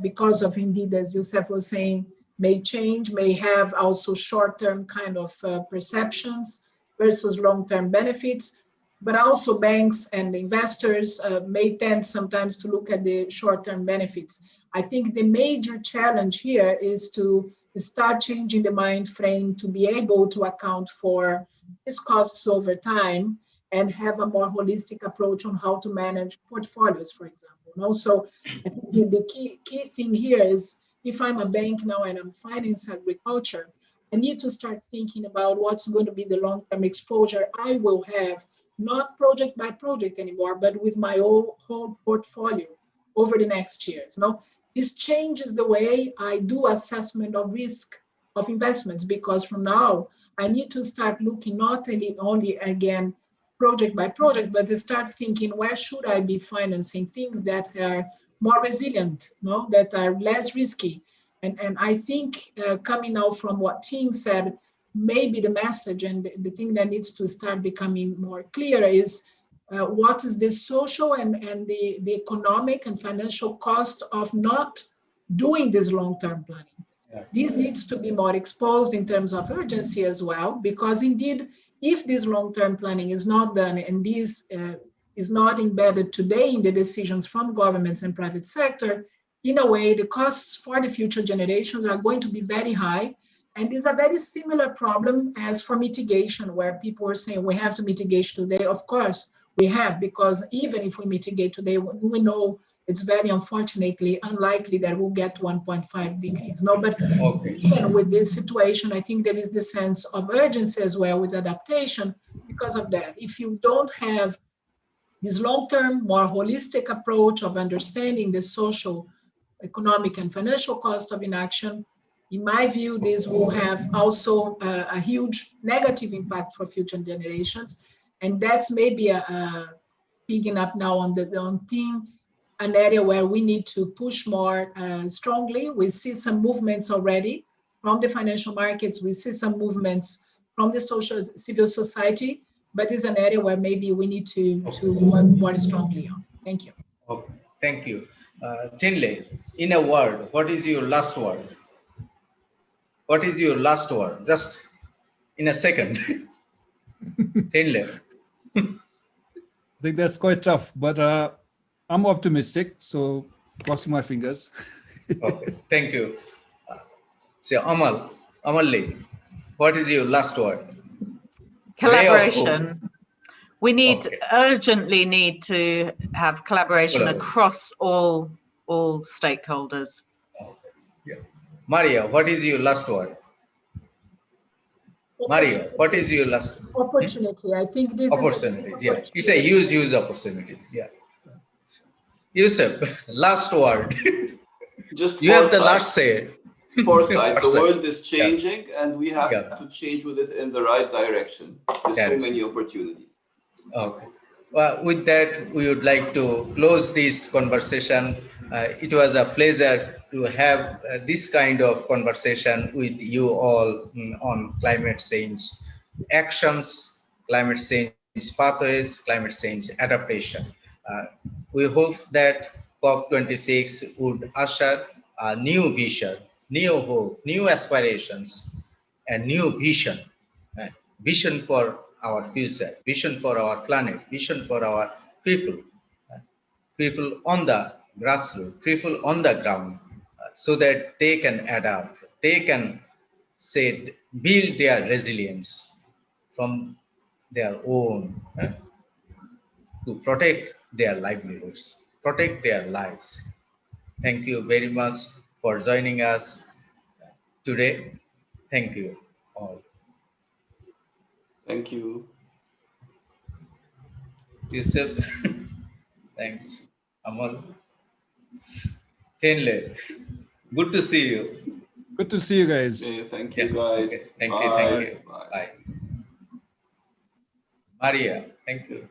because of indeed, as Youssef was saying, may change, may have also short-term kind of perceptions versus long-term benefits, but also banks and investors may tend sometimes to look at the short-term benefits. I think the major challenge here is to start changing the mind frame to be able to account for these costs over time and have a more holistic approach on how to manage portfolios, for example. And also, I think the key thing here is, if I'm a bank now and I'm financing agriculture, I need to start thinking about what's going to be the long-term exposure I will have, not project by project anymore, but with my whole portfolio over the next years. Now, this changes the way I do assessment of risk of investments, because from now I need to start looking not only again project by project, but to start thinking, where should I be financing things that are more resilient, no? That are less risky. And I think coming out from what Ting said, maybe the message and the thing that needs to start becoming more clear is what is the social and the economic and financial cost of not doing this long-term planning. Yeah. This needs to be more exposed in terms of urgency as well, because indeed, if this long-term planning is not done and this is not embedded today in the decisions from governments and private sector, in a way, the costs for the future generations are going to be very high. And it's a very similar problem as for mitigation, where people are saying we have to mitigate today. Of course, we have, because even if we mitigate today, we know it's very unfortunately unlikely that we'll get 1.5 degrees. No, but even with this situation, I think there is the sense of urgency as well with adaptation because of that. If you don't have this long-term, more holistic approach of understanding the social, economic, and financial cost of inaction, in my view, this will have also a huge negative impact for future generations. And that's maybe picking up now on Ting, an area where we need to push more strongly. We see some movements already from the financial markets. We see some movements from the civil society, but it's an area where maybe we need to work more strongly on. Thank you. Okay, thank you. Tinley, in a word, what is your last word? What is your last word? Just in a second. Tinley. I think that's quite tough, but I'm optimistic, so crossing my fingers. Okay, thank you. So Amalli, what is your last word? Collaboration. We need urgently need to have collaboration across all stakeholders. Okay. Yeah. Maria, what is your last word? Mario, what is your last word? Opportunity. I think this opportunity. Yeah, you say use opportunities. Yeah. Youssef, last word. Just you have the last say. Foresight. The world is changing, and we have to change with it in the right direction. There's so many opportunities. Okay. Well, with that, we would like to close this conversation. It was a pleasure to have this kind of conversation with you all on climate change actions, climate change pathways, climate change adaptation. We hope that COP26 would usher a new vision, new hope, new aspirations, and new vision. Vision for our future, vision for our planet, vision for our people, people on the grassroots, people on the ground, so that they can adapt, they can build their resilience from their own to protect their livelihoods, protect their lives, Thank you very much for joining us today. Thank you all. Thank you. Yusuf, thanks. Amal, Tenle, good to see you. Good to see you guys. Okay, thank you, guys. Okay. Thank Bye. you. Thank you. Bye. Bye. Maria, thank you.